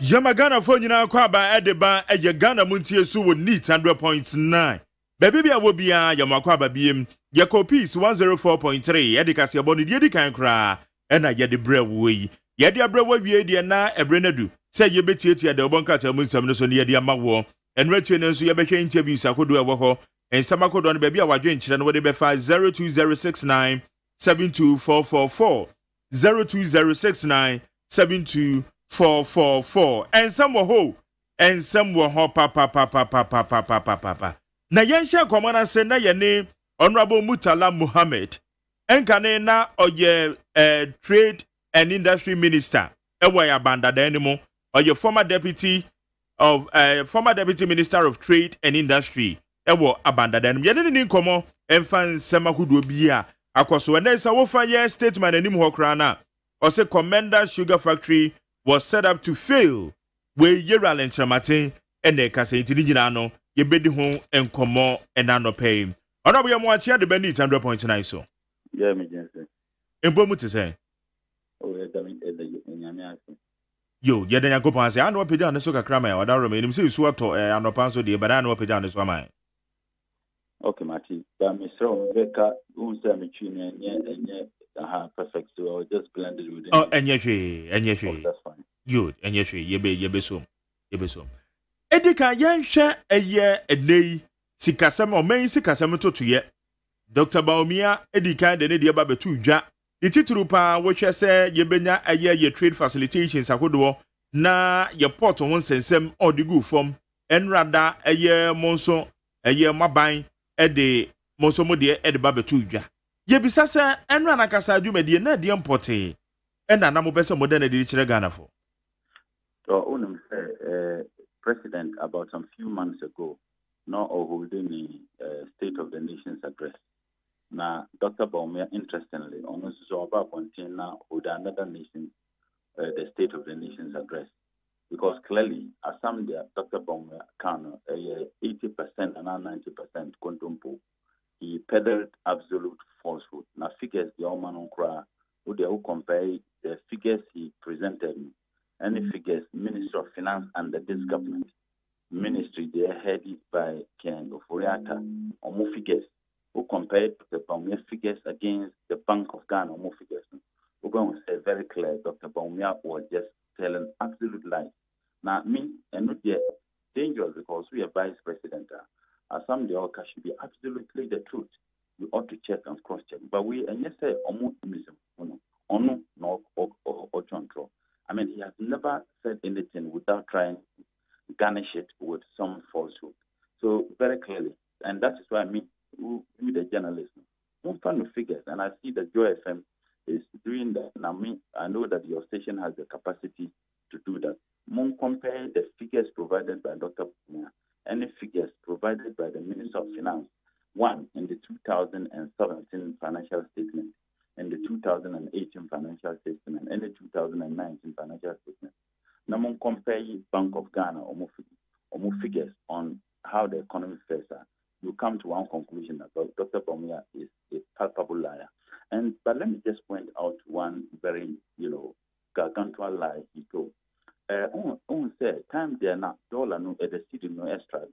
Yamagana for you now, Quaba Edeba, a Yagana Montie so would need 100.9. Baby, I will be a Yamaquaba BM, Yako Peace 104.3, Edicas Yaboni Yedican cry, and I get the bread way. Yadia bread we dear na a brenadu. Say you bet it at the Bonka Munsam so near the Amawo, and Retchen and so you became interviews I could do a waho, and Samako don baby our drink and whatever 02069 72444 02069 72444 and some were ho and some were ho papa. Na yensha komana se na ye ne Honorable Murtala Muhammad enkane na oye trade and industry minister ewa ya banda denimo oye former deputy minister of trade and industry ewa abanda denimo ye ne ni nkomo emfa semakudo bia akoso na sa wo fa ye statement anim ho kra na or say Commander Sugar Factory was set up to fail where Yeral and Chamatin and the Casa Intelligino, ye bedi home and come and no pay. Or we are more the Benny 100.9 so. Yeah, me, Jensen. And Bomu to say, oh, yo, yet then I go and say, I know what Pidan Soka Crammer, or that remain him say, Swato, and no Panso dear, but I know Pidan is one. Okay, Marty, but Miss Ron Becca, who's a machine and yet. Perfect. So I was just blended with it. Oh, and yes, that's fine. Good, and yes, ye be so. Edika Yansha a year a day, Sikasam or May Sikasam to ye. Dr. Baumia, Edika, the Nadia Babatuja, the Titrupa, which I say, ye benya a year your trade facilitations, a good na your port on one sense or the good form, and rather a year monso, a year mabine, a day, monsomodia, at the Babatuja. Ye bisasa enra na kasa adwuma de na de importe ena na mo besa modern de chire Ghana for. So President about some few months ago now holding a State of the Nations address. Now Dr. Baumia interestingly almost so about contain now with another nation the State of the Nations address because clearly as some there Dr. Baumia can 80% and 90% contumpo. He peddled absolute falsehood. Now, figures the Oman on cry, would they compare the figures he presented, any figures, Minister of Finance under this government, ministry, they are headed by Ken Oforiata, or more figures, who compared the Baumia figures against the Bank of Ghana, or more figures. We're going to say very clear, Dr. Baumia was just telling absolute lies. Now, me, and not yet dangerous because we are vice president. As some the orca should be absolutely the truth. We ought to check and cross check. But we and yes say optimism, no or control. I mean he has never said anything without trying to garnish it with some falsehood. So very clearly, and that is why me the journalist, don't find the figures, and I see that Joy FM is doing that. Now I know that your station has the capacity to do that. Compare the figures provided by Dr. Pumia and the figures provided by the Minister of Finance, one in the 2017 financial statement, and the 2018 financial statement, and the 2019 financial statement. Now, compare Bank of Ghana or more figures on how the economy fares are. You come to one conclusion that Dr. Baumia is a palpable liar. But let me just point out one very, gargantuan lie he told. On say time there now dollar no at the city no extra.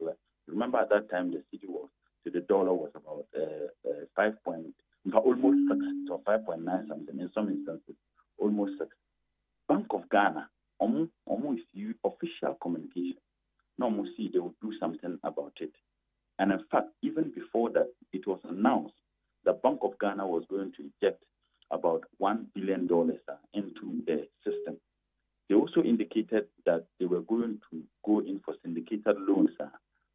Remember at that time the city was to the dollar was about 5 point almost 6 or 5.9 something in some instances almost 6. Bank of Ghana almost use official communication. No more see they would do something about it. And in fact, even before that, it was announced that Bank of Ghana was going to inject about $1 billion into the system. They also indicated that they were going to go in for syndicated loans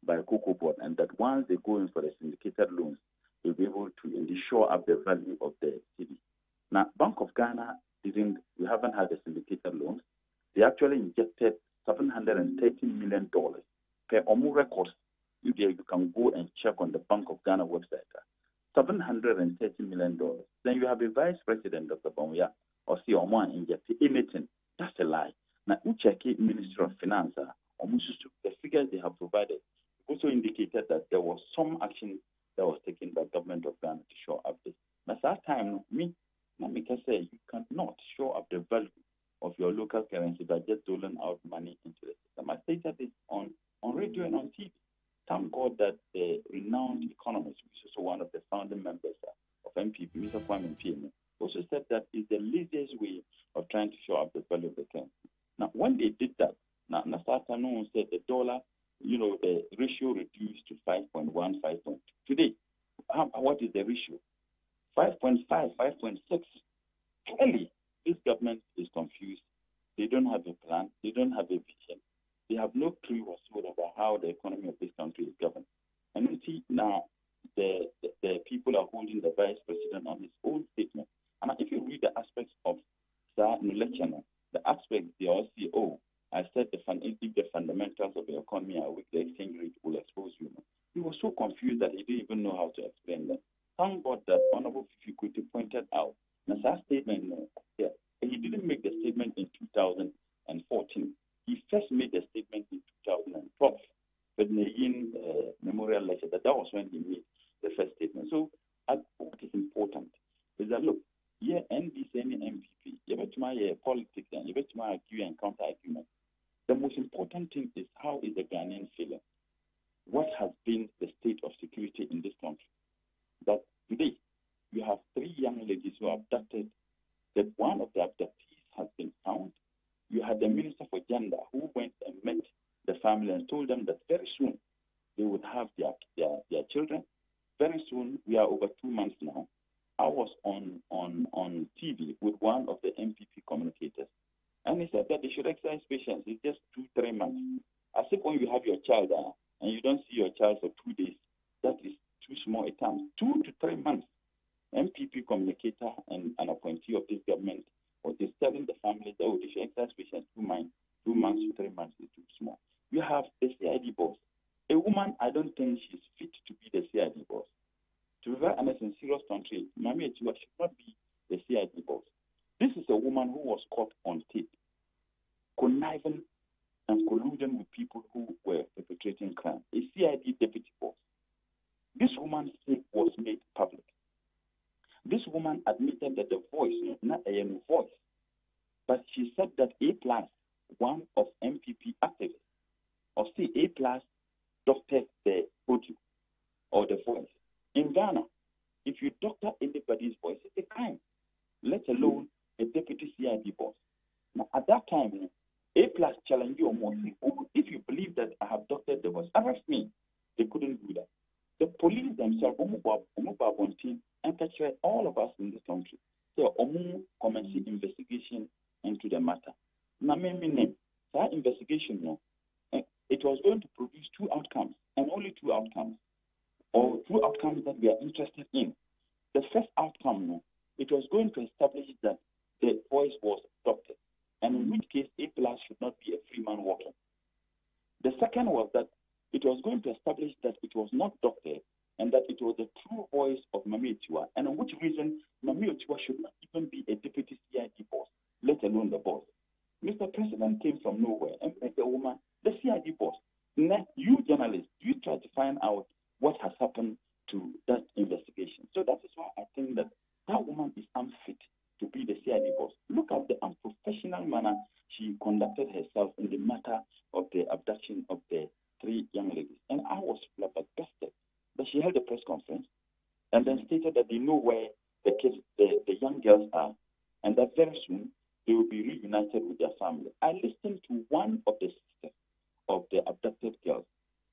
by Cocoa Board, and that once they go in for the syndicated loans, they'll be able to shore up the value of the city. Now, Bank of Ghana we haven't had the syndicated loans. They actually injected $730 million per OMU records. You can go and check on the Bank of Ghana website. $730 million. Then you have a vice president, Dr. Baumia, or see Oman injected anything. That's a lie. Now, Ucheki, Minister of Finance, the figures they have provided also indicated that there was some action that was taken by government of Ghana to show up this. But at that time, me can say you cannot show up the value of your local currency by just doling out money into founding members of MPP, Mr. Kwame Mpieme, also said that it's the laziest way of trying to show up the value of the currency. Now, when they did that, now Nasata said the dollar, the ratio reduced to 5.1, 5.2. Today, what is the ratio? 5.5, 5.6. Clearly, this government is confused. They don't have a plan. They don't have a vision. They have no clue whatsoever how the economy of this country is governed. And you see now, the people are holding the vice president on his own statement. And if you read the aspects of the aspects they all say, I said if the fundamentals of the economy are weak, the exchange rate will expose you. He was so confused that he didn't even know how to explain them. Thank God that Honorable Fifi Kuti pointed out that statement. He didn't make the statement in 2014. He first made the statement in 2012 with the Yin Memorial Lecture. That was when he made the first statement. So what is important is that, look, NDC and MPP, you bet my politics and you bet my argue and counter argument. The most important thing is how is the Ghanaian feeling? What has been the state of security in this country? That today you have 3 young ladies who are abducted. That one of the abductees has been found. You had the Minister for Gender who went and met the family and told them that very soon they would have their children. Very soon, we are over 2 months now. I was on TV with one of the MPP communicators, and he said that they should exercise patience. It's just 2-3 months. As if when you have your child and you don't see your child for 2 days, that is too small a time. 2 to 3 months. MPP communicator and an appointee of this government is telling the families that they should exercise patience. 2 months to 3 months is too small. You have the CID boss. A woman, I don't think she's fit to be the CID boss. To be very honest, in serious country, Mami Etiwa should not be the CID boss. This is a woman who was caught on tape, conniving and colluding with people who were perpetrating crime. A CID deputy boss. This woman's tape was made public. This woman admitted that the voice, not a voice, but she said that A+, one of MPP activists, or say A+, doctored the audio or the voice. In Ghana, if you doctor anybody's voice, it's a crime, let alone a deputy CID boss. Now, at that time, A+ challenged you more. If you believe that I have doctored the voice, arrest me. They couldn't do that. The police themselves, Montie, and captured all of us in this country. So, commenced investigation into the matter. Now, that investigation, it was going to produce 2 outcomes, and only 2 outcomes, or 2 outcomes that we are interested in. The first outcome, it was going to establish that the voice was doctored, and in which case A+ should not be a free man walking. The second was that it was going to establish that it was not doctored, and that it was the true voice of Mami Etiwa, and on which reason Mami Etiwa should not even be a deputy CID boss, let alone the boss. Mr. President came from nowhere and made the woman the CID boss. Now, you journalists, you try to find out what has happened to that investigation. So that is why I think that that woman is unfit to be the CID boss. Look at the unprofessional manner she conducted herself in the matter of the abduction of the 3 young ladies. And I was flabbergasted that she held a press conference and then stated that they know where the kids, the young girls are, and that very soon they will be reunited with their family. I listened to one of the sisters of the abducted girls,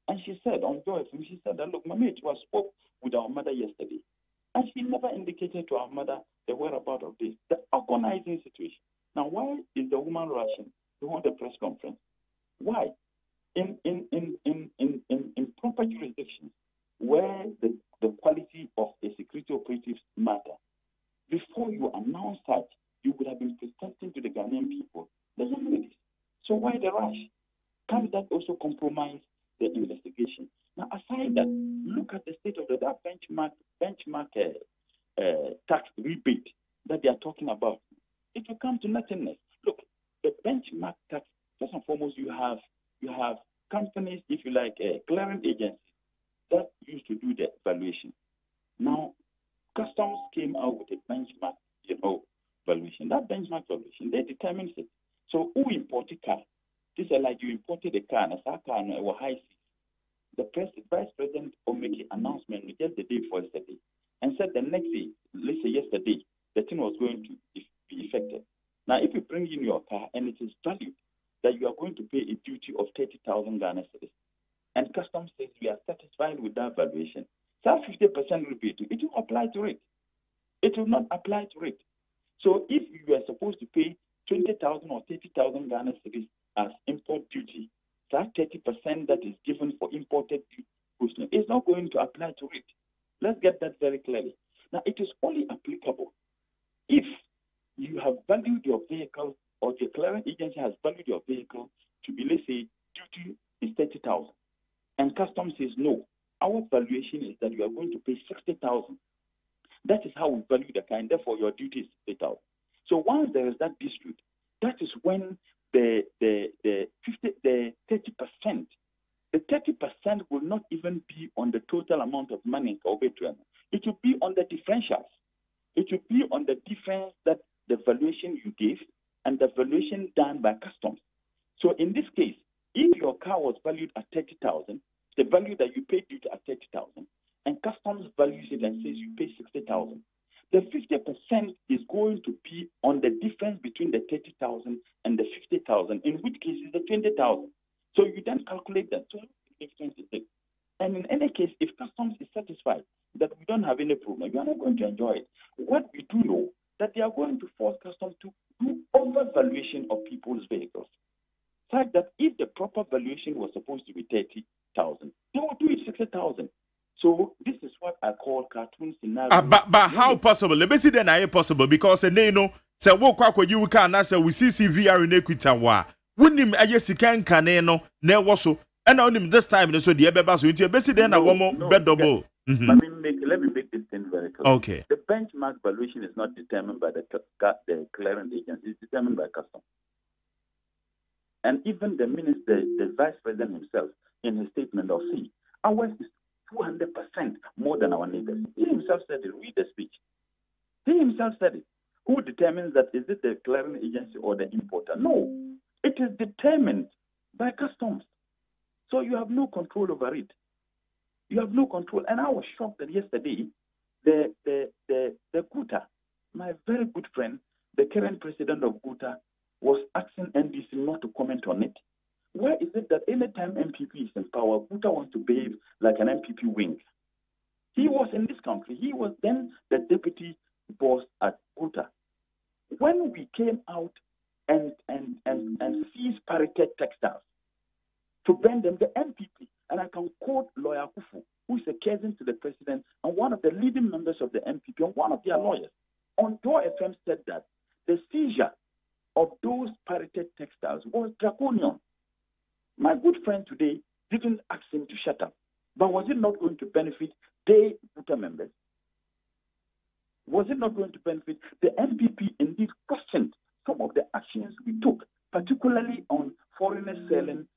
and she said on Joy FM, she said that, look, Mami Etiwa spoke with our mother yesterday, and she never indicated to our mother the whereabouts of this, the agonizing situation. Now, why is the woman rushing to hold a press conference? Why? In proper jurisdictions where the quality of a security operatives matter, before you announce such, you would have been presenting to the Ghanaian people the young ladies. So why the rush? Can that also compromise the investigation? Now, aside that, look at the state of that benchmark tax rebate that they are talking about. It will come to nothingness. Look, the benchmark tax, first and foremost, you have companies, if you like, clearing agencies that used to do the valuation. Now, customs came out with a benchmark, valuation. That benchmark valuation, they determined it. So, who imported car? This is like you imported a car, and a car was high seas. The vice president will make an announcement just the day before yesterday and said the next day, let's say yesterday, the thing was going to be effective. Now, if you bring in your car and it is valued that you are going to pay a duty of 30,000 Ghana cedis, and customs says we are satisfied with that valuation, so 50% rebate, it will apply to it. It will not apply to it. So if you are supposed to pay 20,000 or 30,000 Ghana cedis as import duty, that 30% that is given for imported goods is not going to apply to it. Let's get that very clearly. Now, it is only applicable if you have valued your vehicle or the clearing agency has valued your vehicle to be, let's say, duty is 30,000. And customs says, no, our valuation is that you are going to pay 60,000. That is how we value the car, and therefore your duty is 60,000. So once there is that dispute, that is when the 30%, the 30% will not even be on the total amount of money for veteran. It will be on the differentials. It will be on the difference that the valuation you gave and the valuation done by customs. So in this case, if your car was valued at 30,000, the value that you paid due to at 30,000, and customs values it and says you pay 60,000, the 50% is going to be on the difference between the 30,000 and the 50,000, in which case is the 20,000. So you then calculate that. So it's 26. And in any case, if customs is satisfied that we don't have any problem, you are not going to enjoy it. What we do know that they are going to force customs to do overvaluation of people's vehicles. Fact that if the proper valuation was supposed to be 30,000, they will do it 60,000. So this is what I call cartoon scenario. But how possible? Let me see then how possible, because you know, say what you can answer we CCVR in Equita wa. Wouldn't him can no ne was so and on him this time so the ebeba so you best then a woman bed double. Let me make this thing very clear. Okay. The benchmark valuation is not determined by the clearance agency, it's determined by customs. And even the minister, the vice president himself, in his statement of see, ours is 200% more than our neighbors. He himself said it. Read the speech. He himself said it. Who determines that? Is it the clearing agency or the importer? No. It is determined by customs. So you have no control over it. You have no control. And I was shocked that yesterday, the Guta, my very good friend, the current president of Guta, was asking NBC not to comment on it. Why is it that anytime MPP is in power, Guta wants to behave like an MPP wing? He was in this country. He was then the deputy boss at Guta. When we came out and seized Paritet textiles to burn them, the MPP, and I can quote Lawyer Kufu, who is a cousin to the president and one of the leading members of the MPP and one of their lawyers, on Door FM said that the seizure of those Paritet textiles was draconian. My good friend today didn't ask him to shut up, but was it not going to benefit the Guta members? Was it not going to benefit the MPP? Indeed, questioned some of the actions we took, particularly on foreigners selling,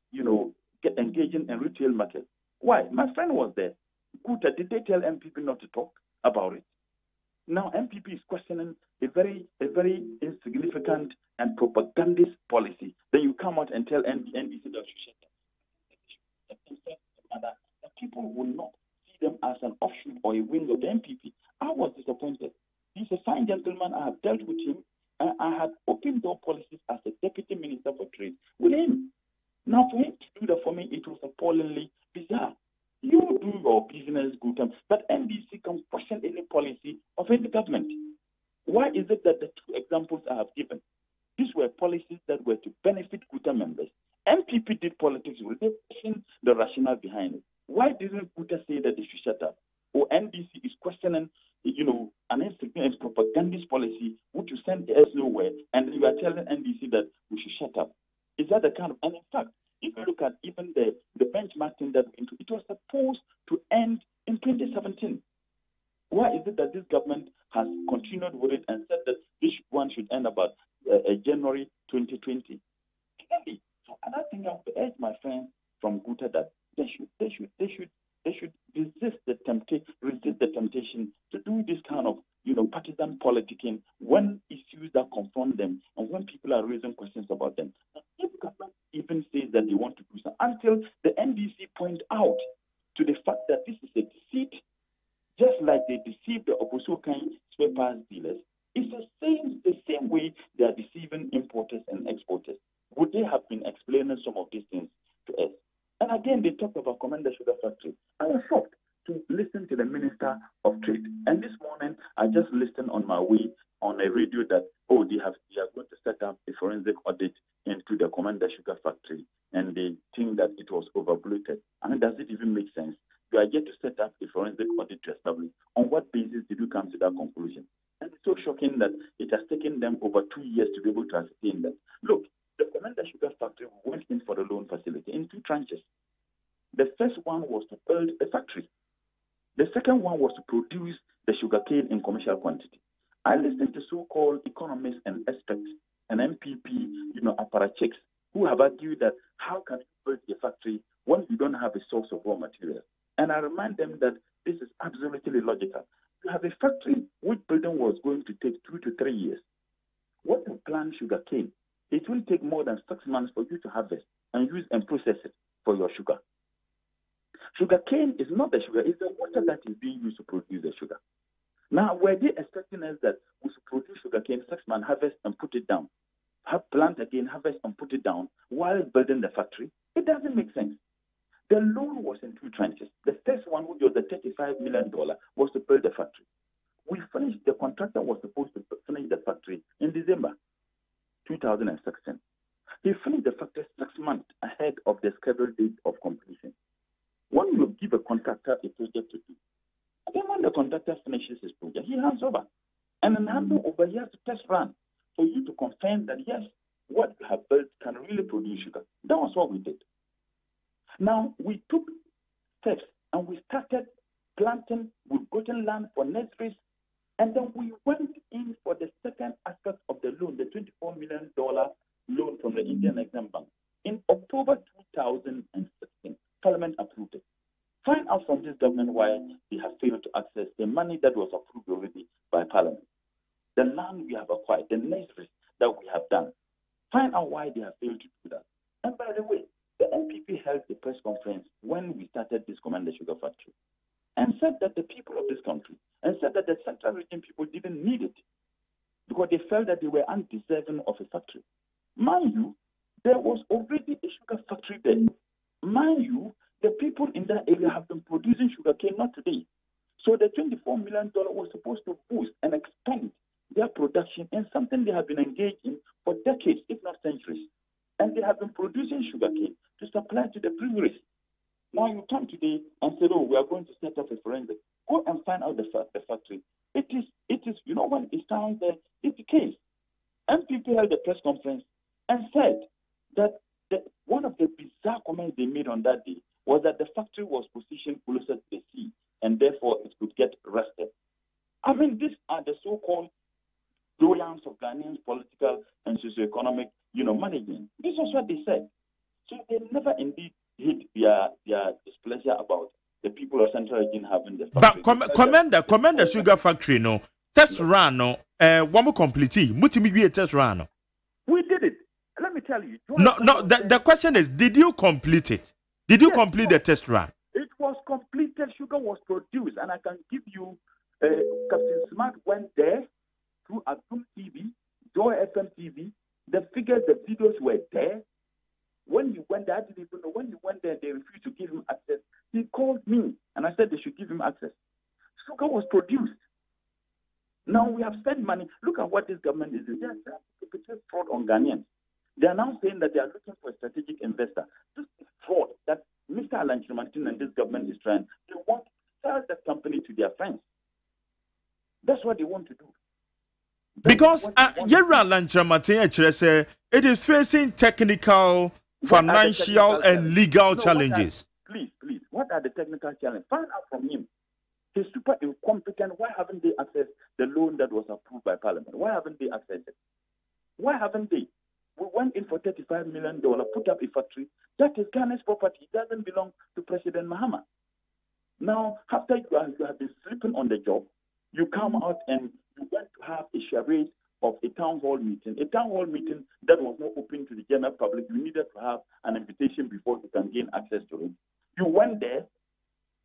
engaging in retail market. Why? My friend was there. Guta, did they tell MPP not to talk about it? Now MPP is questioning a very insignificant and propagandist policy. Then you come out and tell NBC that you shut up. The people will not see them as an offshoot or a wing of the MPP. I was disappointed. He's a fine gentleman. I have dealt with him. And I had open door policies as a deputy minister for trade with him. Now, for him to do that for me, it was appallingly bizarre. You do your business good, but NBC can question any policy of any government. Why is it that the two examples I have given, these were policies that were to benefit Guta members? MPP did politics with they question the rationale behind it. Why didn't Guta say that they should shut up? Or NBC is questioning, an insignificant propagandist policy which will send us nowhere, and you are telling NBC that we should shut up. Is that the kind of? And in fact, if you look at even the benchmarking that it was supposed to end in 2017. Why is it that this government has continued with it and said that this one should end about January 2020? Clearly, so another thing I would urge my friends from Guta that they should resist the temptation to do this kind of partisan politicking when issues that confront them and when people are raising questions about them. If government even says that they want to do so, until the NDC point out to the fact that this is a deceit, just like they deceived deceive the Oposokan spare parts dealers, it's the same way they are deceiving importers and exporters. Would they have been explaining some of these things to us? And again, they talked about Commander Sugar Factory. I was shocked to listen to the Minister of Trade. And this morning, I just listened on my way on a radio that, they are going to set up a forensic audit into the Commander Sugar Factory. And they think that it was overbloated. I mean, does it even make sense? You are yet to set up a forensic audit to establish. On what basis did you come to that conclusion? And it's so shocking that it has taken them over 2 years to be able to ascertain that. Look, the Commander Sugar Factory went in for the loan facility in 2 tranches. The first one was to build a factory. The second one was to produce the sugarcane in commercial quantity. I listened to so-called economists and experts and MPP, apparatchiks, who have argued that how can you build a factory when you don't have a source of raw material? And I remind them that this is absolutely illogical. You have a factory which building was going to take 2 to 3 years. What you plant sugarcane, it will take more than 6 months for you to harvest and use and process it for your sugar. Sugarcane is not the sugar, it's the water that is being used to produce the sugar. Now, were they expecting us that we should produce sugarcane 6 months, harvest and put it down? Plant again, harvest and put it down while building the factory? It doesn't make sense. The loan was in 2 tranches. The first one, which was the $35 million, was to build the factory. We finished, the contractor was supposed to finish the factory in December 2016. He finished the factory 6 months ahead of the scheduled date of completion. When you give a contractor a project to do, then when the contractor finishes his project, he hands over. And in handing over, he has to test run for you to confirm that, yes, what you have built can really produce sugar. That was what we did. Now, we took steps and we started planting. We've gotten land for nurseries. And then we went in for the second aspect of the loan, the $24 million loan from the Indian Exim Bank. In October 2016, Parliament approved it. Find out from this government why they have failed to access the money that was approved already by Parliament. The land we have acquired, the nurseries that we have done. Find out why they have failed to do that. And by the way, the NPP held a press conference when we started this Commander Sugar Factory and said that the people of this country, and said that the Central Region people didn't need it because they felt that they were undeserving of a factory. Mind you, there was already a sugar factory there. Mind you, the people in that area have been producing sugarcane, not today. So the $24 million was supposed to boost and expand their production in something they have been engaged in for decades, if not centuries. And they have been producing sugarcane to supply to the breweries. Now you come today and say, we are going to set up a forensic. Go and find out the factory. It is, when it sounds there, it's the case. MPP held a press conference and said that one of the bizarre comments they made on that day was that the factory was positioned closer to the sea and therefore it could get arrested. I mean, these are the so-called brilliance of Ghanaians' political and socio-economic, management. This is what they said. So they never indeed hid their displeasure about the people of Central Region having the factory. But Commander Sugar Factory, no, test run, no, one more complete, multimedia test run. We did it. Let me tell you. No, the question is, did you complete it? Did you complete the test run? It was completed. Sugar was produced, and I can give you Captain Smart went there through Atum TV, Joy FM TV. The figures, the videos were there. When you went there, I didn't even know. When you went there, they refused to give him access. He called me, and I said they should give him access. Sugar was produced. Now we have spent money. Look at what this government is doing. They are trying to perpetrate fraud on Ghanaians. They are now saying that they are looking for a strategic investor. This is fraud that Mr. Alan Chimantin and this government is trying. They want to sell the company to their friends. That's what they want to do. Because it is facing technical, financial, and legal challenges. Please, what are the technical challenges? Find out from him. He's super incompetent. Why haven't they accessed the loan that was approved by Parliament? Why haven't they accessed it? Why haven't they? We went in for $35 million, put up a factory. That is Ghana's property. It doesn't belong to President Mahama. Now, after you have been sleeping on the job, you come out and you went to have a charade of a town hall meeting. A town hall meeting that was not open to the general public. You needed to have an invitation before you can gain access to it. You went there,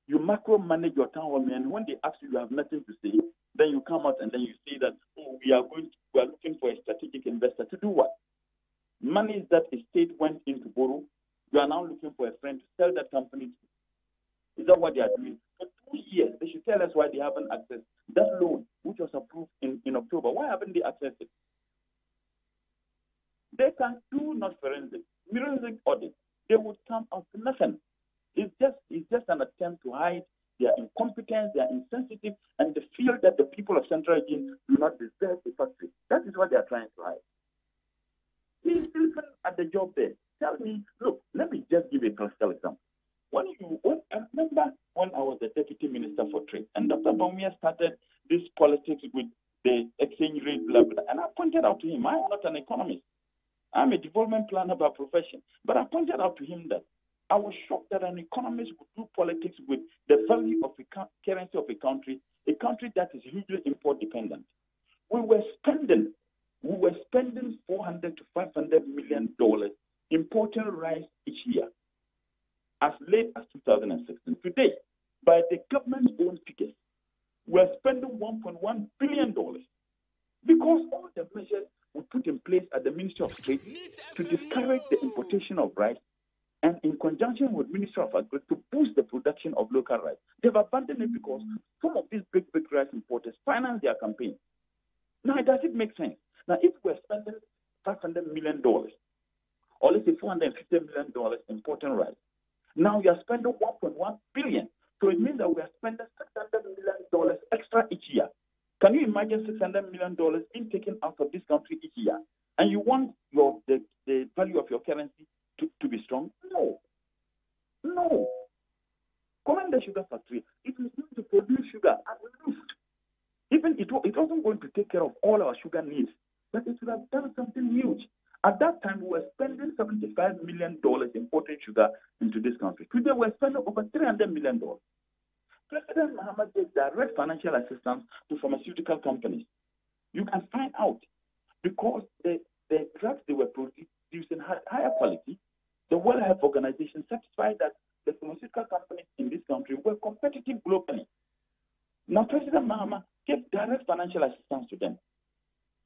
You macro manage your town hall meeting, and when they ask you, you have nothing to say. Then you come out and then you say that, oh, we are looking for a strategic investor to do what? Money that the state went in to borrow, you are now looking for a friend to sell that company to. Is that what they are doing? For 2 years, they should tell us why they haven't accessed that loan, which was approved in October. Why haven't they accessed it? They can do not forensic audit. They would come out with nothing. It's just an attempt to hide their incompetence, their insensitive, and the feel that the people of Central Region do not deserve the factory. That is what they are trying to hide. He's still at the job there. Tell me, look, let me just give a practical example. I remember when I was the Deputy Minister for Trade, and Dr. Baumia started this politics with the exchange rate, blah, blah, and I pointed out to him, I am not an economist. I'm a development planner by profession. But I pointed out to him that I was shocked that an economist would do politics with the value of the currency of a country that is hugely import dependent. We were spending $400 to $500 million importing rice each year, as late as 2016. Today, by the government's own figures, we're spending $1.1 billion because all the measures we put in place at the Ministry of Trade to discourage the importation of rice, and in conjunction with Ministry of Agriculture to boost the production of local rice. They've abandoned it because some of these big rice importers finance their campaign. Now, does it make sense? Now, if we're spending $500 million, or let's say $450 million importing rice, now we are spending $1.1 billion. So it means that we are spending $600 million extra each year. Can you imagine $600 million being taken out of this country each year? And you want the value of your currency to be strong? No. Comment the sugar factory. It is going to produce sugar at least. Even it wasn't going to take care of all our sugar needs, but it would have done something huge. At that time, we were spending $75 million importing sugar into this country. Today, we're spending over $300 million. President Muhammad gave direct financial assistance to pharmaceutical companies. You can find out because the drugs they were producing had higher quality. The World Health Organization certified that the pharmaceutical companies in this country were competitive globally. Now, President Muhammad gave direct financial assistance to them.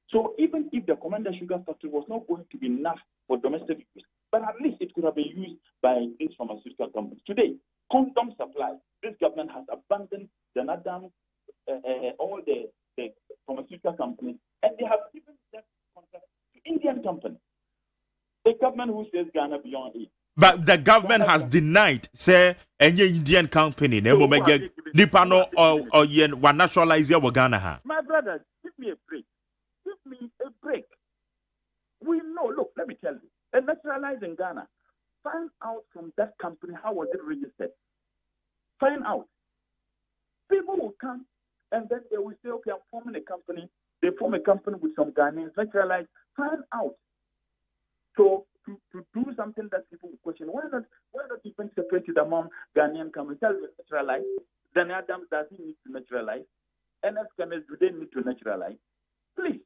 So even if the Commander Sugar Factory was not going to be enough for domestic use, but at least it could have been used by these pharmaceutical companies. Today, condom supply, this government has abandoned the Nadam, all the pharmaceutical companies, and they have given that contract to Indian companies. The government who says Ghana beyond it. But the government has denied, say, any Indian company, Nipano or Yen, one nationalize your Ghana. My brother, give me a break. Give me a break. We know, look, let me tell you, a nationalized in Ghana, find out from that company how was it registered. Find out. People will come and then they will say, okay, I'm forming a company. They form a company with some Ghanaians, naturalized. Find out. So to do something that people will question, why not even separate it among Ghanaian companies? Tell me naturalize. Then Adams does he need to naturalize? NS companies, do they need to naturalize? Please.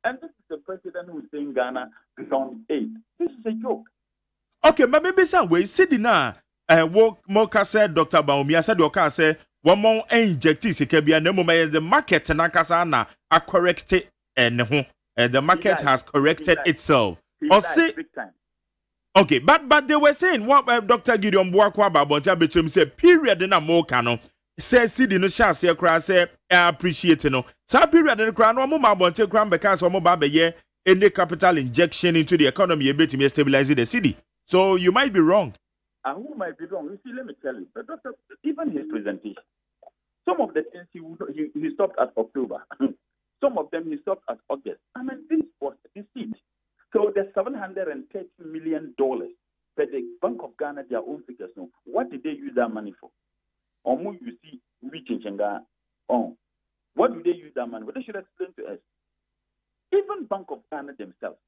And this is the president who is saying Ghana beyond aid. This is a joke. Okay, but maybe some way, Sidi na Moka said Dr. Baumia said Oka say one more inject Sikabia no moment the market and Nakasana are corrected and the market has corrected itself. Or say okay, but they were saying what Dr. Gideon Boakwa Bontia between say period in a Mokano. Say Sidi no shall say cry say appreciate no. So period in the crown no more bonte crown because more babe ye any capital injection into the economy a bit to stabilize the city. So you might be wrong. Who might be wrong? You see, let me tell you. But Doctor, even his presentation, some of the things he stopped at October. Some of them he stopped at August. I mean, this was deceit. So the $730 million that the Bank of Ghana, their own figures know. What did they use that money for? Or more you see, what do they use that money for? They should explain to us. Even Bank of Ghana themselves,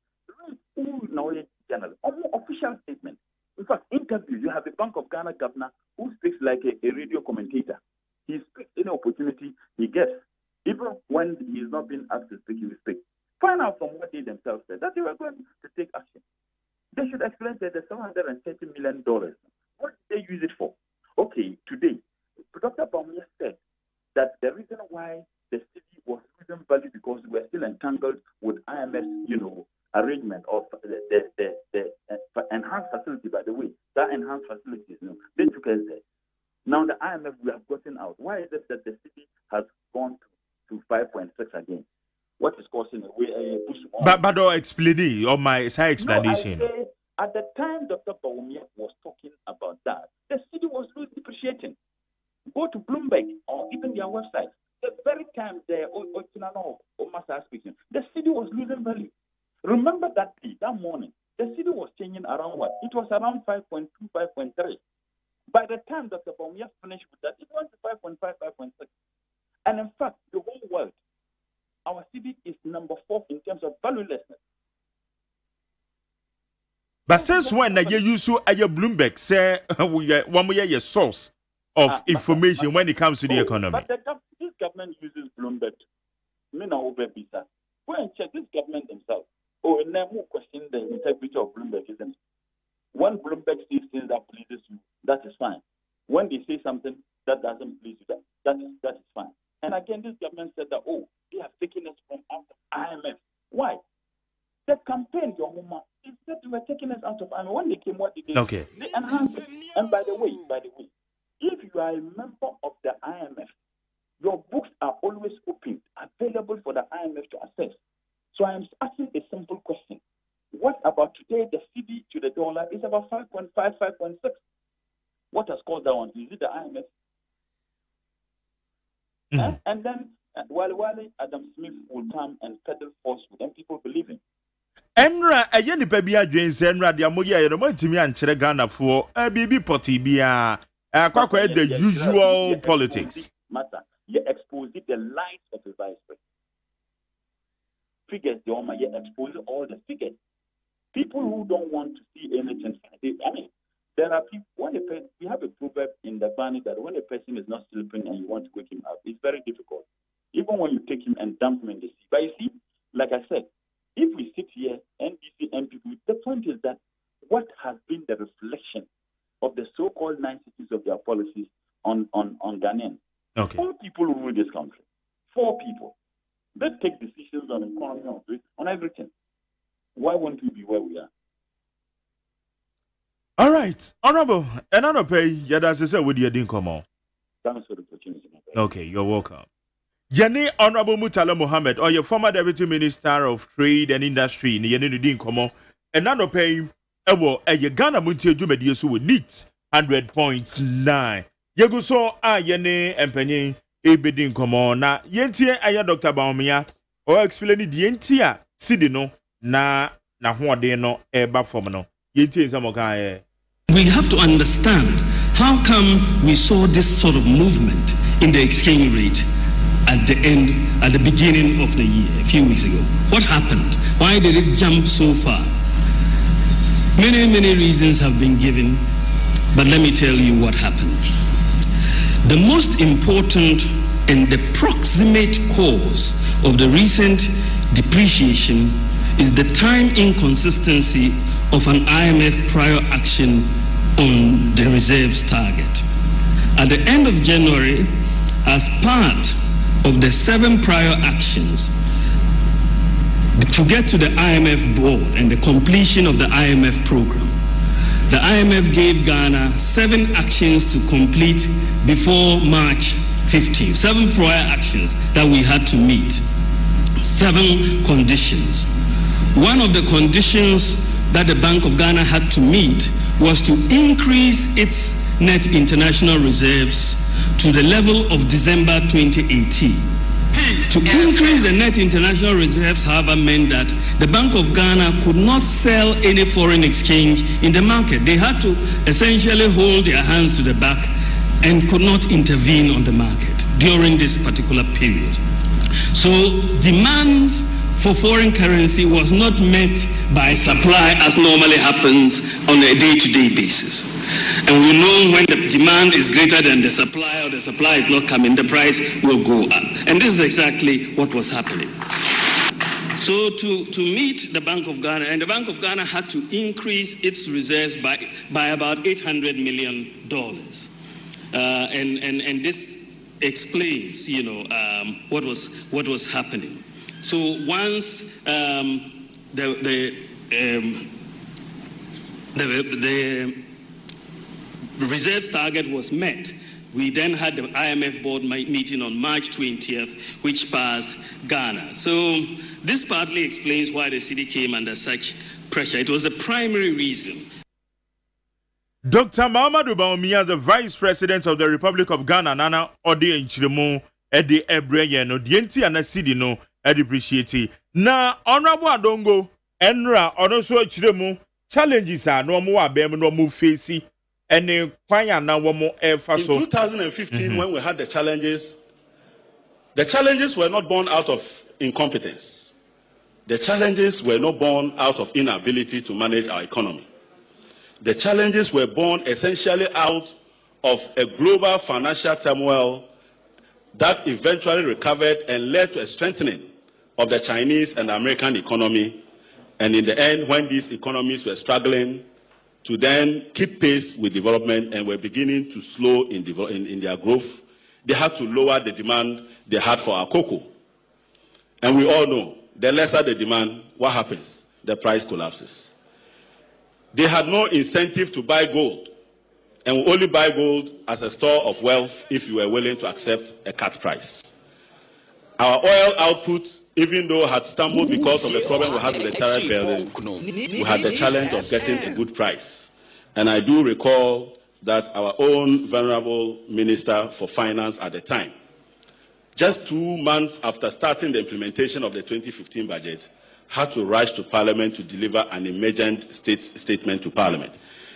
official statement. In fact, interviews, you have a Bank of Ghana governor who speaks like a radio commentator. He speaks any opportunity he gets. Even when he is not being asked to speak, he will speak. Find out from what they themselves said that they were going to take action. They should explain that the $730 million, what did they use it for? Okay, today, Dr. Baumia said that the reason why the city was losing value because we were still entangled with IMF, arrangement of the enhanced facility. By the way, that enhanced facilities, they took us there. Now the IMF, we have gotten out. Why is it that the city has gone to 5.6 again? What is causing a push? But explain it, or my side explanation. No, I say, at the time Dr. Baumia was talking about that, the city was really depreciating. Go to Bloomberg or even their website. The very time the speaking, the city was losing value. Remember that morning, the city was changing around what? It was around 5.2, 5.3. By the time Dr. Baumia finished with that, it went to 5.5, 5.6. And in fact, the whole world, our city is number 4 in terms of valuelessness. But since when you use a Bloomberg say one way your source of information when it comes to the economy? But this government uses Bloomberg. Go and check this government themselves. And then who question the integrity of Bloomberg, isn't it? When Bloomberg sees things that pleases you, that is fine. When they say something that doesn't please you, that is fine. And again, this government said that, they have taken us from out of IMF. Why? The campaign, your mama, they said they were taking us out of IMF. When they came, what did they do? Okay. They enhanced it. And by the way, if you are a member of the IMF, your books are always open, available for the IMF to access. So I am asking a simple question. What about today? The CD to the dollar is about 5.5, 5.6. What has caused that one? Is it the IMF? Mm-hmm. And then Wale Adam Smith will come and peddle falsehood, and people believe him. Emra, a yeni baby against Emra, the Amoya, the Montie and Ghana for a baby potty be the usual politics. Matter. You expose the light of the vice president. Figures, you expose all the figures. People who don't want to see anything. There are people, we have a proverb in the Bani that when a person is not sleeping and you want to wake him up, it's very difficult. Even when you take him and dump him in the sea. But you see, like I said, if we sit here, NDC, MPP, the point is that what has been the reflection of the so-called niceties of their policies on Ghanaians? Okay. 4 people rule this country. 4 people. They take decisions on economy, on everything. Why won't we be where we are? All right, Honorable, and I don't pay. Yada says with your didn't come on. Thanks for the opportunity. Okay, you're welcome. Jenny Honorable Murtala Mohammed, or your former Deputy Minister of Trade and Industry in the Yeni didn't come on, and I don't pay. A Ghana Montie Jumedi so with neat 100.9. Yegu so Yene and Penny a bidding come on na yentie aya Dr. Baumia or explain the yentia sidi no na hoade no eba form no yentie samoka. We have to understand how come we saw this sort of movement in the exchange rate at the beginning of the year, a few weeks ago. What happened? Why did it jump so far? Many reasons have been given, but let me tell you what happened. The most important and the proximate cause of the recent depreciation is the time inconsistency of an IMF prior action on the reserves target. At the end of January, as part of the 7 prior actions to get to the IMF board and the completion of the IMF program, the IMF gave Ghana 7 actions to complete before March 15. 7 prior actions that we had to meet. 7 conditions. One of the conditions that the Bank of Ghana had to meet was to increase its net international reserves to the level of December 2018. To increase the net international reserves, however, meant that the Bank of Ghana could not sell any foreign exchange in the market. They had to essentially hold their hands to the back and could not intervene on the market during this particular period. So demand for foreign currency was not met by supply as normally happens on a day-to-day basis. And we know when the demand is greater than the supply or the supply is not coming, the price will go up. And this is exactly what was happening. So to meet the Bank of Ghana, and the Bank of Ghana had to increase its reserves by about $800 million. and this explains, what was happening. So once the reserves target was met, we then had the IMF board meeting on March 20th, which passed Ghana. So this partly explains why the city came under such pressure. It was the primary reason. Dr. Mahamadou Bawumia, the Vice President of the Republic of Ghana, Nana Odi Enchiremu, Edi Ebreye no, Dienti Anasidi no, Edi Appreciate. Na Honorable Adongo, Enra, Onoso Enchiremu, challenges are no more abem no more facing. In 2015, when we had the challenges were not born out of incompetence. The challenges were not born out of inability to manage our economy. The challenges were born essentially out of a global financial turmoil that eventually recovered and led to a strengthening of the Chinese and American economy. And in the end, when these economies were struggling to then keep pace with development and were beginning to slow in their growth, they had to lower the demand they had for our cocoa. And we all know, the lesser the demand, what happens? The price collapses. They had no incentive to buy gold, and we only buy gold as a store of wealth if you were willing to accept a cut price. Our oil output, even though had stumbled because of the problem we had with the tariff building, we had the challenge of getting a good price. And I do recall that our own venerable Minister for Finance at the time, just 2 months after starting the implementation of the 2015 budget, had to rush to Parliament to deliver an emergent statement to Parliament.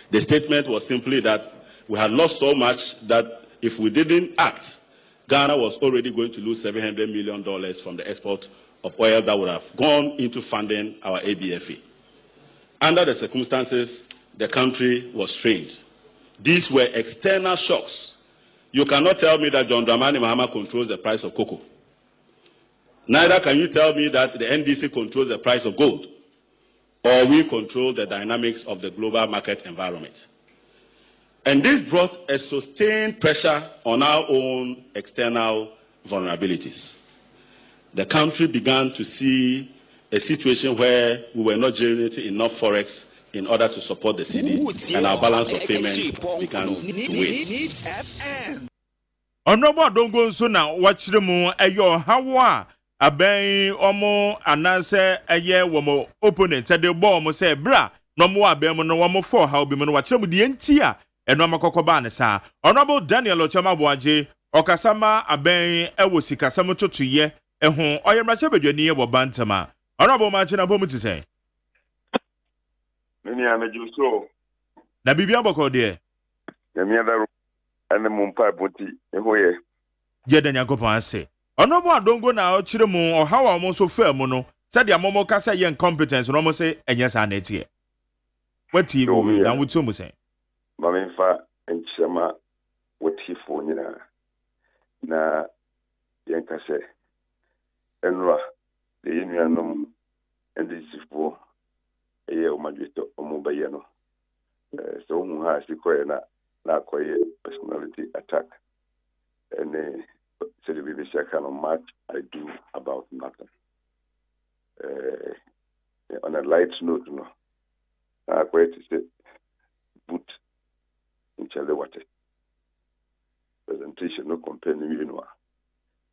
The statement was simply that we had lost so much that if we didn't act, Ghana was already going to lose $700 million from the export of oil that would have gone into funding our ABFE. Under the circumstances, the country was strained. These were external shocks. You cannot tell me that John Dramani Mahama controls the price of cocoa. Neither can you tell me that the NDC controls the price of gold, or we control the dynamics of the global market environment. And this brought a sustained pressure on our own external vulnerabilities. The country began to see a situation where we were not generating enough forex in order to support the city, and our balance of payment began to wane. Honorable Adongo nso na wachire mu eyo hawa aben omo ananse eye womo opponent de ball mo say bra no mo aben mo no womo for how bi mo no wachire mu de enti a eno amakokoba ne sa. Honorable Daniel Ochama Boaje okasama aben ewo sikasam totoye ehun oyemrache bedwani e wo bantama. Honorable Machina bomu ti say Many ameju so na bibia boko de Yamiada and the Montie ehoye. Jeda Nyankopon ase. Honorable Adongo na ochire mu o how am so fair mu no. Said the amomo kasa ye incompetence no mo say enye sa na etie. Wati bi na wutu mu say. Mamemfa enchema wati fo nyina na yenka se enra de yenuanom endisifo eye omadweto omubaye no. So hu ha sikoye na personality attack. And said the BBC cannot much I do about nothing. On a light note, no, I quite to say, boot in Chile water. Presentation, no companion, you know.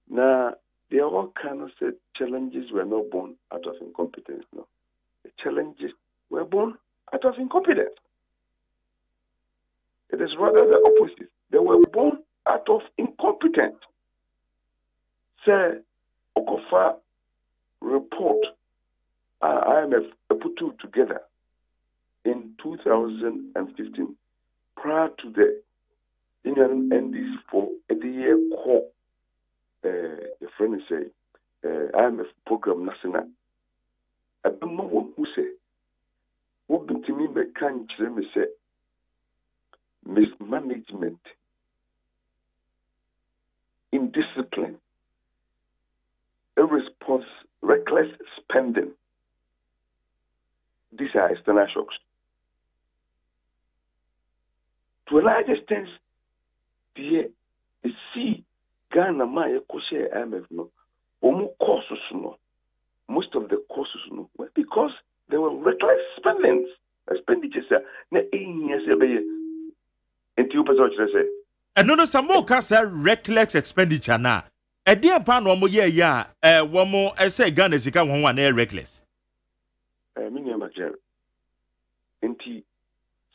Now, they all kind of said challenges were not born out of incompetence, no. The challenges were born out of incompetence. It is rather the opposite. They were born out of incompetence. Say, Okofa report, IMF put two together in 2015, prior to the Indian NDC for the year call. The friend say, IMF program national. I don't know who say, who been to me, but can't say, mismanagement, indiscipline, reckless spending. These are external shocks. To a large extent, the see Ghana ma share IMF no courses no. Most of the courses no were because there were reckless expenditures na years until person say and no some more can say reckless expenditure na e dey pa no mo ye ya wo mo say Ghana sika won wa na reckless me name Jerry enti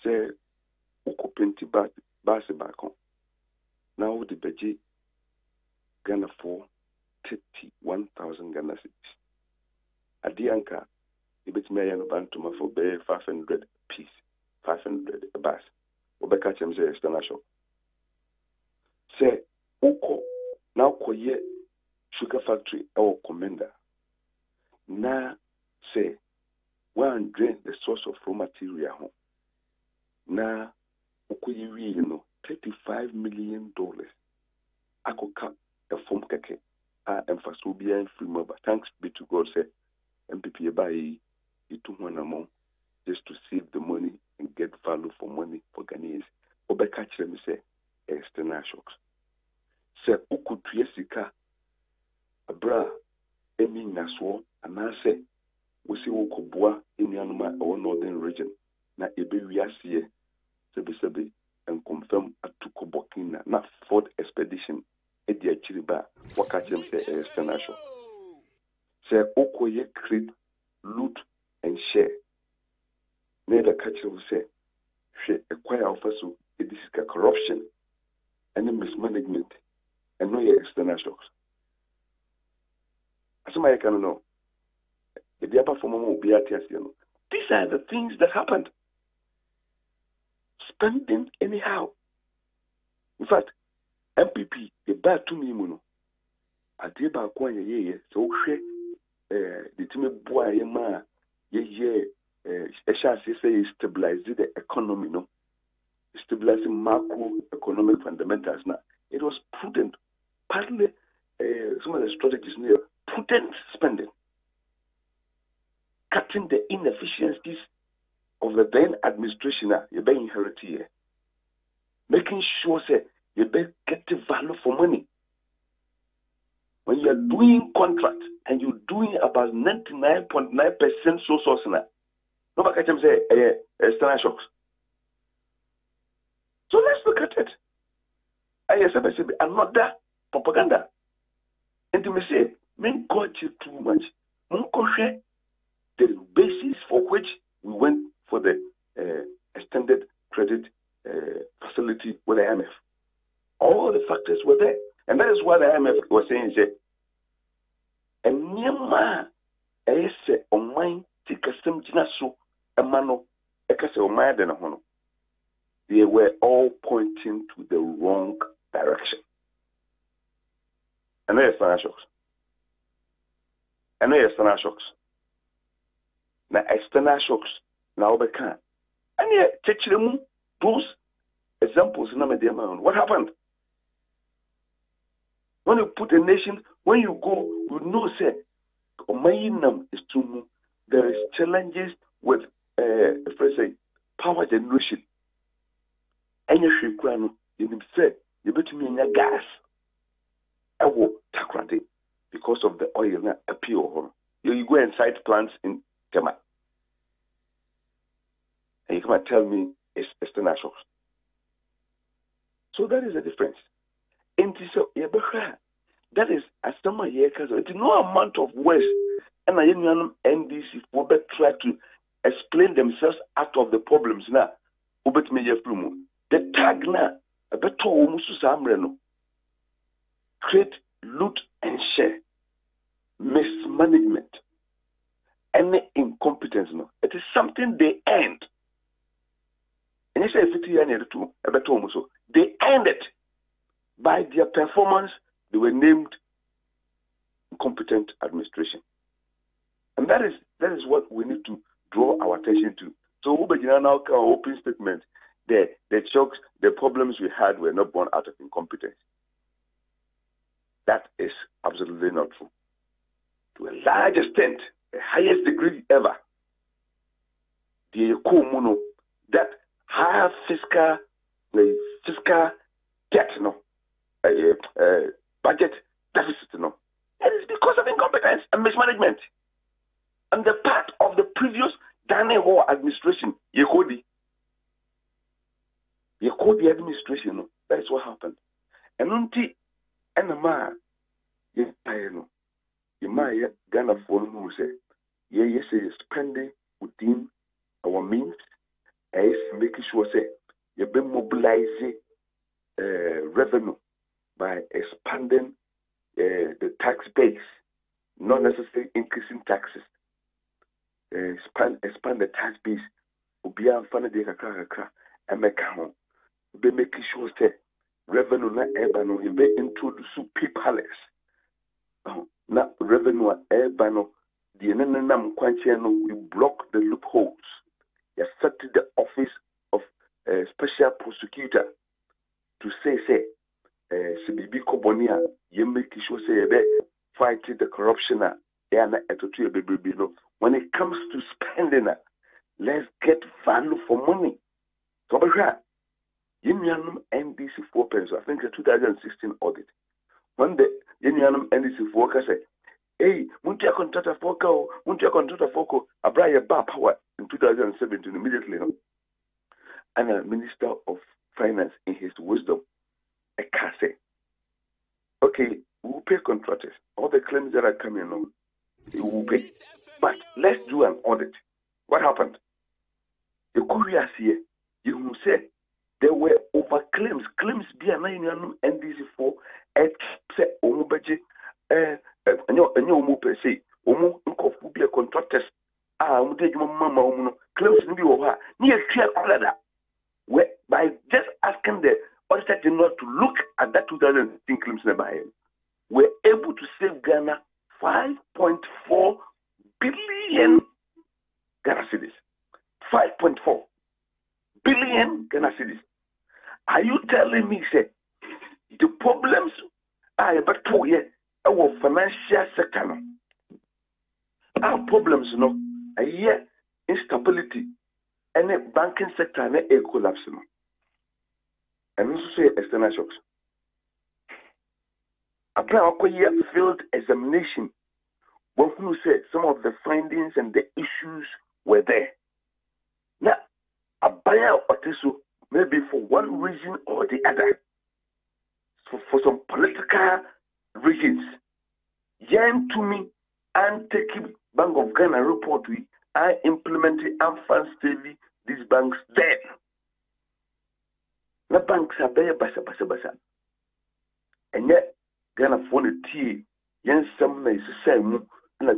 say ukopenti base back on now the budget Ghana for 31,000 Ghana cedis adianka ibetime ya no bantuma for be 500 piece 500 a bus obeka chem say external shop say uko now koye sugar factory or commander na say one drain the source of raw material home na uko yiwi no $35 million akoka a form keke emphasis be in free mobile thanks be to God say MPP buy it to one amount just to save the money and get value for money for Ghanaians. Obeka them say external shocks. Say uku tuyesika abra emi naswo anase we see uku boa in yanuma our northern region na ebe wiase sebe and confirm atuko bokina na fourth expedition edi achiriba waka them say external shock. Say okoye create loot and share. Never catch will say she acquire also it is corruption and mismanagement and no external shocks. As I can know, if the upper form will be at these are the things that happened. Spending anyhow. In fact, MPP the bad to me muno. I did about 1 year so the team boy ma ye say stabilize the economy no stabilizing macroeconomic fundamentals now it was prudent partly some of the strategies near prudent spending cutting the inefficiencies of the then administration you be inherit here making sure say you be get the value for money. When you are doing contract and you're doing about 99.9% so source now, nobody can say external shocks. So let's look at it. I say another propaganda. And you may say, men got you too much. The basis for which we went for the extended credit facility with the IMF. All the factors were there. And that is what the IMF was saying. And Myanmar, I say, on mine, take a stem jinaso, a mano, a case of my than a hono. They were all pointing to the wrong direction. And there are external shocks. Now, external shocks, now we can. And yet, take those examples in the what happened? When you put a nation, when you go, you know, say, is too. There is challenges with, power generation. And you say, you bet me in your gas. I will takrade because of the oil that appear. You go and site plants in Tema. And you come and tell me it's external shocks. So that is the difference. That is as some year it is no amount of words and I NDC will try to explain themselves out of the problems now. The tag now a better create loot and share mismanagement and incompetence no. It is something they earned. And you say 50 years a better they earned it. By their performance, they were named incompetent administration. And that is what we need to draw our attention to. So now open statement, the shocks, the problems we had were not born out of incompetence. That is absolutely not true. To a large extent, the highest degree ever, the that higher fiscal debt, no, budget deficit, no. It is because of incompetence and mismanagement. And the part of the previous Daniel Hall administration, Yekodi administration, no, that is what happened. And unti and the man, you might Ghana for who say, yes, spending within our means, as making sure say, you be mobilizing revenue by expanding the tax base, not necessarily increasing taxes. Expand the tax base. Be a fan of the kakra and make home. Be making sure that revenue na ebano be introduce paperless. Na revenue ebano the nenam kwancheno we block the loopholes. You set the office of special prosecutor to say CBB Kobonia, you make sure say fight the corruption. When it comes to spending, let's get value for money. So, Union NDC 4 pesos, I think the 2016 audit. When the Union NDC 4 say, hey, Montie contractor Foco, Abraya Bar Power in 2017 immediately. No? And a Minister of Finance, in his wisdom, a say, okay, we'll pay contractors. All the claims that are coming on, we will pay. But let's do an audit. What happened? The couriers here, you will say there were over claims. Claims be a 9 NDC4 at say Omubaji, and your say, Omu be a contractors. Mama, claims to be over near Chia where by just asking the auditor general to look at that 2016 claims by him, we're able to save Ghana 5.4 billion Ghana cedis. 5.4 billion Ghana cedis. Are you telling me, say, the problems are about 2 years our financial sector? Our problems, a year instability, and a banking sector, and a collapse. And also say external shocks. Apply a field examination. But who said some of the findings and the issues were there. Now, a buyer or so maybe for one reason or the other, for some political reasons, yan to me and taking Bank of Ghana report we I implemented and fund steady these banks there. The banks are there, basa. And yet, Ghana for the T, yan some is the same. In the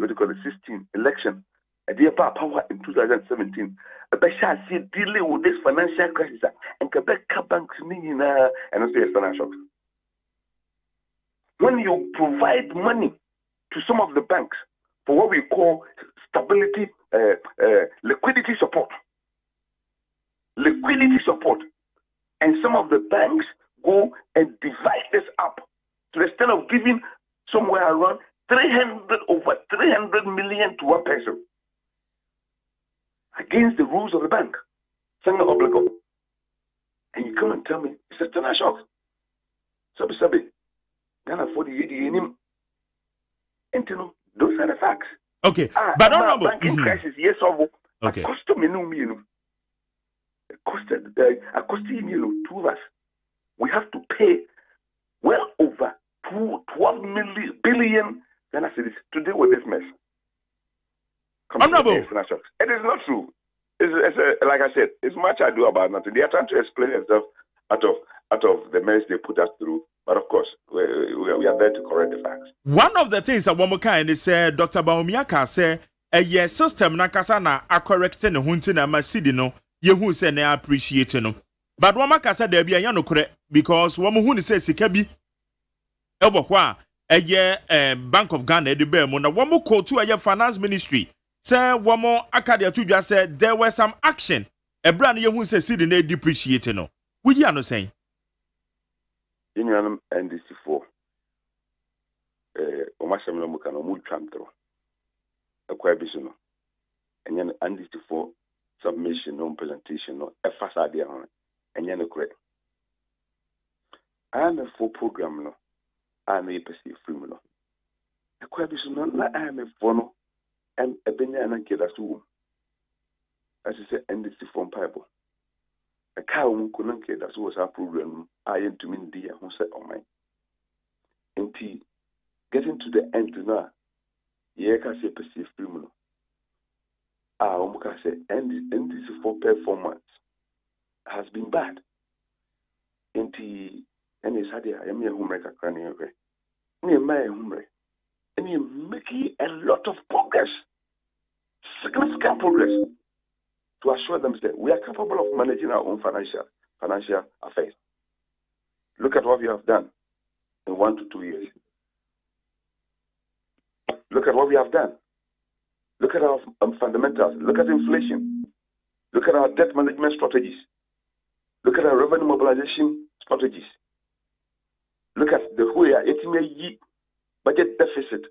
2016 election, a dear power in 2017, a Bashar see dealing with this financial crisis and Quebec banks and also external shocks. When you provide money to some of the banks for what we call stability, liquidity support, and some of the banks go and divide this up to the extent of giving somewhere around 300 million to 1 peso against the rules of the bank. And you come and tell me it's a external shock. Sabi. Ghana for the him. And those are the facts. Okay, but honorable banking crisis, yes, or okay. Cost me no to us. We have to pay well over 12 billion Ghana cedis to deal with this mess. Honorable. It is not true. It's like I said, it's much ado about nothing. They are trying to explain themselves out of the mess they put us through. But of course, we are there to correct the facts. One of the things that one kind is Dr. Baumiaka say a year system nakasana a correcting the hunting and masidi no ye who say na appreciate no. But one makasa there be a yano correct because one who says sikabi Elbokwa a year Bank of Ghana the bear mona one more call to a year finance ministry. Say one more Akadia to just said there was some action. A brand you who says sitting there depreciating no. Would you know saying? Union NDC4 Omasamlo Mukano Mutramtro Aquabisono and then NDC4 submission no presentation no FSAD and Yanokre. I am a full program, no. I am a perceived criminal. A quite is not like I am a phono and a banana kid as well. As I said, and this is from Bible. A cow couldn't get as was our program. I am to mean dear who said, oh my. And getting to the end now, yeah, can say perceived criminal. Can say, and this for performance has been bad. And it's had I am a homemaker cranny. Near my home, and you're making a lot of progress, significant progress, to assure them that we are capable of managing our own financial affairs. Look at what we have done in 1 to 2 years. Look at what we have done. Look at our fundamentals. Look at inflation. Look at our debt management strategies. Look at our revenue mobilization strategies. Look at the whole year budget deficit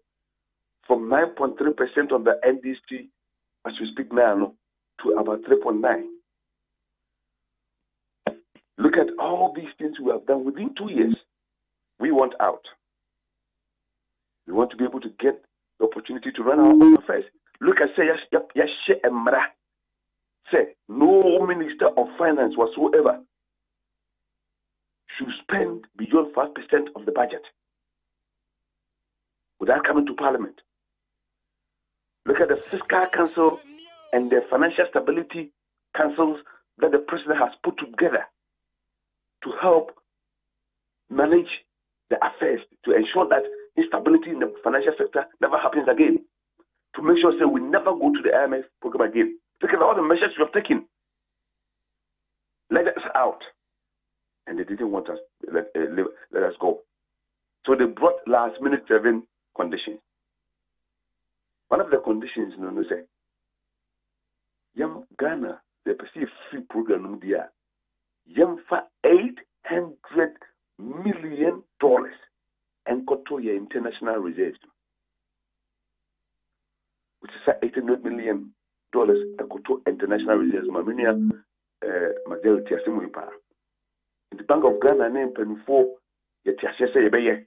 from 9.3% on the NDC as we speak now to about 3.9. Look at all these things we have done within 2 years. We want out. We want to be able to get the opportunity to run our own affairs. Look at say say no minister of finance whatsoever should spend beyond 5% of the budget without coming to Parliament. Look at the Fiscal Council and the Financial Stability Councils that the President has put together to help manage the affairs, to ensure that instability in the financial sector never happens again, to make sure that we never go to the IMF program again. Look at all the measures we have taken. Let us out. And they didn't want us, let us go. So they brought last-minute 7 conditions. One of the conditions, they say, Yam Ghana, the perceived free program, Yam for $800 million and got to your international reserves, which is $800 million and got to international reserves. Maminia majority asimuipa. In the Bank of Ghana name pen for yet say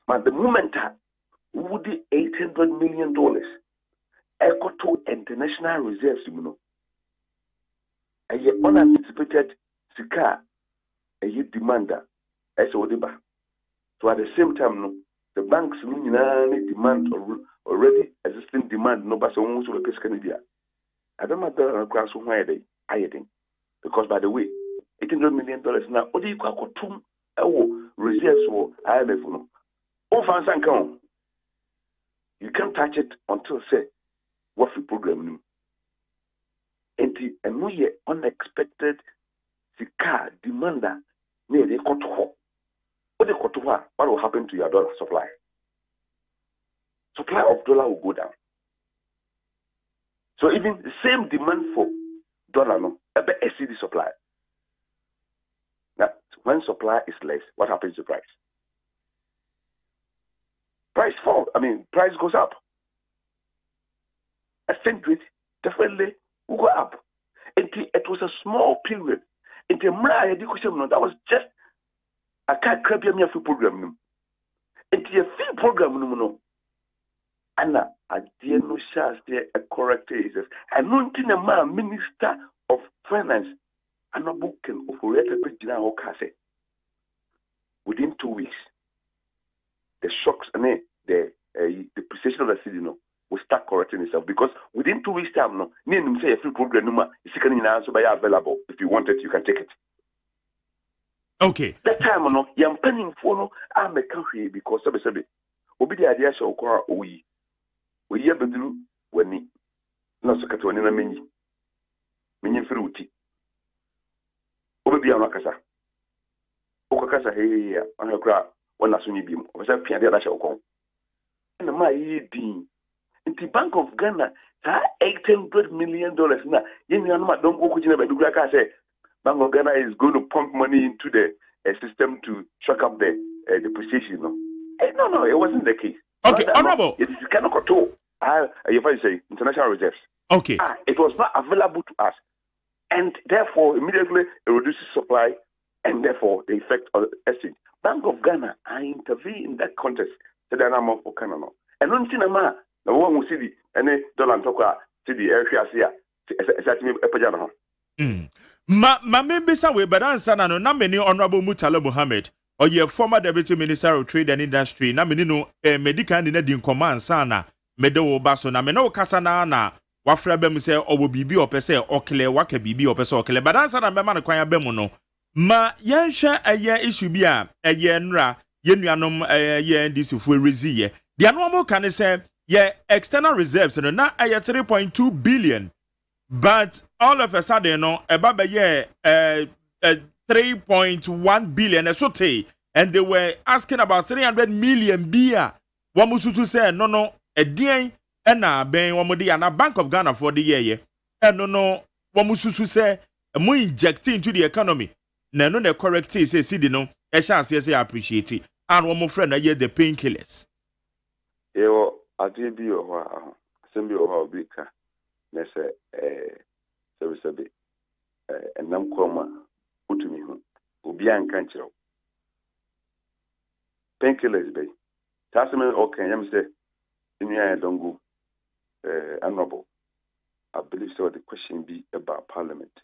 but the moment would the $800 million echo to international reserves, you know. A ye unanticipated sika a ye demander as Odiba. So at the same time, no, the banks demand already existing demand no but almost to the Canada. I don't matter across where they hiding. Because by the way, $800 million now, what do you call reserves for IMF? No, you can't touch it until say what the program. And we unexpected sika demander near the cut. What will happen to your dollar supply? Supply of dollar will go down. So even the same demand for dollar, no, exceed the supply. Now, when supply is less, what happens to price? Price falls. Price goes up. Exchange rate definitely will go up. It was a small period. That was just a free program. It's a free program. And I dare no chance there a correct is. And not in a man minister of finance and a book can operate a bit now within 2 weeks. The shocks and the depreciation of the city will start correcting itself because within 2 weeks time name say a free program is available. If you want it, you can take it. Okay. That time you're paying for I'm a country because obi the idea shall call we hear bedru wani na so kata wani na menyi free uti obi bia no kasa okakasa he ana kra wana so nyi bi mo obi say piade da shall call na ma yi din in the Bank of Ghana that $800 million na yenu ma don go kujina bedru ka say Bank of Ghana is going to pump money into the system to shock up the depreciation. No, it wasn't the case. Okay, honorable. It cannot control. If I say international reserves. Okay. It was not available to us. and therefore immediately it reduces supply, and therefore the effect of exchange. Bank of Ghana, I intervene in that context. So that I'm for Canada. And on cinema, the one who see the any dollar talk see the air here. Ma membesa we badansa na no na many honorable Mutala Muhammad or your former deputy minister of trade and industry na many no medical ni na di command sana medo baso na me no kasa na wafra bem se obo bibi opese okle waka bibi opese okle badansa na mema na kwan abem no ma yenhwe eye issue bi a eye nra yenuanom ye ndisi fu rezi ye dia no mo kan se ye external reserves no na eye 3.2 billion. But all of a sudden, about a year, 3.1 billion, and they were asking about 300 million beer. Wamusutu said, no, a day, and now, Ben Wamudi, and a Bank of Ghana for the year, and no, Wamusutu said, more injecting into the economy. No, the correct say, see, no, a chance, yes, I appreciate it. And one more friend, I hear the painkillers. Yo, I did be or send me over big car. Nese sebe enam koma utumi hu obi anka nkyerɛw painkillers bay tasman okay yam say inua dongo honorable. I believe so the question be about parliament.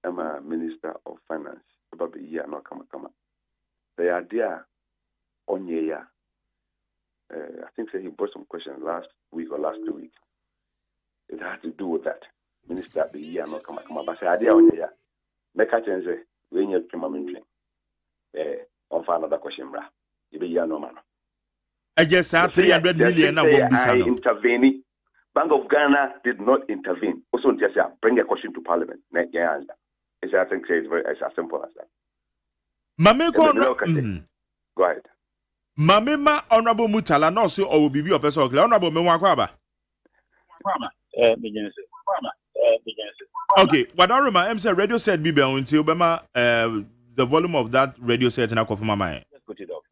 I'm a minister of finance about the year no kama the idea on year I think he brought some questions last week or last 2 weeks. It had to do with that. Minister the year no come. But the idea on here. Make a change when you come on for another question, bra. You be no man. I guess 300 million I intervene. Bank of Ghana did not intervene. Also, just bring a question to Parliament. It's I think it's very as simple as that. Go ahead. Mamema Honorable Mutala no so or bibi opese okle Honorable Menwa Kwaba. Okay, what I remember, radio set be until Obama, the volume of that radio set and I confirm my mind. Just put it off.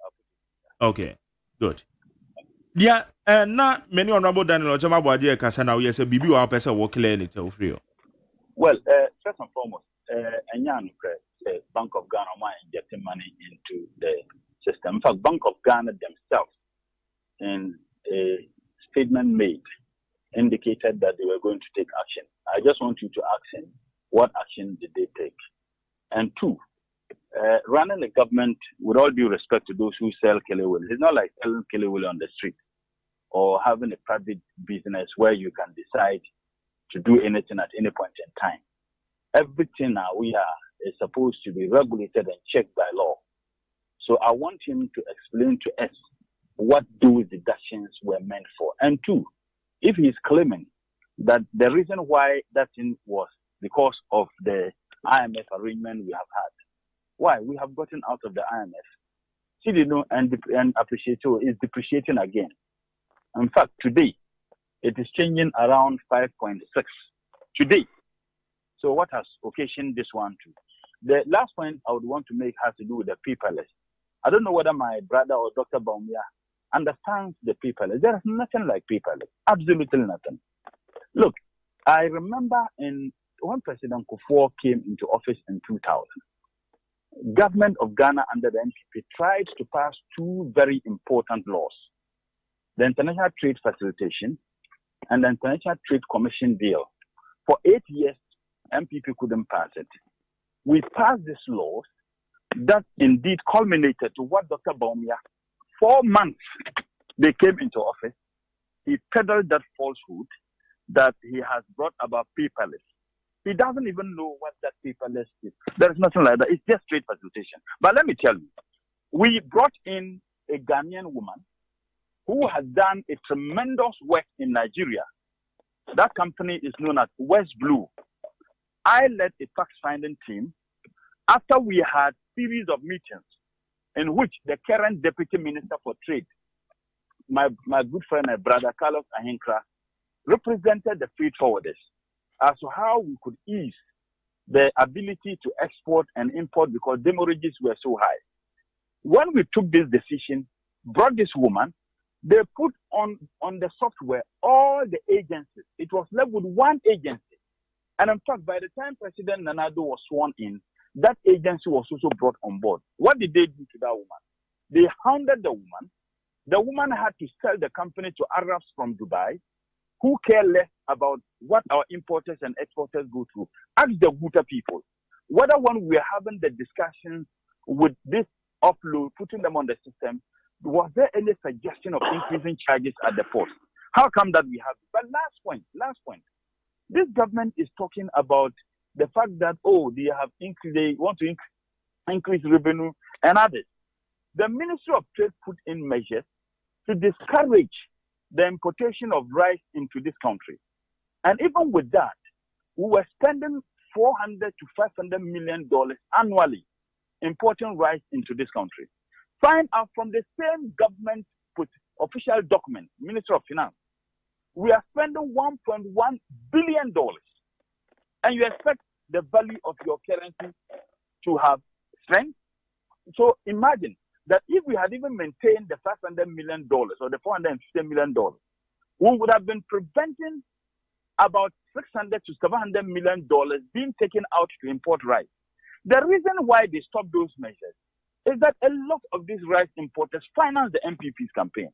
Okay, good. Yeah, na many honorable Daniel Ochama Boadia Kasana, yes, a BB or person walk clear it free. Well, first and foremost, Bank of Ghana are injecting money into the system. In fact, Bank of Ghana themselves, in a statement made, indicated that they were going to take action. I just want you to ask him, what action did they take? And two, running a government, with all due respect to those who sell Kelewele, it's not like selling Kelewele on the street or having a private business where you can decide to do anything at any point in time. Everything now we are is supposed to be regulated and checked by law. So I want him to explain to us what those deductions were meant for. And two, if he is claiming that the reason why that thing was because of the IMF arrangement we have had, why? We have gotten out of the IMF. CDNO and Appreciator is depreciating again. In fact, today, it is changing around 5.6 today. So what has occasioned this one too? The last point I would want to make has to do with the paperless. I don't know whether my brother or Dr. Baumia understands the paperless. There is nothing like paperless. Absolutely nothing. Look, I remember when President Kufuor came into office in 2000, government of Ghana under the NPP tried to pass two very important laws. The International Trade Facilitation and the International Trade Commission Bill. For 8 years, MPP couldn't pass it. We passed these laws that indeed culminated to what Dr. Baumia, 4 months they came into office, he peddled that falsehood that he has brought about paperless. He doesn't even know what that paperless is. There is nothing like that. It's just trade facilitation. But let me tell you, we brought in a Ghanaian woman who has done a tremendous work in Nigeria. That company is known as West Blue. I led a fact-finding team after we had a series of meetings in which the current Deputy Minister for Trade, my good friend and brother Carlos Ahinkra, represented the freight forwarders as to how we could ease the ability to export and import because demorages were so high. When we took this decision, brought this woman, they put on the software all the agencies. It was left with one agency And in fact, by the time President Nana Addo was sworn in, that agency was also brought on board. What did they do to that woman? They hounded the woman. The woman had to sell the company to Arabs from Dubai who care less about what our importers and exporters go through. Ask the Guta people whether when we are having the discussions with this offload, putting them on the system, was there any suggestion of increasing charges at the port? How come that we have? But last point. This government is talking about the fact that, they want to increase revenue and others. The Ministry of Trade put in measures to discourage the importation of rice into this country. And even with that, we were spending $400 to $500 million annually importing rice into this country. Find out from the same government official document, Minister of Finance, we are spending $1.1 billion. And you expect the value of your currency to have strength? So imagine that if we had even maintained the $500 million or the $450 million, we would have been preventing about $600 to $700 million being taken out to import rice. The reason why they stopped those measures is that a lot of these rice importers finance the MPP's campaign.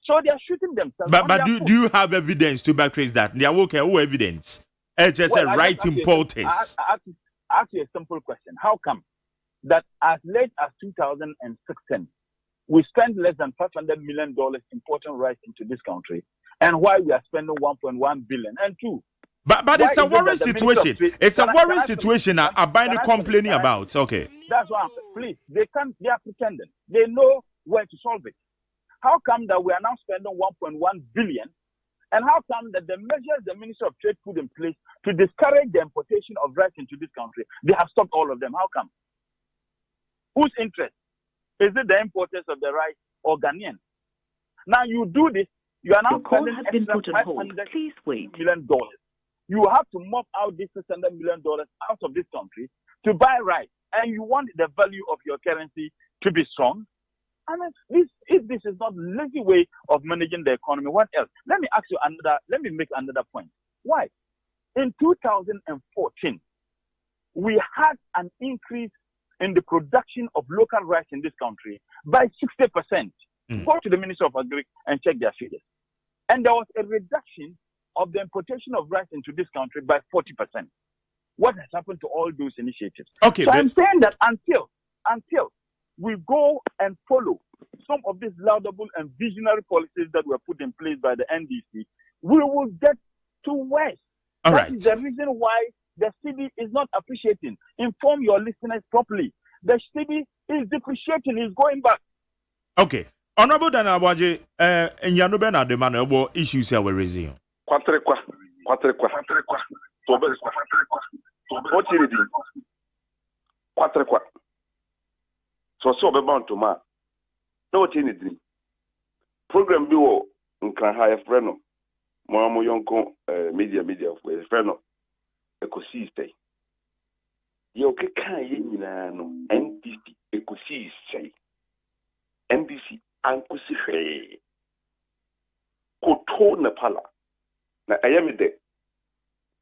So they are shooting themselves. But do you have evidence to backtrace that? They are okay. Who evidence? Right importers. I ask you a simple question. How come that as late as 2016, we spent less than $500 million importing rice into this country, and why we are spending $1.1 billion? And two, but it's a worrying situation. It's a worrying situation. I'm complaining about. Okay. That's why. Please, they are pretending. They know where to solve it. How come that we are now spending $1.1 billion? And how come that the measures the Minister of Trade put in place to discourage the importation of rice into this country, they have stopped all of them? How come? Whose interest? Is it the importers of the rice or Ghanaians? Now you do this, you are now spending extra $500 million. You have to mop out this $600 million out of this country to buy rice, and you want the value of your currency to be strong. I mean, if this is not lazy way of managing the economy, what else? Let me make another point. Why? In 2014, we had an increase in the production of local rice in this country by 60%. Go to the Ministry of Agriculture and check their figures. And there was a reduction of the importation of rice into this country by 40%. What has happened to all those initiatives? Okay, so I'm saying that until we go and follow some of these laudable and visionary policies that were put in place by the NDC, we will get to worse. That is the reason why the city is not appreciating. Inform your listeners properly. The city is depreciating, is going back. Okay. Honorable Dana Abaji, Nyano Bena de Mano, issues are raising. What you do? So be bound to ma. No what you need. Program biwo nkran ha efreno. Mo mo yonko media for efreno. Ecosystem. Ye oke kan ye nyina no NDC ecosystem. NDC ankusi hwe. Koto na pala. Na ayamide.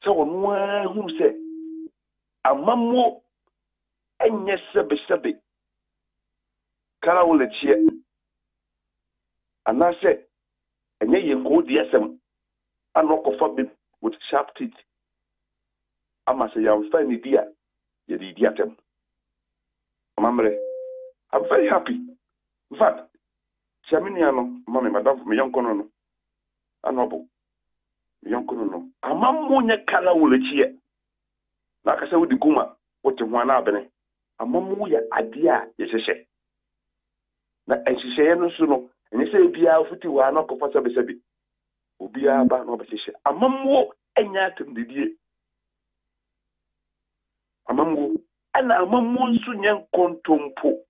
So wonwa hu se amammo enye sebe kala wole chie anase enye ye ko DSM anoko fa bi with sharp teeth ama se ya fa ni dia ye di diatem amamre. I'm very happy. In fact, Chaminiano, Mammy, Madame, my young colonel, Anobo, young colonel, Amamunya Kala will cheer. Like I said with the Guma, what the one abene, Amamuya idea is a share. And she say, no sooner, and you say, be out 50 were not comfortable, Sabi. Ubia ba no bese Amamu enyatem de die. Amamu ana amamu nso nyen kontompo.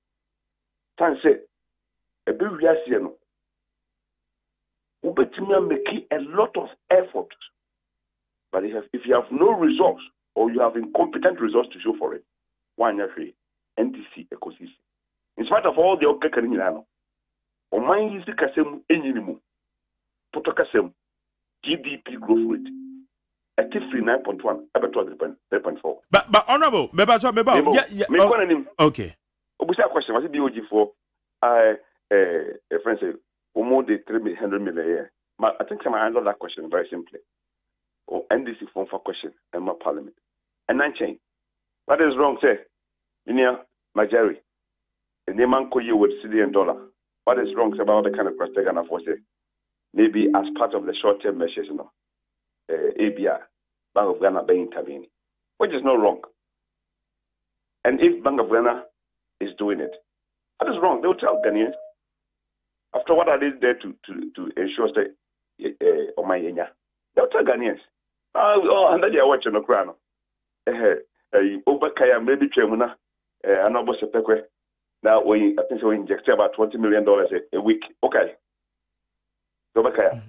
Tan say ebe wiase no. Ubetimi make a lot of effort. But if you have no results or you have incompetent results to show for it, one year NDC ecosystem. In spite of all the okekani nyina, o man yisi kasem enyinimu. Poto kasem GDP growth rate. a tip free 9.1, about 3.4. But honorable, okay. Obusa question was BOG for a friend say more than 300 million a year. I think I handle that question very simply. Or NDC form for question in my parliament. And then change. What is wrong, say? Linear Majari. And the man call you with $1 billion. What is wrong about the kind of question they're going to say? Maybe as part of the short-term measures, ABR, Bank of Ghana may intervene, which is not wrong. And if Bank of Ghana is doing it, what is wrong? They'll tell Ghanaians. After what I did there to ensure that they'll tell Ghanaians. And then you're watching the crown. Obakaya maybe Chemuna, and I was a peque. Now I think we inject about $20 million a week. Okay. Obakaya.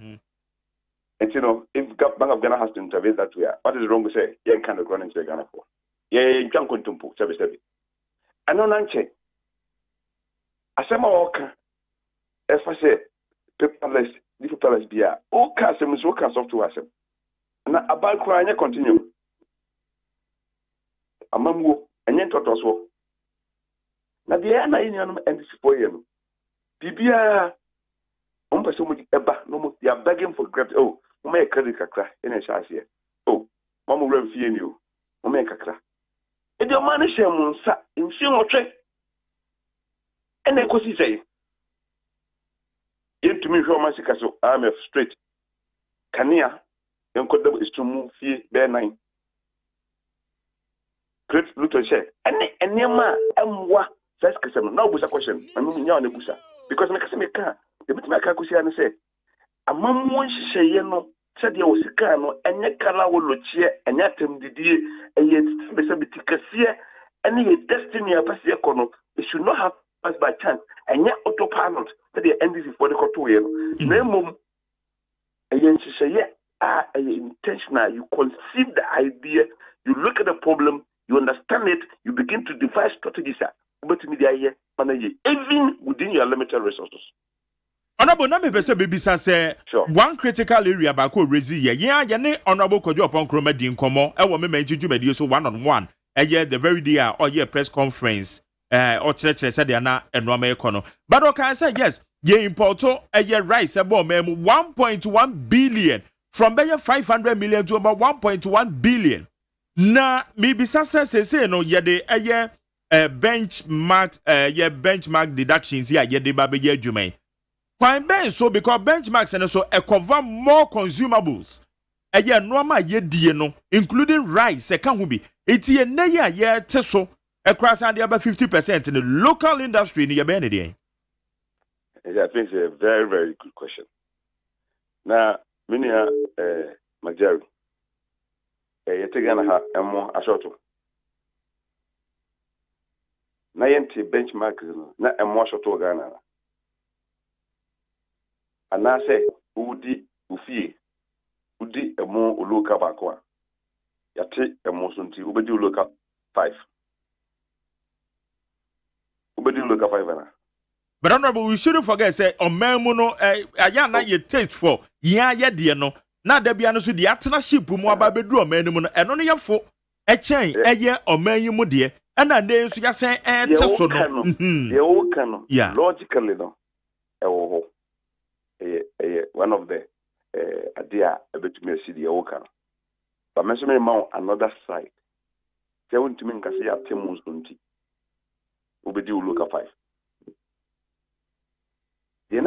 And if Bank of Ghana has to intervene that way, what is wrong with say? Yeah, kind of running to Ghana for. Yeah, you can't continue. I know Nanche. I say my work. If I say paperless beer, all customers will come software. Now about crying, continue. A mamu and then tot us. Now the air and this for you. Bibia, so much no, you are begging for credit. Oh, make credit crack in a chance here. Oh, Mamma will fear you. Make a crack. And your money share monsa in single trick. And then, because he say, to me, so I'm a straight. Kania, young Kodo is to move here, bear 9. Great little share. And near ma, first question. Now, was a question. I mean, you're on the busa. Because I can't. The bit my kakusi and say, a man wants to say, said you was a cano, and your color will look here, and yet him the dear, and yet Besabiticasia, and your destiny of Passia Cono, it should not have passed by chance, and yet autopilot that the end is for the Cotoya. Name, and then she say, yeah, intentional. You conceive the idea, you look at the problem, you understand it, you begin to devise strategies, but media, even within your limited resources. Honorable na me pese bebisa say one critical area ba ko rezi ye ne honorable Kojo upon kroma di nkomo e wo me manti dwumadi so one on one the very day or ye press conference or church said they na enoma ekono but o can say yes ye importo rice e bo mem 1.1 billion from be 500 million to about 1.1 billion na me bisa say no ye de benchmark deductions ye de ba be ye adwuman. Fine ben so because benchmarks and so cover more consumables. Normal ye no, including rice, can be. It's ye near ye teso across and about 50% in the local industry in your benedy. I think it's a very, very good question. Now, many Majari, you take a more assorto. Na yenti benchmark na more assorto Ghana. And I say, Udi Ufi, Udi a more local bacqua. Yate a more sunti, Ubedi local 5. Ubedi local 5. But honorable, we shouldn't forget, say, on Memono, I ye taste for, dear no. Now there be honest with the partnership who more about bedroom, and only a four, a chain, a year or man you dear, and then they just say, and so no. The old canon, yeah, logically no. One of the idea a bit to me see the old canon. But mention me another side. They want to make us say a Timus Montie. Ubedi look at 5. You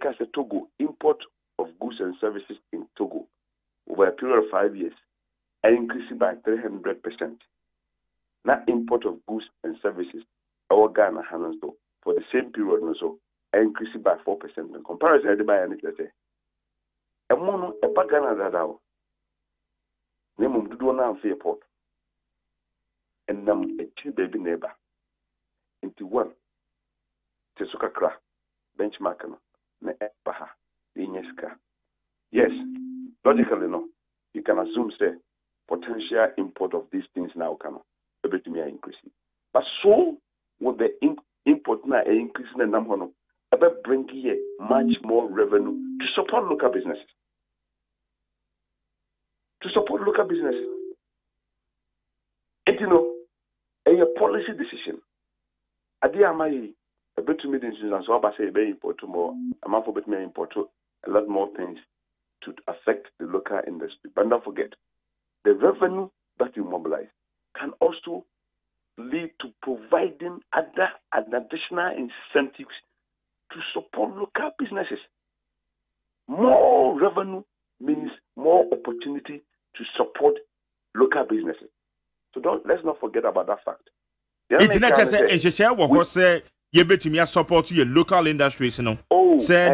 can say Togo import of goods and services in Togo over a period of 5 years are increasing by 300%. Now import of goods and services our Ghana handles for the same period also are increasing by 4% in comparison to buy anything. A mono a Ghana that out. Name of do now for port. And nam a two baby neighbor into one. Tesuka cra benchmark na baha inyeska. Yes, logically no. You can assume say potential import of these things now can be increasing. But so with the import now increasing the number no about bring here much more revenue to support local businesses. to support local businesses. And a policy decision. Adia my a bit to meetings and so I say very important more. A month for bit more important, a lot more things to affect the local industry. But don't forget, the revenue that you mobilize can also lead to providing other additional incentives to support local businesses. More revenue means more opportunity to support local businesses. So let's not forget about that fact. It's not just a share what say you bet me support your local industries, say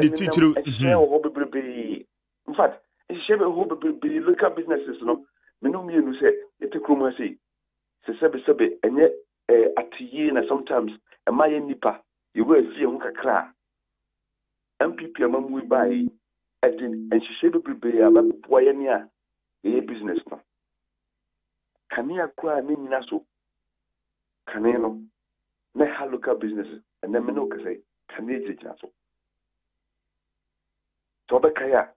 the teacher. In fact, share local businesses, me say it say sebe enye atiye na sometimes emaye nipa you go see kakra MPP amamu bai edin enhihye bebrebe ababoa ye ne a e business no kania kwa ne nyina so kane no na ha local businesses and then me no say kania jejina so be kaya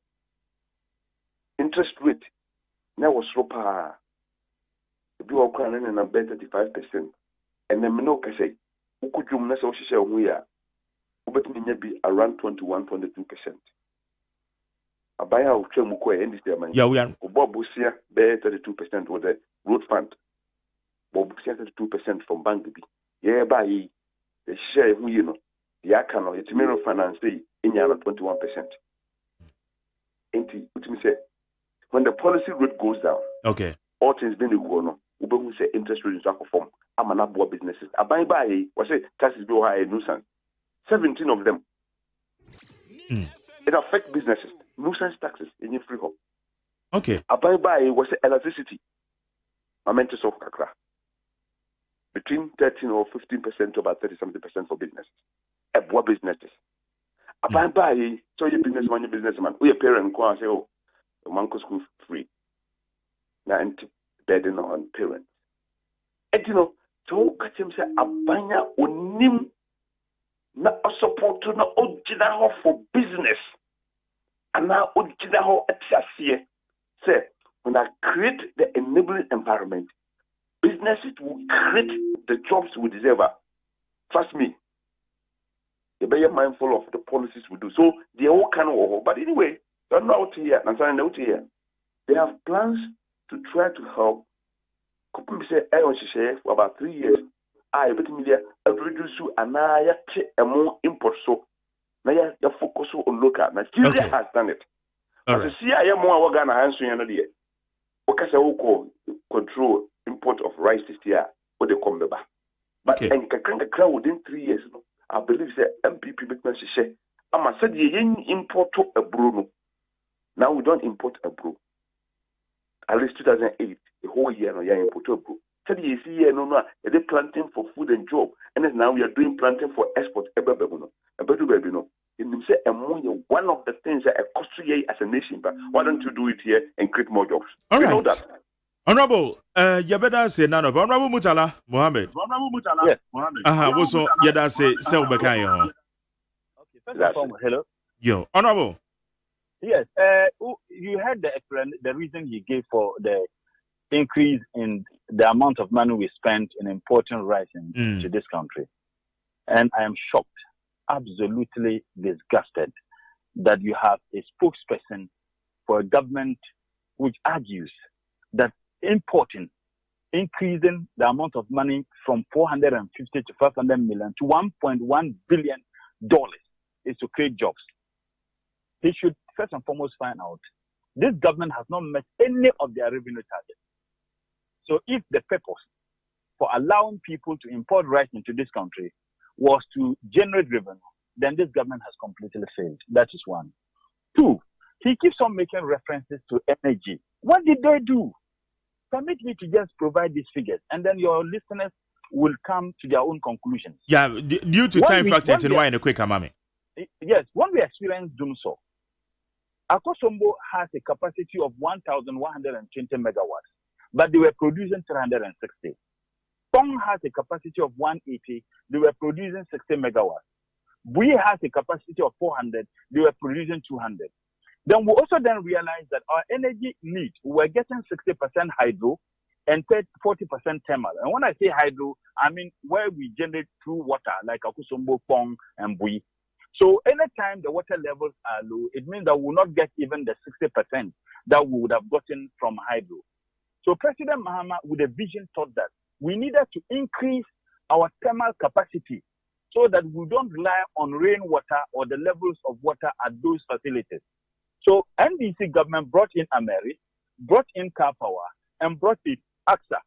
interest rate na was ropa be all crying and I'm 35%. And then no say, who could you mess with we are? But be around 21.2%. A buyer of Chemuko and this man. Yeah, we are. Bob Busia, bear 32% with the road fund. Bob Busia 32% from Bank B. Yeah, by the share who the account, it's mirror finance in your 21%. Ain't it? What me say? When the policy rate goes down, okay, all things being equal, we say interest rates are form. I'm an abroad businesses. I buy what say taxes be high nuisance. 17 of them. It affects businesses. Nuisance taxes in your free home. Okay. I buy what say electricity. I meant to solve kakra. Between 13 or 15% to about 30-something% for businesses. Abroad businesses. I buy so your businessman. We a parent go and say, oh, the man go school free. Now burden on parents. And so catch him say abanya onim na support na ojina for business. And now ojina ho atiasie. Say when I create the enabling environment, businesses will create the jobs we deserve. Trust me. You better be mindful of the policies we do. So they all kind of but anyway, they're not out here. They have plans to try to help. Couple say for about 3 years. I bet media reduce and I a more import so now you focus on local. Nigeria has done it. But to see I am more organ answer another year. Because I will control import of rice this year what they come back. But and can crowd within 3 years. I believe the MPP business share. I'm said you import to a Bruno. Now we don't import a brew. At least 2008, the whole year, no, you import a brew. Said you see, they're planting for food and job, and then now we are doing planting for export. It means one of the things that cost you as a nation, but why don't you do it here and create more jobs? All right. You know that. Honorable, you better say none of Honorable Mutala, Mohammed. Yes, Mohammed. Also, you better say, Selbekai. Okay, first of all, hello. Yo, Honorable. Yes, you heard the reason he gave for the increase in the amount of money we spent in importing rice into this country. And I am shocked, absolutely disgusted that you have a spokesperson for a government which argues that increasing the amount of money from 450 to 500 million to $1.1 billion is to create jobs. He should first and foremost find out this government has not met any of their revenue targets. So if the purpose for allowing people to import rice into this country was to generate revenue, then this government has completely failed. That is one. Two, he keeps on making references to energy. What did they do? Permit me to just provide these figures, and then your listeners will come to their own conclusions. Yeah, due to time factor, and why in a quick amami. Yes, when we experience Dumso, Akosombo has a capacity of 1,120 megawatts, but they were producing 360. Tong has a capacity of 180, they were producing 60 megawatts. Bui has a capacity of 400, they were producing 200. Then we also then realized that our energy need, we're getting 60% hydro and 40% thermal. And when I say hydro, I mean where we generate through water, like Akusombo, Pong, and Bui. So anytime the water levels are low, it means that we will not get even the 60% that we would have gotten from hydro. So President Mahama, with a vision, thought that we needed to increase our thermal capacity so that we don't rely on rainwater or the levels of water at those facilities. So NDC government brought in Ameri, brought in Car Power, and brought in AXA.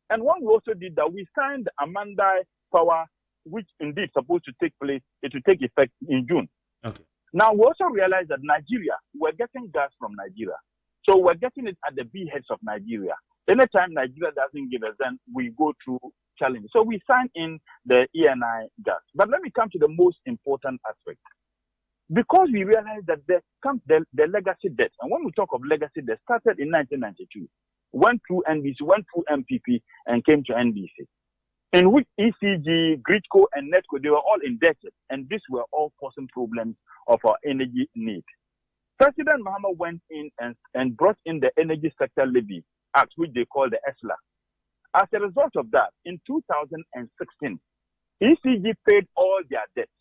And what we also did that we signed Amanda Power, which indeed supposed to take place, it will take effect in June. Okay. Now we also realized that Nigeria, we're getting gas from Nigeria. So we're getting it at the beachheads of Nigeria. Anytime Nigeria doesn't give us, then we go through challenges. So we signed in the ENI gas. But let me come to the most important aspect. Because we realized that there comes the legacy debt. And when we talk of legacy debt, started in 1992, went through NDC, went through MPP, and came to NDC. In which ECG, Gridco, and Netco, they were all indebted. And these were all causing problems of our energy need. President Mahama went in and brought in the Energy Sector Levy Act, which they call the ESLA. As a result of that, in 2016, ECG paid all their debts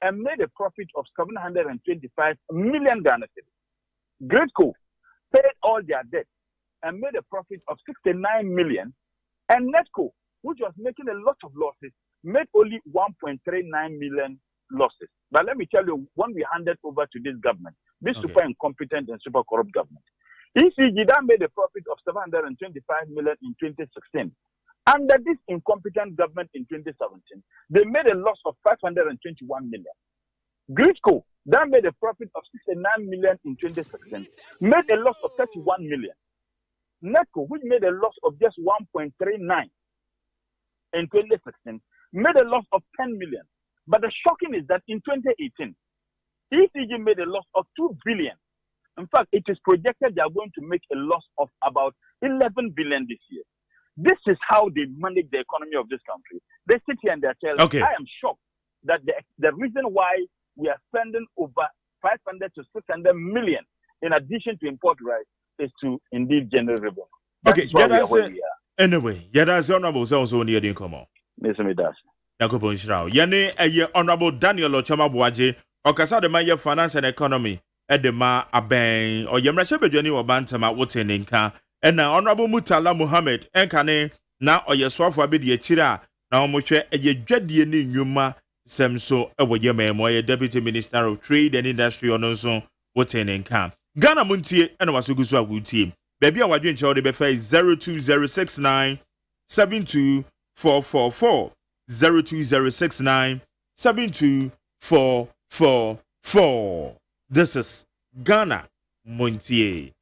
and made a profit of 725 million Ghana cedis. Gridco paid all their debts and made a profit of 69 million. And Netco, which was making a lot of losses, made only 1.39 million losses. But let me tell you, when we handed over to this government, this super incompetent and super corrupt government, ECG that made a profit of 725 million in 2016. Under this incompetent government in 2017, they made a loss of 521 million. Gridco that made a profit of 69 million in 2016, made a loss of 31 million. Netco, which made a loss of just 1.39 in 2016, made a loss of 10 million. But the shocking is that in 2018, ECG made a loss of 2 billion. In fact, it is projected they are going to make a loss of about 11 billion this year. This is how they manage the economy of this country. They sit here and they tell us, I am shocked that the reason why we are spending over 500 to 600 million in addition to import rice is to indeed generate revenue. Okay, anyway, that's honorable so near the income. Mr. Midas. Yakobo Nshirao. Yane honorable Daniel Ochama Boaje, Okasa de Maya Finance and Economy, Edema Aben, or Yamrashabedjani or Bantama Woteninka. And now Honorable Mutala Muhammad, Enkane, now or your swafa bid ye chira, now Moshe, a ye jedi ni Yuma, Semso, a Wayame, Moya Deputy Minister of Trade and Industry on Ozo, Woteninka. Ghana Montie, and Wasuguswa Wuti. Baby, our drink shall be 02069 72444. 02069 72444. This is Ghana Montie.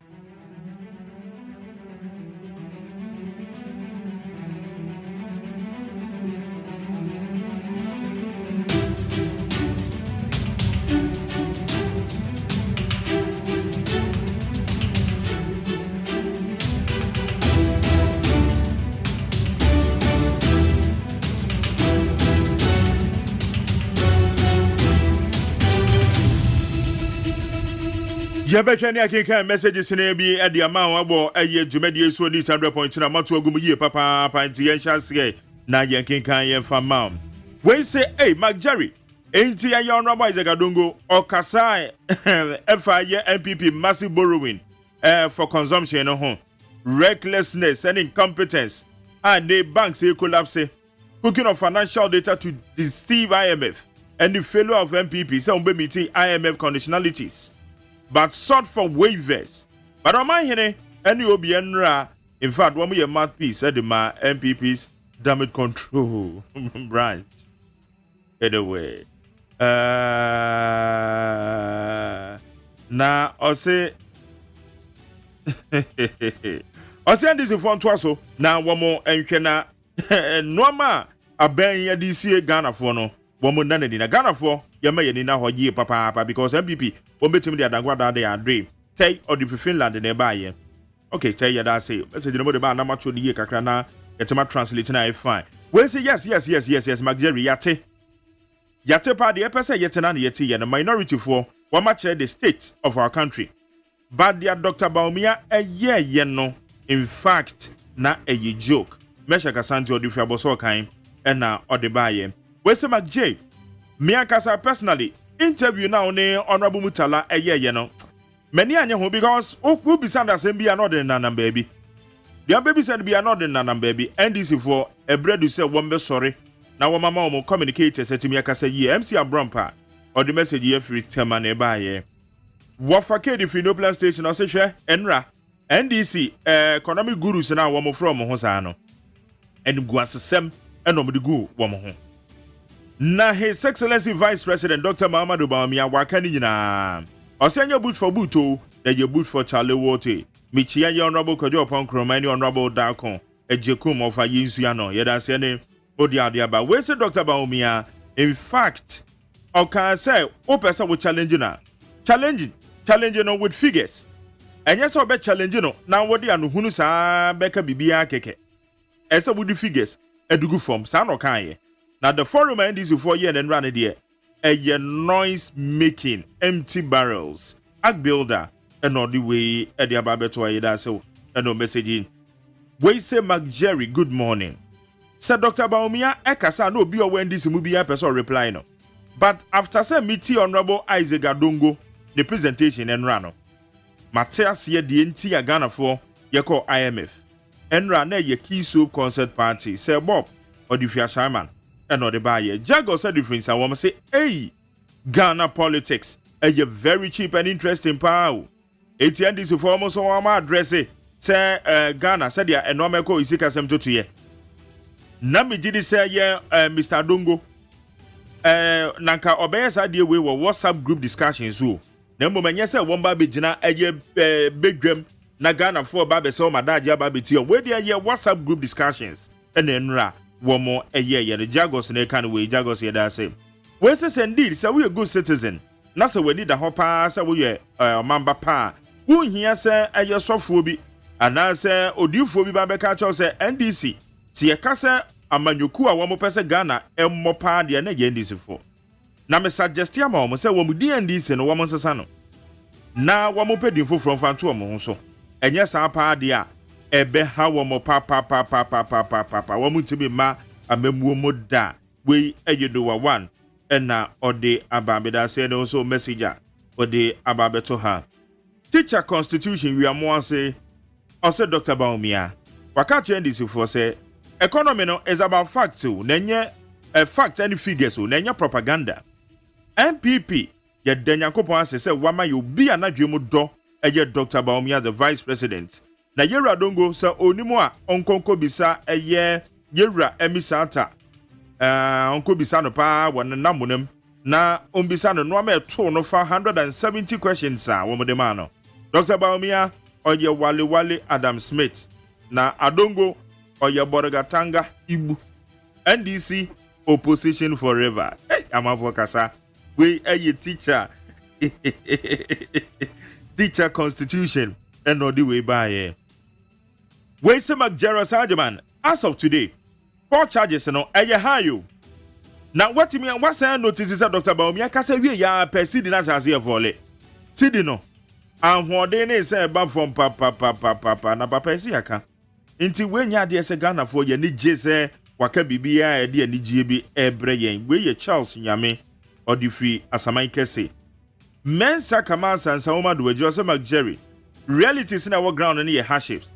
Yabekani akeka messages na bi e de ama wabo eye dwumade so ni 100.9 mato agum yie papa panti yen hyase na yen kenkan yen fama. We say hey Mark Jerry enti ya honorable Isaac Adongo okasai efa ye MPP massive borrowing for consumption no ho recklessness and incompetence and the banks collapse cooking of financial data to deceive IMF and the failure of MPP say umbe meeting IMF conditionalities but sought for waivers. But on my hene, any OBNRA, in fact, one of your mouthpiece said the MPP's damage control branch. Anyway, now I say, this is from Twaso. Now one more and Norma a ben DC Ghana for no. Woman none in a Ghana for your may in our year, papa, because MPP won't bet him the Adangwada they are dream. Take or the Finland and nearby. Okay, tell you that say, let's say the about much of the year, Kakrana, get my translation. I fine. Well, say yes, Mark Jerry, Yate. Yate party, episode yet an yeti and a minority for one much the state of our country. but dia Dr. Baumia ye no in fact na a joke mesha kasanti odifia boso kan na odebaye we say McJ me akasa personally interview now ne honorable Mutala ye no many anya ho because who be sanda sem bia no de nanam baby dia baby said bia no de nanam baby NDC for a bread you say wombe sorry na wo mama wo communicate say timi akasa ye MC Abrampa or the message ye free tema na baye Wafake the Finoplan station or say Enra NDC economic gurus na wo mo from ho sa no and guasem enom de gu wo mo ho na His Excellency Vice President Dr. Muhammadu Bawumia waka ni nyina osenya boot for buto ye boot for Charlie Wote michia ye honorable Kojo Ponkroma ni honorable Dakon ejekum of ayinsu no ye da se ne odi ade aba we say Dr. Bawumia in fact o can say o person wo challenge na challenge no with figures. And yes, I'll be challenging no. Now what they are no hunu sa beka bibia keke. Esa with the figures, edugu form, sa no kan. Now the forum and this 4 year and run it here. A noise making empty barrels. Ag builder and all the way at the ababeto ayeda so and no messaging. We say McJerry, good morning. Said Dr. Baumia ekasa no be when this mubia person reply no. But after say meet honorable Isaac Adongo the presentation and rano. Matthias ye the entire Ghana for ye call IMF. And ran ye key soup concert party. Say Bob or the Fia Shaman and or the buyer. Jago said difference. I want to say, hey, Ghana politics. A very cheap and interesting power. ATN this for almost all my address. Say Ghana said ya enormous is ikasem to ye. Nami did say ye Mr. Dongo. Nanka obeyes idea we were WhatsApp group discussions so. Nembo menye se womba bejina eye bedwam na Ghana for ba be se o madaje ba beti o we dey WhatsApp group discussions ene nra womo eye ye the Jagos na kan we Jagos ye da say we say indeed say we a good citizen na say we need a hopa say we mamba pa who hia say eye sofo bi ana say odifo bi ba be ka cho say NDC si ye ka say amanyoku a womo pese Ghana emmo pa de na ye NDC for na me suggest ya ma o say wo mu DNDC no wo mo nsesa no na wo mo pedi foforo fanto o mo so enye sa pa de a ebe ha wo mo pa wo mu tibi ma amemu mo da we eyedo wa one na ode ababeda say no so messenger ode ababeto ha teacher constitution we am say o say Dr. Baumia waka NDC for say economy no is about facts na nye facts and figures na nye propaganda. MPP ye denyankopon ase se wama yo bi anadwemu do eye Dr. Baumia the vice president na yera dongo se onimu a onkonko bisa eye yera emisata onko bisa no pa won namunem na ombisa no no ma to no fa 170 questions a wo de ma no Dr. Baumia oye wale Adam Smith na adongo oye Borgatanga Ibu NDC opposition forever. Hey, amavokasa we a teacher teacher constitution and no the way by we say McJerry Sargeman as of today 4 charges no eye high now what you mean what say notice is Dr. Baumia ka say we ya persidi na chance here volley sidi no and hode na say ba from papa na papa esi aka nti we nya de say Ghana for ye ni je say waka bibia e de ni je bi ebre yen we ye Charles Nyame Odifi Asamai Kese. Mensa Kamasa and Saoma do Jose McJerry. Realities in our ground and ye hardships.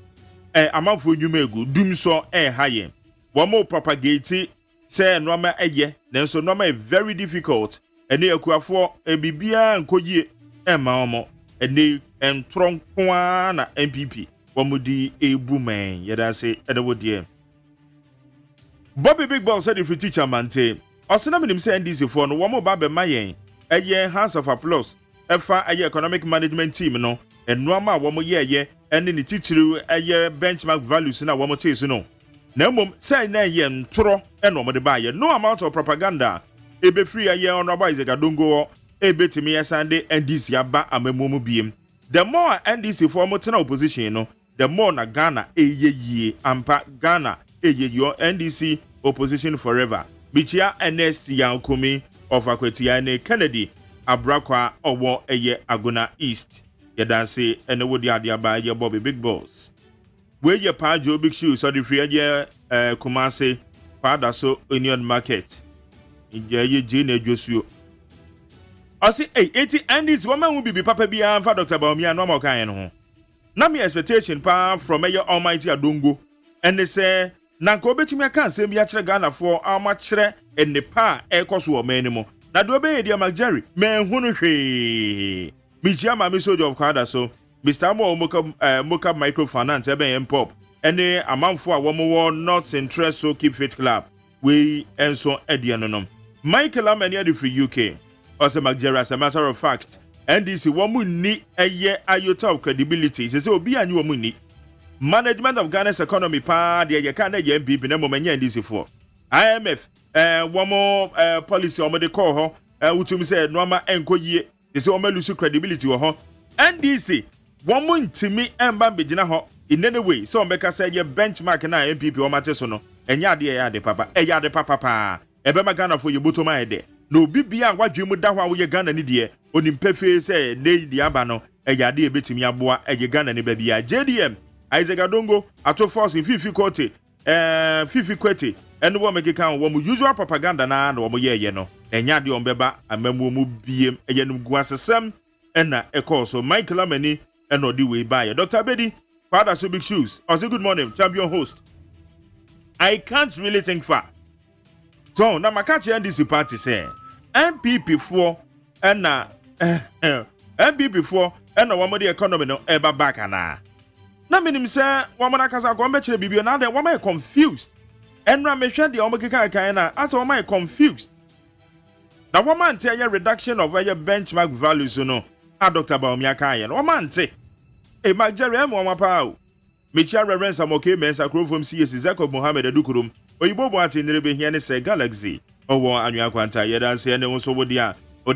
Amanfo Numegu, doom so high. One more propagate, say Noma ye, then so Noma very difficult. And they acquire for a Bibia and Koye, and Mamo, and they and Tronkwana MPP. One would a booman, yet I say, Edward dear. Bobby Big Boss said if you teach a Montie. Osina him say NDC for no one more babe mayen a year hands of applause efa a economic management team no and no ma one more year and in the teacher a year benchmark values na one more taste no na mum say na yen tro and no more buy no amount of propaganda e be free a year on Isaac Adongo e betimi Sunday NDC aba amemu biem the more NDC for mo tena opposition no the more na Ghana ye ampa Ghana your NDC opposition forever. Bichia Ernest Yankumi of Akwetia ne Kennedy Abrakwa Owo Eye Aguna East. Yedanse ene wo di ade aba ye Bobby Big Boss. We ye pa Joe Big Shoes so the free ye Kumase pada so Union Market. Ye Jane Josuo. I say, hey, 80 and this woman will be papa bia and for Dr. Baumia no more kind ho. Na me expectation pa from your almighty Adongo. And they say, na ko betimi aka nsem ya kire Ghana for ama kire enipa e koso o menimo. Na do be dia Jerry, men hunu hwe. Mi chiama mi soldier of Canada so, Mr. Mo Moka Microfinance ebe pop. Ene amanfo a wo not interest so keep fit club. We enso edianonom. Michael Amani adi free UK. Also, Jerry, as a matter of fact, NDC woman ni a year iota of credibility. Say, Obi and you money. Management of Ghana's economy, pa, the Yakana MPP, no moment, NDC for IMF, one more policy on the call, which we said, Norma and Koye, is almost lose credibility or her. NDC, one moon to me and Bambi Jina in any way. So, Becca said, your benchmark and I MPP or Matesono, and Yadi Papa, Yadi Papa, Ebema Ghana for your bottom there. No bibia wadwemu da hwa wo ye Ghana ni de onimpefe se nei di aba no eyade ebetimi aboa eye Ghana ni ba bia JDM Isaac Adongo ato force in fifi kote fifi kwete eno wo mekeka wo mu usual propaganda na wo mo ye no enya de ombeba amamu mu biem eye num gu asesem ena so Michael Amani eno di we buy Dr. Bedi father so Big Shoes I say good morning champion host. I can't really think far. So na makachi NDC party say MPP 4 and na MPP 4 and na one the economy no eba back ana. Na minim say woman akasa ko mbekire bibio na de woman confused. Enra me hwe de omekeka kan na asa woman confused. Na woman tell you reduction of your benchmark values no. A Dr. Baumia kan no woman te. E Magere em woman pa o. Mechia reverence amoke mensa kro from CS Jacob Mohammed Edukurum. Oyibo bo ati nrebe hia ne se Galaxy owo anwa kwanta yedanse ene won so wodi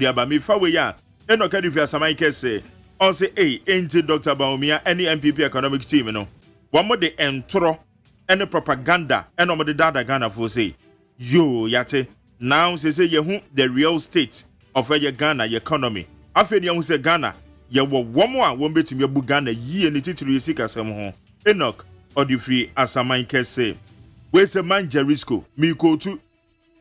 aba mi fa we ya eno ka difia samai kese on say enti Dr. Baumia any MPP economic team no wo mo de entro ene propaganda eno mo de dada Ghana for say yo yate now say ye hu the real state of your Ghana economy afeni hu say Ghana ye wo mo a wo betimi abu Ghana yie ne titiri yesika sem ho Enoch odifri asamai kese we say man Jerisco mi ko to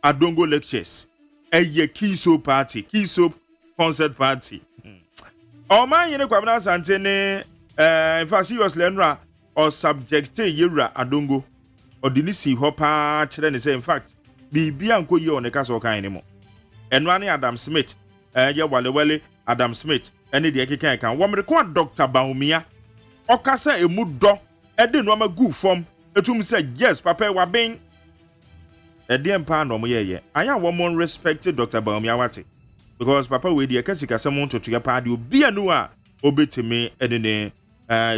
Adongo lectures eye Kiso party Kiso concert party o man yene kwamna sante ne in fact seriously enra or subject yera Adongo odinisi hopa kire ne say in fact bibia nko ye on kaso kan ne mo enra ne Adam Smith ye walewale Adam Smith ene de ekeka kan wo mre ko Dr. Baumia okasa emu do e de no ma gu form etum say yes papa wa ben e de empa no mo ye anya wo mon respect Dr. Baumia wate because papa we de kasika semon to ya pa de obi anu a obetime ene ne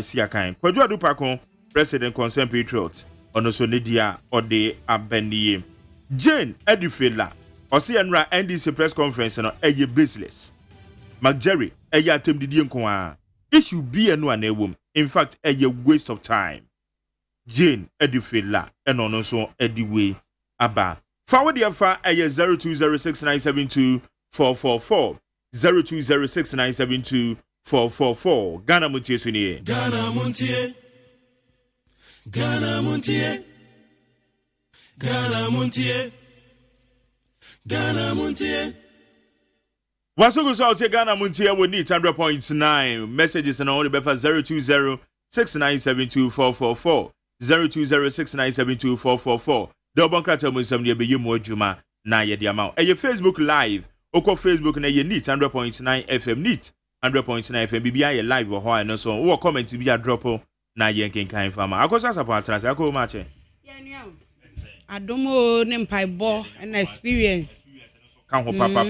siakan kwadu adupa kon president concern patriot ono so ne dia ode abanie Jane Edifela ose enra NDC press conference no eye baseless Jerry eye atem didie nko a issue bi anu na ewom in fact eye waste of time Jane Edifela eno no so ediwe aba forward the fa eye 0206972444 0206972444 Ghana Montie suni Ghana Montie Ghana Montie Ghana Montie Ghana Montie Wasugu so out Ghana Montie we need 100.9 messages and only befa 0206972444 0206972444 double krata mo sam de be yemu adwuma na ye de ama e Facebook live oko Facebook na ye need 100.9 FM need 100.9 FM bibia ye live ho and so wo comment bi a drop na ye nkenkan fama akosa support trans akọ ma che ye nua adomo ne mpaibo na experience kan ho papa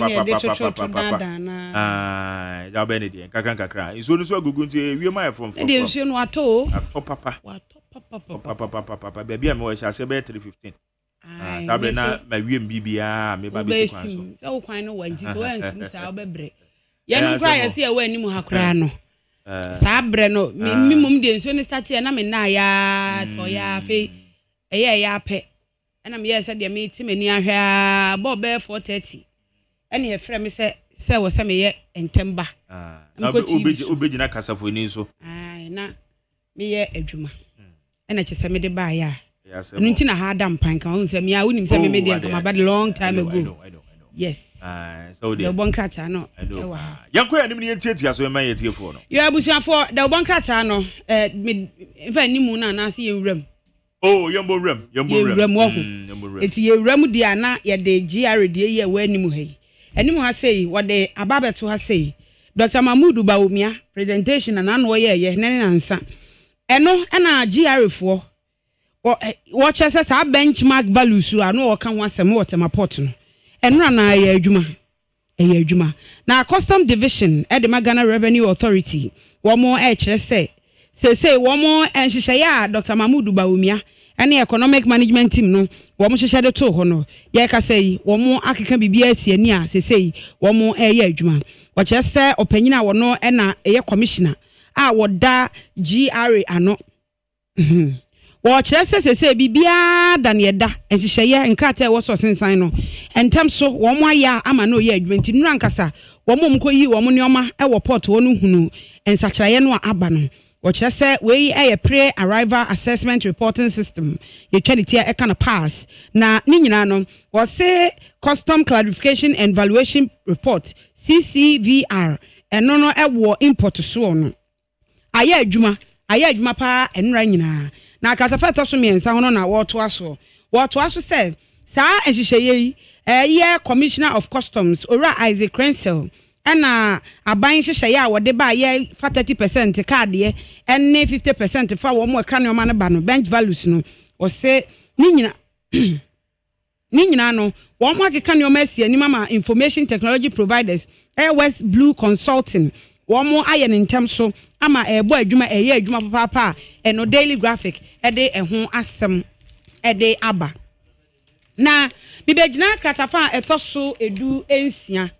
da be ne de kakra iso no so agugu nti wie ma from de nsuo no ato papa baby am we shall say be 315 sabe na ma wie mbibia me ba be sekwan so so kwan no wanti so wansim sa obebre ye no kra ye se e wa anim hakra no sa bre no mimum de nsuo ne start ye na me na ya to ya fe eye ya pe na me ye se de me ti mani ahwa bo be 4:30 ene ye frɛ me se say wo say me ye entemba na obeji na kasafoni so na me ye adwuma na che say me de ba ya no nti na ha da mpan kan won say me a wonim say me de nka ma long time ago. I know. Yes. So the bonkrata no. Yanko anim ne yetiatia so ma yetiefo no. You abusuafo the bonkrata no me fa nimu na na se yewram. Oh, yambo ram. Eti yewram dia na ye de GR die ye wa nimu hai. Animu ha sei wo de ababeto ha sei. Dr. Mahmoud Bawumia presentation na no ye nene nansa. Eno na GR fo wo chese sa benchmark values anu wo kan ho asem wo temaport no. Enra na ye adwuma na custom division e de Ghana Revenue Authority wo mo e kire say wo mo enhihye ya Dr. Mahmoud Bawumia ene economic management team no wo mo hihye de to ho no ye ka say wo mo akeka bibia asiani a say wo mo e ye adwuma wo kire say opanyina wo no e na ye commissioner a wo da GRA ano wo kire say bibia dan ye da enhihye nkrata wo so sensan no entem so wo mo aya ama no ye adwuma nti nura nkasa wo mo mkoyi wo mo neoma e wo port wo no hunu ensachiraye no aba no wo kire say we e pre-arrival assessment reporting system ye twanitia e kana pass na ni nyina no wo say custom clarification and valuation report CCVR eno no e wo import so no aye adwuma pa enura nyina na katafa to so miensa hono na wo to aso say sa ehihye ye commissioner of customs ora Isaac Crensel na aban hihye ya wo de ba ye fa 30% card ye enne 50% fa wo mo ekra ne ma ne ba no bench values no o say ni nyina no wo mo akeka ne o ma asi ani ma information technology providers West Blue Consulting wo mo aye ne ntem so ama ebo adwuma eye adwuma papa eno daily graphic de ho asem de aba na bibegina kratafa etoso edu ensia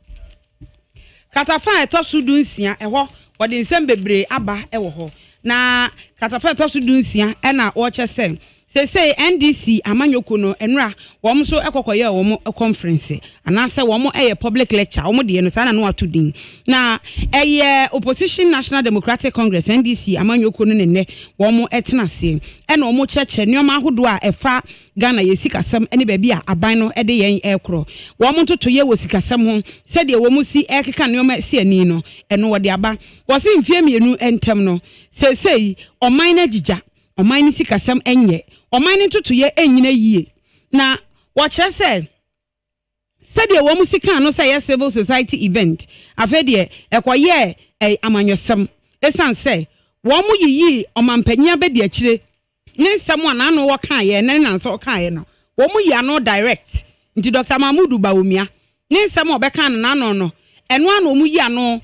kratafa etoso du nsia eho wode nsem bebre aba ewo ho na kratafa etoso du nsia na wo chese say NDC amanyoko no enra wo so ekokoye wo conference anase wo public lecture wo de no sana no atudin na opposition National Democratic Congress NDC amanyoko no ne wo etenase ena wo cheche nioma ahodo a efa Ghana yesikasam ene baabi a aban no de yen ekro wo ntoto ye wosikasam ho se de wo si ekeka nioma si ani no eno wo de aba wo se mfie mienu entem no sei oman na jija oman ni sikasam enye oman ni tutu ye enyina yie na wo kire se de wo musika no say civil society event afede ekoye amanyosam esan se wo mu yiyi omampanya be de akire ni nsam ana no wo kan ye ne nanso wo kan ye no wo mu yi ano direct nti Dr. Mahmoud Bawumia ni nsam obeka na no no eno ano mu yi ano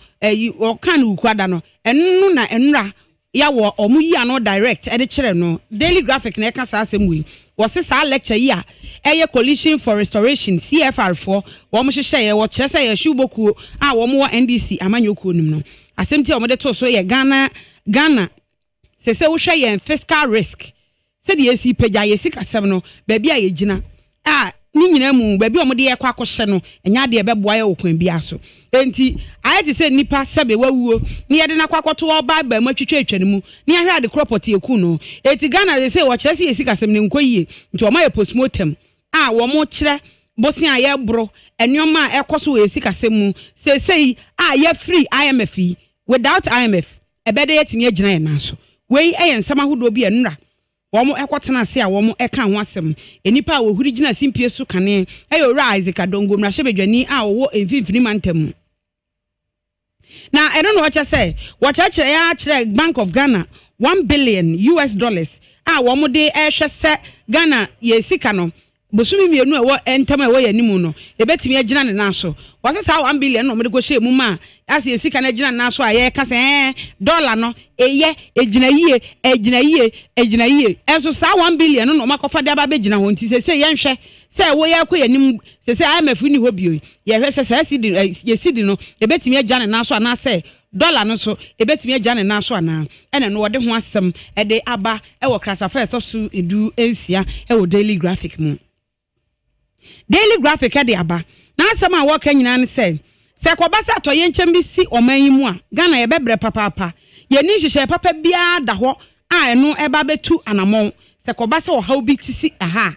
wo kan ukwada no eno na enra ya wo omu yi ano direct e de kire no daily graphic na e ka sa asem wi wo se sa lecture yi a eye coalition for restoration CFR4 wo mo hye ye wo kire se ye shuboku a wo mo NDC amanyoku nim no asem ti o mo de to so ye Ghana se wo hye ye fiscal risk se de yesi pagya yesi kasem no ba bia ye gina ni nyina mu ba bia o mo de ye kwa akohye no enya de be boa ye okwan bia so enti ayeti se nipa sebe wawuo ni ye de na kwakoto oba ba matwetwe atwane mu ni ahwe ade property eku no eti Ghana they say wo kire se yesi kasem ne nkoyie nti o ma ye postmortem wo mo kire bosi aye bro enioma ekoso yesi kasem mu sei ye free IMF without IMF ebede yetimi agina ye naso wei nsama hodo bi enra wo mo ekotena se a wo mo eka ho asem enipa wo huri gina simpie so kane rise kadongo mra hye a wo emfimfini mantam na eno no wacha say wacha kire ya kire Bank of Ghana $1 billion wo mo de ehwe se Ghana ye sika no bosumi mienu ewo entam ewo yanimu no ebetimi agina ne naso wase sa $1 billion no mo de go hye mu ma ase ye sika na agina naso a ye ka se dollar no eye agina yie enso sa $1 billion no makofa de aba begina ho nti se yenhwe se wo ye akọ yanim se IMF ni ho bio ye hwe se ye sidi no ebetimi agina ne naso ana se dollar no so ebetimi agina ne naso ana ene no wode ho asem e de aba e wo krasafa etosu edu ensia e wo daily graphic mu Daily graphic de aba na asema wo ka nyina ne se Se ko ba sa to ye nkyem bi si oman yi mu a Ghana ye bebre papa ye ni hihye papa bia da ho a eno eba betu anamon se ko ba sa o haw bi tisi aha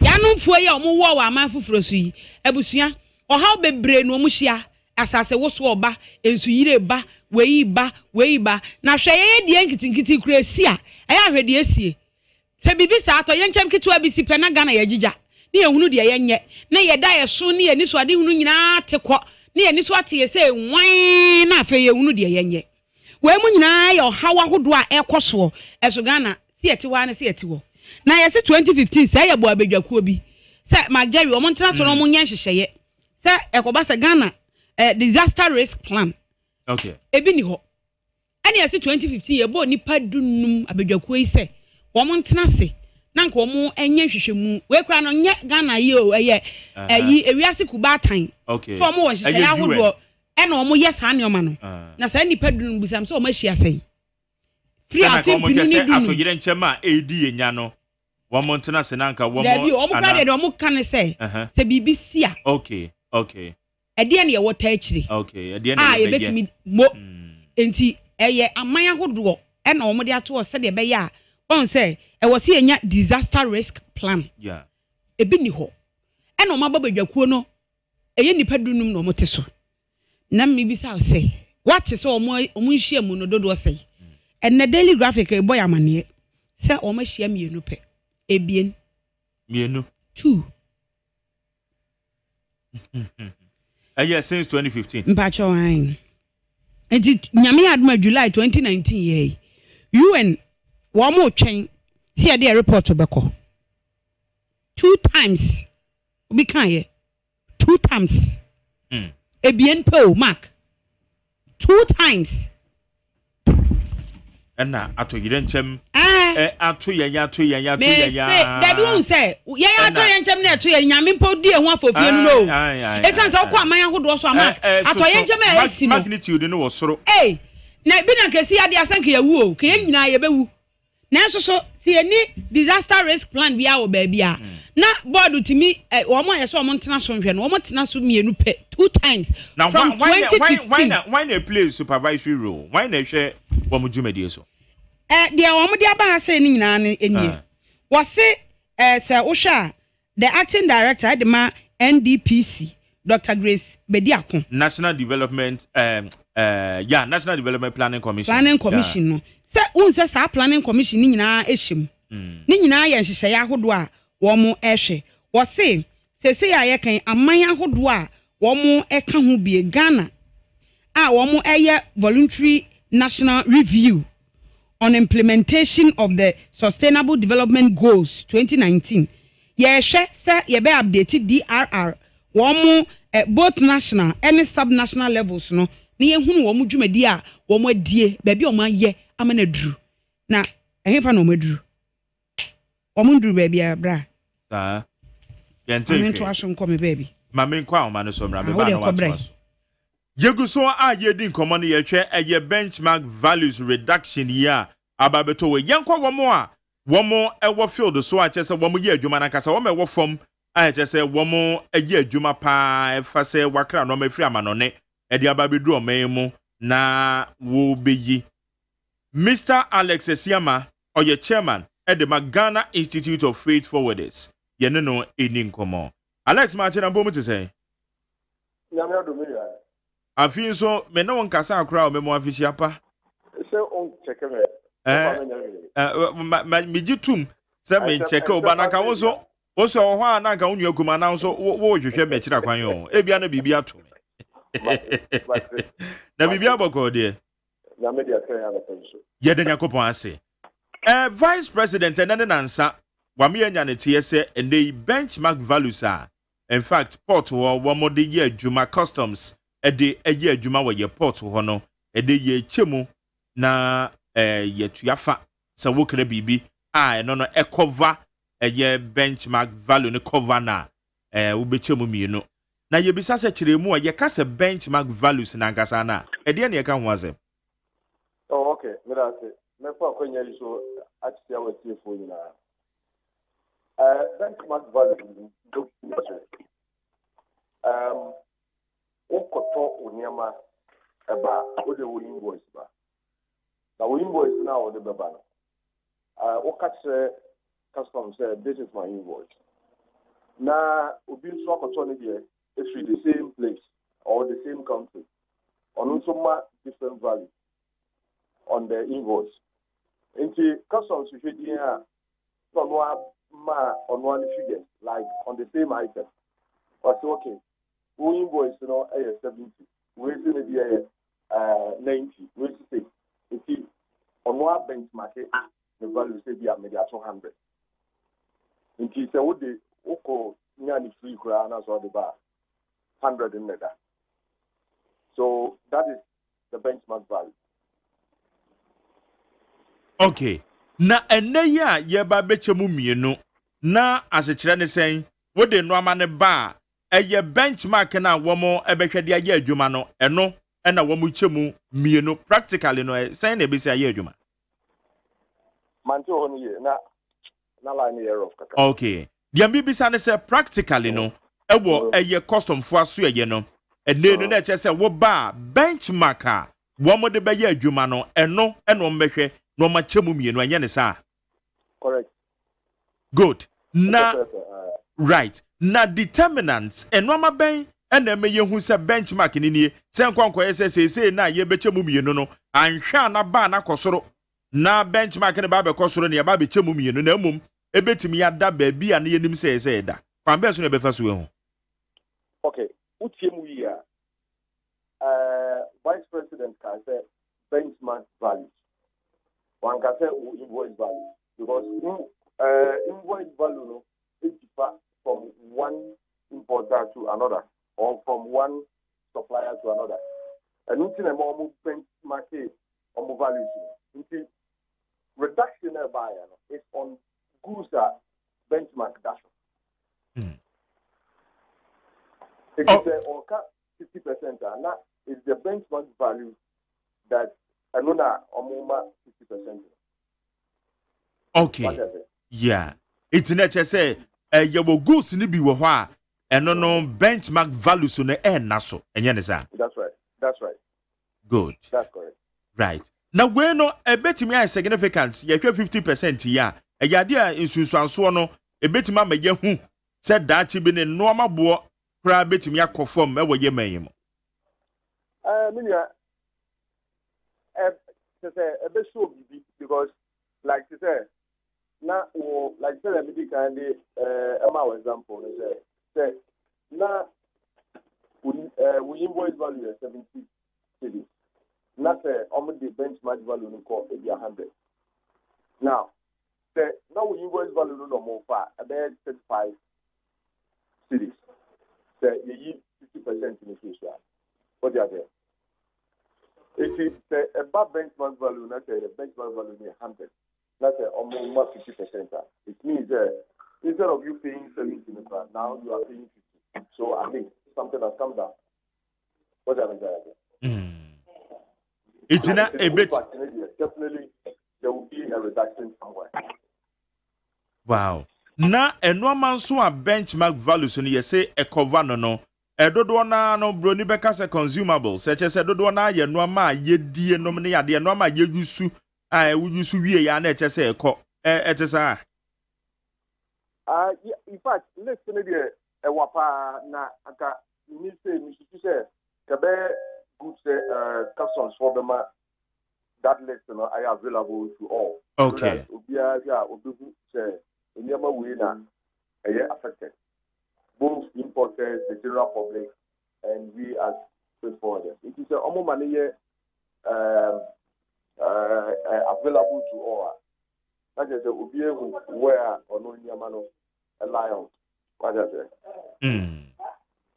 ya no mfuo ye omo wo wa aman foforo so yi abusua o haw bebre no omo hia asase wo so oba ensu yire ba weyi ba na hwe ye die nkitinkiti kura si a eya hwede esie se bibi sa to ye nkyem kitu abisi pe na Ghana ye gigya ne ye hunu de ye nye ne ye da ye so ne ye ni so ade hunu nyina tekọ ne ye ni so ate ye se wan na afa ye hunu de ye nye we mu nyina ye hawa hodo a ekoso eso Ghana si eti wa na si eti wo na ye se 2015 se ye bo abedwakuo bi se Magjerry o mo ntena so no mo nya hyehyeye se ekoba se Ghana disaster risk plan okay ebi ni ho ene ye se 2015 ye bo nipa dunum abedwakuo yi se wo mo ntena se na nka omo enye hwehwemu we kra no nye Ghana yi o eye eyi ewiase kuba tan okay so omo wo hyehyeye ahodo ene omo yes ha ne oma no na sa nipa dunum busam so omo ahia sen free afim pinu ni dunu ato yire nkyema edi yenya no wo mo ntena se na nka wo mo Dabi omo kra de omo kan se se bibi sia okay ede ne ye wota akire okay ede ne ye betimi mo enti eye aman ahodo ene omo de ato se de be ya on say e was here nya disaster risk plan yeah ebi ni ho ene omo babadwakuo no eye nipa dunum no mote so na mmi bisa say what is omo nhia mu no dodo say ene daily graphic e boy amane say omo hia mienu pe ebien mienu 2 yeah since 2015 mpacho wan enti nyame aduma July 2019 ye UN Wamo train see a report to Beko 2 times we can ye 2 times ebien po mark 2 times na ato yire nchem ato yenya Dabi won say ye ato yen nchem na ato yen nyame mpo die ho afofie no esan say kwa aman ahodo so ama ato yen nchem e esi no magnitude no wo soro na bi na kesi ade asanka ya wu o ke yen nyina ye bewu na so si any disaster risk plan bia wo ba bia na board timi omo ye so omo ntena so nhwe no omo tena so mienu pe 2 times now why na play supervisory role why na hwe wo mo dwumadi so dia omo dia ba say ni nyina ne enie wo se say wo hwa the acting director adema NDPC Dr. Grace Bediako National Development National Development Planning Commission no se unse sa planning commission ni nyina ehim ni nyina ye nhyehyɛ ahodo a wo mo ehwe wo se sese ya ye kan aman ahodo a wo mo eka ho bie Ghana a wo mo eye voluntary national review on implementation of the Sustainable Development Goals 2019 ye hwe se ye be update DRR wo mo both national and sub-national levels no ni ye hunu wo mo dwumadi a wo mo adie ba bi o ma ye amana duru na ehfa na o maduru o mo nduru ba bia bra yente to aso nko me baby mame nkwa o ma no so mra me ba na wato yeguso a ye di nkomo no ye hwe eye benchmark values reduction ya ababeto we yenkwa wo mo ewo field so a chese wo mo ye adwuma na kasa wo me wo from a chese wo mo eye adwuma pa efa se wakra no mafiri amanone e di ababedu o memu na wo beyi Mr. Alex Esiama oye chairman at the Ghana Institute of Faith Forwarders yene no eni nkomo Alex ma che na bomu te say nyame adomia afin so me no nkasa akra o memo afihia pa se on check me mi jitum se me check o banaka wo so ho ana nka wonu akuma na so wo hwehwe me kira kwan yo e bia na bibia to na bibia boko de Yedenya kopon ase. Vice President enene nansa wame anya ne tie se ene benchmark values are. In fact, port wo mo de ye adwuma customs ede eye adwuma wo ye port ho no ede ye chemu na ye tuafa se wo kra bibi eno no e cover eye benchmark value ne cover na wo be chemu mienu. Na ye bisa se kiremu ye ka se benchmark values na nkasa na ede ne ye ka ho azem. Oh, okay. Mirase. Me for kwenya iso atia wati fo nyina. Benchmark value do. Okoto before Unyama about what the invoice ba. Now invoice now the babano. What customs said this is my invoice. Now we be swap opportunity if we the same place or the same country on some different value on the invoice. Into customs we should hear from on one figure like on the same item. But okay, we invoice 70, we maybe 90, we say if on one benchmark the value say be a 200. Into say what the nearly free crown or the bar 100 in there. So that is the benchmark value. Okay. Na ene ya yeba bechemu mienu na asechire ne sen wo de no ama ne ba eye benchmark na womo ebehwede aye adwuma no eno na womo chemu mienu practically no sen na ebesi aye adwuma. Montie on ye na line year of kaka. Okay. Dia mbibisa ne se practically no ewo eye custom fo aso eye no ene no na che se wo ba benchmark a womo de be ye adwuma no eno eno mbehwe no ma chemu mienu anya ne sa. Correct. Good. Na right. Na determinants eno ma ben ena me yehu se benchmark ni nie se nkwankwa se na ye be chemu mienu no anhwa na ba na kosoro na benchmark ne ba be kosoro ne ba be chemu mienu na emum ebetimi ya da ba bia na yenim se da kwan ben so ne be fa so ehu. Okay, utiemu ya Vice President can say benchmark values. One can say invoice value because invoice value no it differ from one importer to another or from one supplier to another. And nothing more benchmark on values. Until reduction buyer is on goods benchmark dash. It is 50% and that is the benchmark value that another omoma 50%. Okay. Yeah. It's not just say you will goods ni bi wo ho a eno no benchmark value so na na so enye ne sa. That's right. That's right. Good. That's correct. Right. Now we no ebetimi are significant ye hwe 50% ya eyade a insusuanso no ebetimi amaye hu se daachi bi ne no amabo kra betimi akofom e wo ye manyi mo. Minya a bit so because like you say now like say let me kind of example say now we invoice value 70 cedis. Not say the benchmark value no call 100. Now say now we invoice value no more far about 35 cedis. Say you 50% in the future. What do you have? If it's a bad benchmark value, not a benchmark value is 100. That's almost 50%. It means instead of you paying 70, now you are paying 50. So I think something has come down. What do you have? It's not a bit. Definitely, there will be a reduction somewhere. Wow. Na eno man so a benchmark value so you say a cover no. Edodo na no broni beka se consumables se che dodo na ye no ma ye die no ne yade no ma ye yusu yusu wie ya na che se ekọ etesa in fact let's say the wapa na aka ni say kebe good say customs for them that list no are available to all. Okay. Obia ya obihu say nyama we na affected. Both importers, the general public, and we as freight forwarders. It is almost money available to all. That is the where or no Yamano a lion. What is it?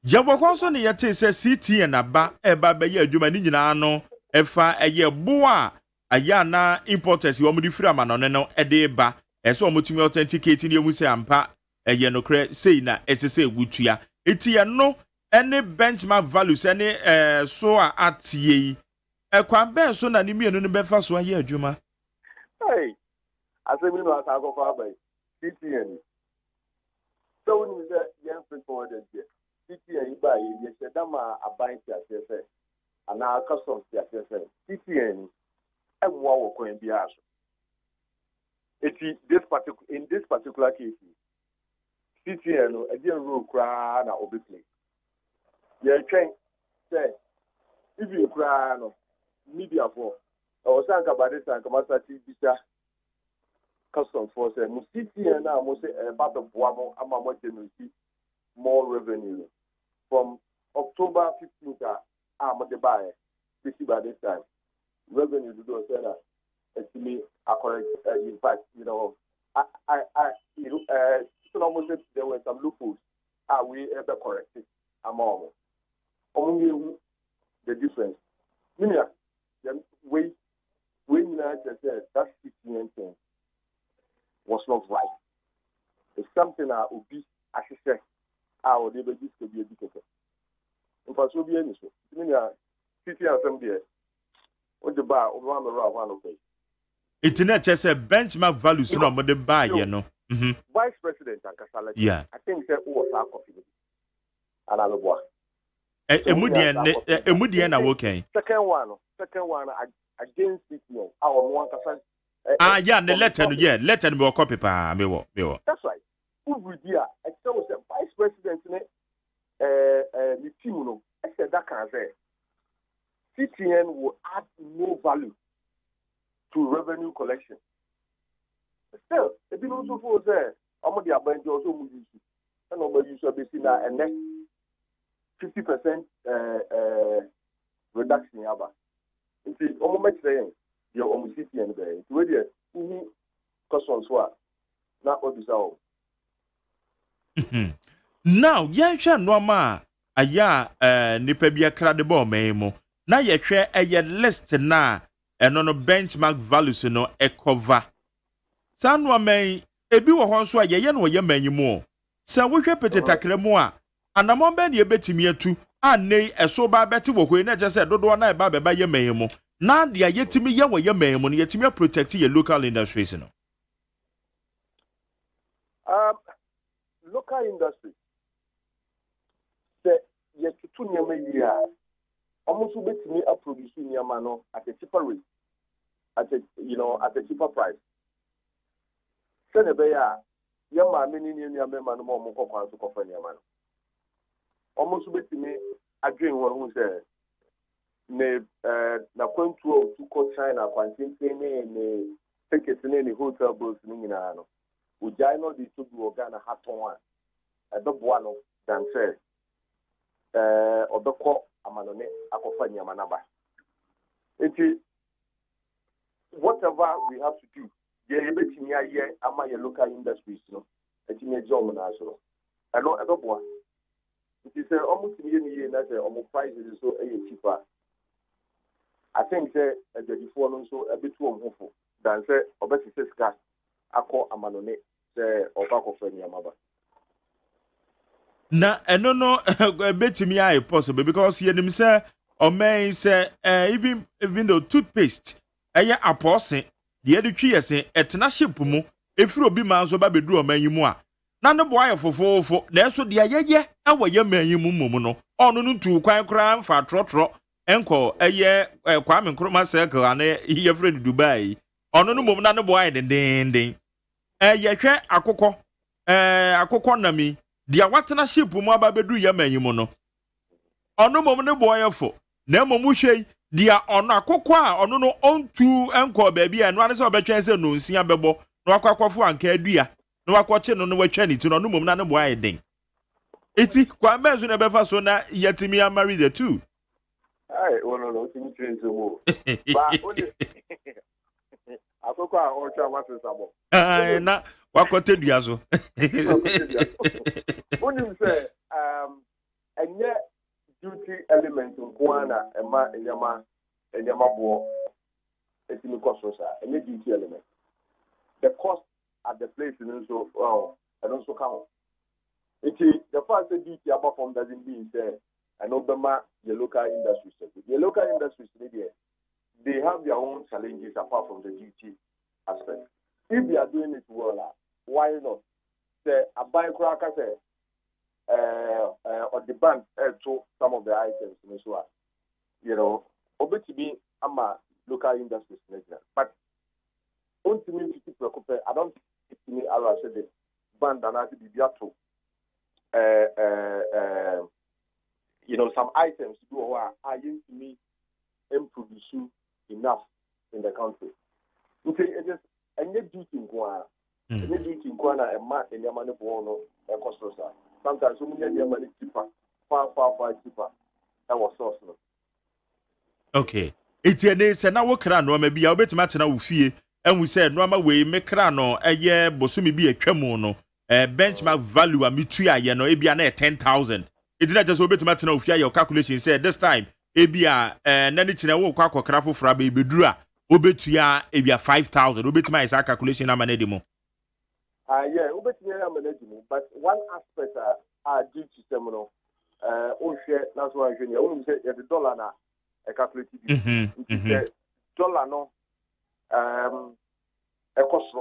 Jabokwaso ne yete se CT na ba eba be ye adwuma ni nyina no efa eye boa aya na importers wo mu di firi ama no no e de ba eso omutumi authenticate ni emu se ampa eye no kre sei na etese egutua etie no any benchmark values any so atie ekwan ben so na ni mienu no be fa so aye adwuma. Hey, asemi no asago fa bai CTN. So when you say young freight forwarders here, CTN by Yeshadama Abain Tiafe, and our customs Tiafe, CTN, and what will be asked. In this particular case, CTN, a dear rule cry, and obviously. You're trying say, if you cry, media for, or Sanka Badisa and Kamasati Bisa Customs Force, and CTN now must say about the Buamo, Amamote, more revenue. From October 15th, I'm the buyer, by this time. Revenue to do a estimate correct in fact, so almost there were some loopholes. Are we ever corrected among only the difference? Minia, when United said that 15 thing was not right. It's something I would be as I said, our neighbor used to be a dictator. In fact, so be any so. Minia, 50 and some there. What the bar of one of them. It's not just a benchmark value, so no, the buy, Vice President and Kasala. Yeah. I think that was our coffee. And I love what. Emudian are working. Second one against it. Our one yeah, the letter me copy pa me wo. That's right. Who would you? It was a Vice President the team no. I said that can say CTN will add no value to revenue collection. Still, it been also for there. I'm the abandoned also movie. And nobody used to be seen and next 50% reduction in Abba. It's almost saying you're on CTN there. It's really a customs war. Not what is all. Now, Yansha Noma, aya nipa bia credible memo. Na ye hwe eye list na eno no benchmark values no e cover. Sanwa men ebi wo ho so aye ye no ye manyimu. Sa wo hwe petetakre mu a anamon be na ye betimi atu anei eso ba beti wo hwe na je se dodo na e ba be ye manyimu. Na dia yetimi ye wo ye manyimu no yetimi protect your local industries no. Local industry. Say ye tutu nyama yia. Almost bet me a producing Yamano at a cheaper rate, at a cheaper price. Senebea, Yama, many Yaman, more to cover Yaman. Almost bet me a dream one who said, na point to call China, quantum and take it in any hotel bills in Minano. Would I know the two organ a hat one? A dog one than say, or the call. Amanone akofanya manaba. Whatever we have to do, ye betimi aye ama ye local industries no. Etimi job na so. I don't want. It is almost ye na say almost price is so cheaper. I think say the before no so a bit too hopeful than say obesi sika akọ amanone say obakofanya maba. Na eno no betimi aye possible because ye nim say o men say even though toothpaste eye apose de edutwi yese etena ship mu efiri obi man so ba beduru o man yimu a na ne boa ye fofofo na eso de ayeye awo ye man yimu mum no onu no ntu kwan kra mfa trotro enko eye Kwame Nkrumah circle ane ye friend Dubai onu no mum na ne boa ye den ye hwe akokọ nami dia watena ship mu ababedu ya manyimu no ono mom ne boyefo na mom hwei dia ono akokọ a ono no ontu enko baabi a no ane se obetwen se no nsia bebo no akwakofo anka adua no akọche no watwa ni ti no mom na ne boye den eti kwa mezu ne befa so na yetimi marry the two ai no timi train so mo ba only akokọ a ọcha wasesabo na wakote dua so When say and yet duty element in Kuana and Yama bo it's in the cost and duty element. The cost at the place is also and also count. It is the first duty above from doesn't mean say and Obama the local industry sector. The local industries they have their own challenges apart from the duty aspect. If they are doing it well, why not? Say a buy cracker say or the bank to some of the items, you know, obviously I'm a local industries, but ultimately, I don't think me I said the band and I be to you know, some items do are used to me and produce enough in the country. Okay, it is any duty in Guana, any duty in Guana, and mark in your money for no cost. Sometimes you need your money cheaper, far cheaper. That was source. Okay. It's a nice and now cran or maybe I'll bet matter now fear. And we said, no way, make crano, a year, bosumi be a cremono, a benchmark value, a mutua, you know, ABN 10,000. It did not just obey to matter of your calculation said this time, ABA, and then it's in a walk or craft for a baby drua, obey to ya, ABA 5,000, obey to my calculation, I'm an edimo. Yeah, obey to me, I'm an edimo, but one aspect are due to seminal, share, that's why I only say the dollar now, a calculated dollar no. A cost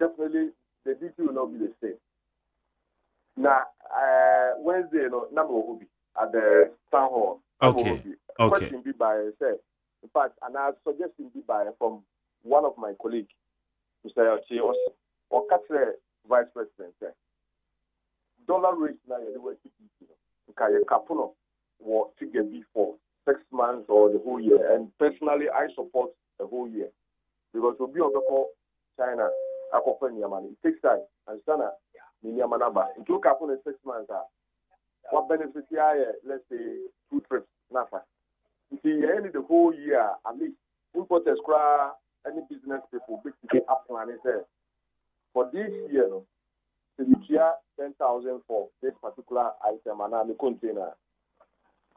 definitely the duty will not be the same. Now, Wednesday, number will be at the town hall. Okay. Question be by say, in fact, and I suggesting be by from one of my colleagues, Mr. Ochi, or Catherine Vice President. Dollar rate now the way to be. Okay, a couple of figure be for 6 months or the whole year, and personally, I support the whole year. Because we'll be on the call China, I offer money. It takes time. And Sana, Niyamanaba. It took up on 6 months. What benefits here, let's say 2 trips, nothing. You see, end the whole year, at least importers, any business people, basically up planning there. For this year, the year 10,000 for this particular item and the container,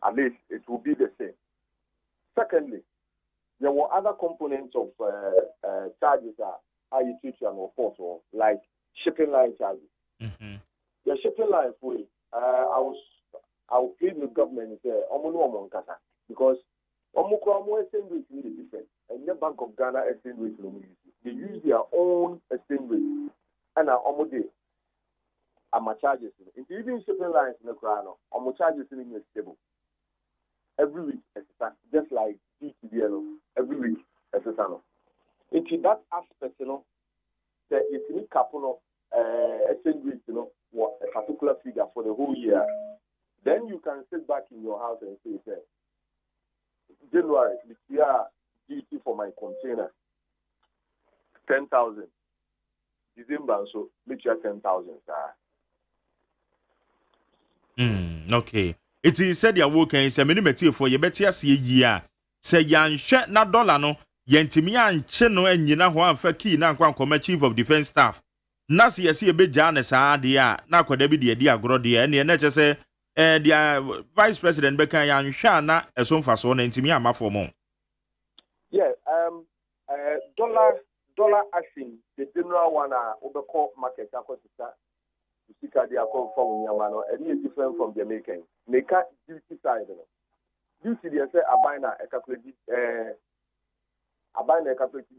at least it will be the same. Secondly, there were other components of charges that you teach and report, like shipping line charges. The shipping line for I will plead with government and say, because exchange rate is different. And the Bank of Ghana exchange rate, they use their own exchange rate. And I'm charges. Even shipping lines in the crown, I'm charges in the stable. Every week, just like every week, into that aspect, there is a couple of exchange rates, what a particular figure for the whole year. Then you can sit back in your house and say, January, this year, duty for my container, 10,000. December, so make sure 10,000. Okay. It is said your work is a minimum for your better see year. Say yan shet na dollar no, yentimi an cheno and yina one for key na kwan chief of defense staff. Nasi ya see a bit janus dia, na kwa debi dia grodia, and ye say, the vice president Becca yan shana as soon for so and intimi ama for more. Yeah, dollar action, the general one, overcall market, they are called from Yamano, and it's different from the American. Make a duty side. Duty, they say, I buy a calculated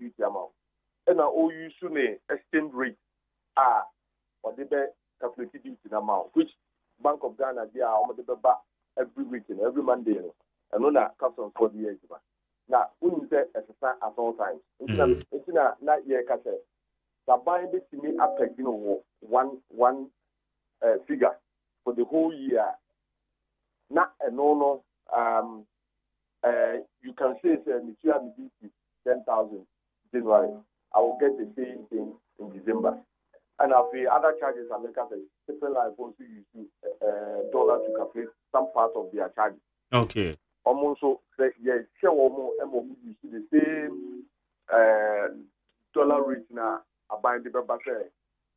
duty amount. And I owe you soon exchange rate or the calculated duty amount, which Bank of Ghana, they are almost every week and every Monday. And on that customs for the years. Now, we say at all times. It's not yet cassette. The buying this to me after one figure for the whole year. Not a no. You can say it's 10,000 January. I will get the same thing in December. And I'll pay other charges. I make a different life also use dollar to calculate some part of their charges. Okay. Almost yes, share more you see the same dollar rate now. I buy the paper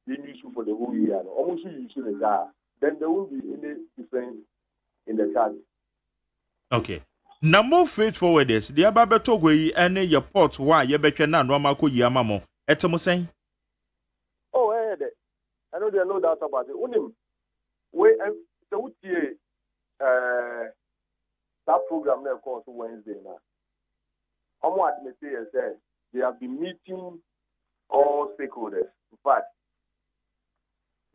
you use for the whole year. Almost you use that. Then there won't be any difference in the charge. Okay. Now more straightforward is the ababeto way any your port why you better na no mako yamamo. Etemo saying? Oh, I know there are no doubt about it. Unim we so that program now comes Wednesday now. What say is they have been meeting all stakeholders. In fact,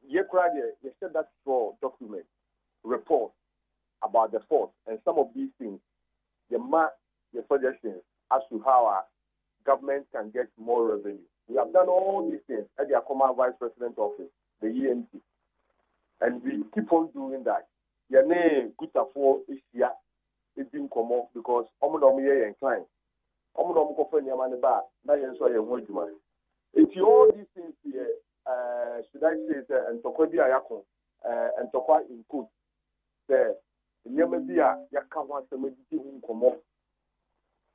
you said that for document report about the fault and some of these things, your suggestions as to how our government can get more revenue. We have done all these things at the Akoma Vice President office, the ENT, and we keep on doing that. Your name, good for is here, it's been common because Omonomi inclined. Omonomi Kofen Yamaneba, Nayan Wojuma. It's all these things here, should I say, and Tokodi Ayako, and Tokwa in Kut, the Yamabia Yakawa Samedi Komo,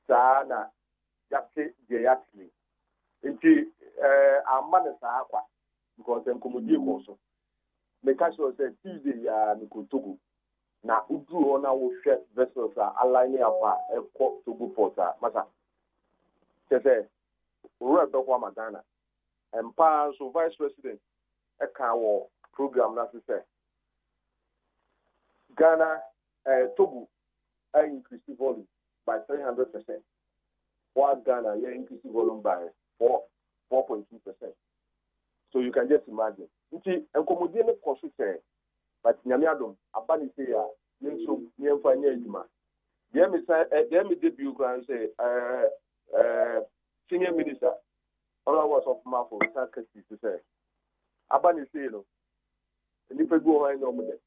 Sana, Yake, Jayatli. Into our man is aqua because I'm comedy also. The castle said Tuesday, Nikutugu. Now, Udu on our ship vessels are aligning up a port to go port. Masa. Say, Red Dogwa Madana. And Pan, so Vice President, a car program, as say. Ghana, Togo, increased volume by 300%. While Ghana, increased volume by 4.2%. So you can just imagine. Nti enkomodie ne koso say, but nyamiadom abani say ya nso nyemfa nya adwuma. Dem me debut gran say senior minister all was of Mafo Sakasi to say abani say no nipa bi o anya omude.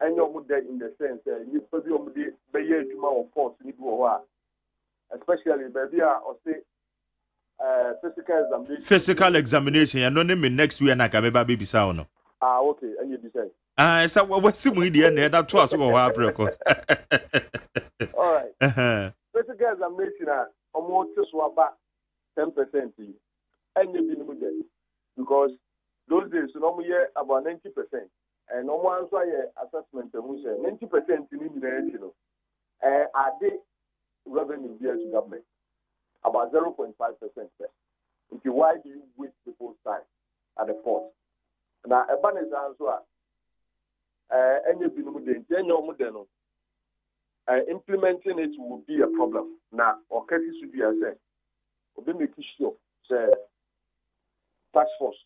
Anya omude in the sense nipa bi omude be ye adwuma of force ni bi o ho especially baby or say physical examination. You know, next week na kameba baby sound. Okay, and you say. So what's the media? That was what all right. Physical examination, almost about 10%. And you because those days, no year about 90%, and no one saw assessment. 90% in the are they revenue here to government? About 0.5%. Okay, why do you waste people's time at the port? Now, a ban is answer. Implementing it will be a problem. Now, okay, should be as said. We'll be making sure that task force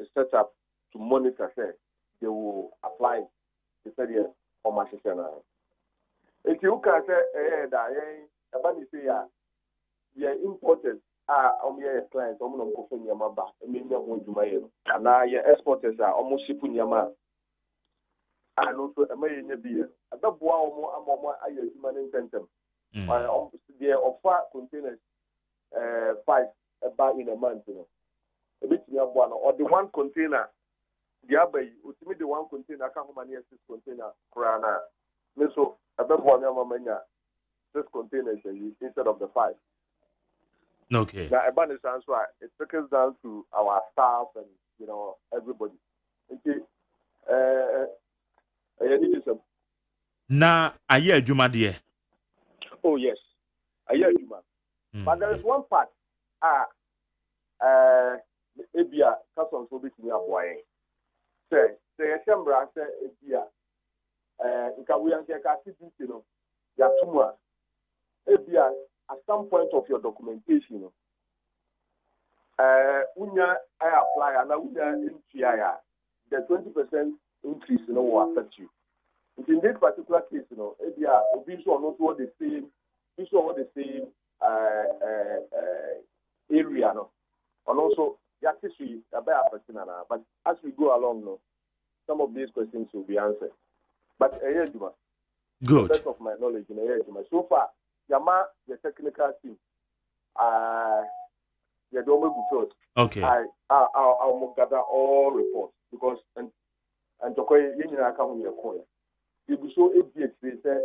is set up to monitor. Say they will apply the study on my system. If you can say that a ban is here. Yeah, importers are clients, almost going Yamaba, and maybe I'm going to my and now your exporters are almost shipping Yama. And also a million beer. A double more I use human incentive. They offer containers 5 about in a month, you know. A bit one or the one container, the other, ultimately the one container, I can't manage 6 container crana. So a double one Yamamania, 6 containers instead of the 5. Okay. Now, about this answer, it trickles down to our staff and everybody. Okay. Na aye adwuma de. Oh yes, aye adwuma. But there is one part. Ebia customs will be to aboy. Say Sembra say ebia. Nka we anke ka titi no. Ya tumwa. Ebia at some point of your documentation, unya I apply and unya NTI, the 20% increase will affect you. In this particular case, these are not all the same. These are all the same area, no, and also history about person. But as we go along, some of these questions will be answered. But good. To the best of my knowledge, so far. Yama, the technical team, the Dome Buffet. Okay. I'll gather all reports because and to call you account your coin. You will show it, they say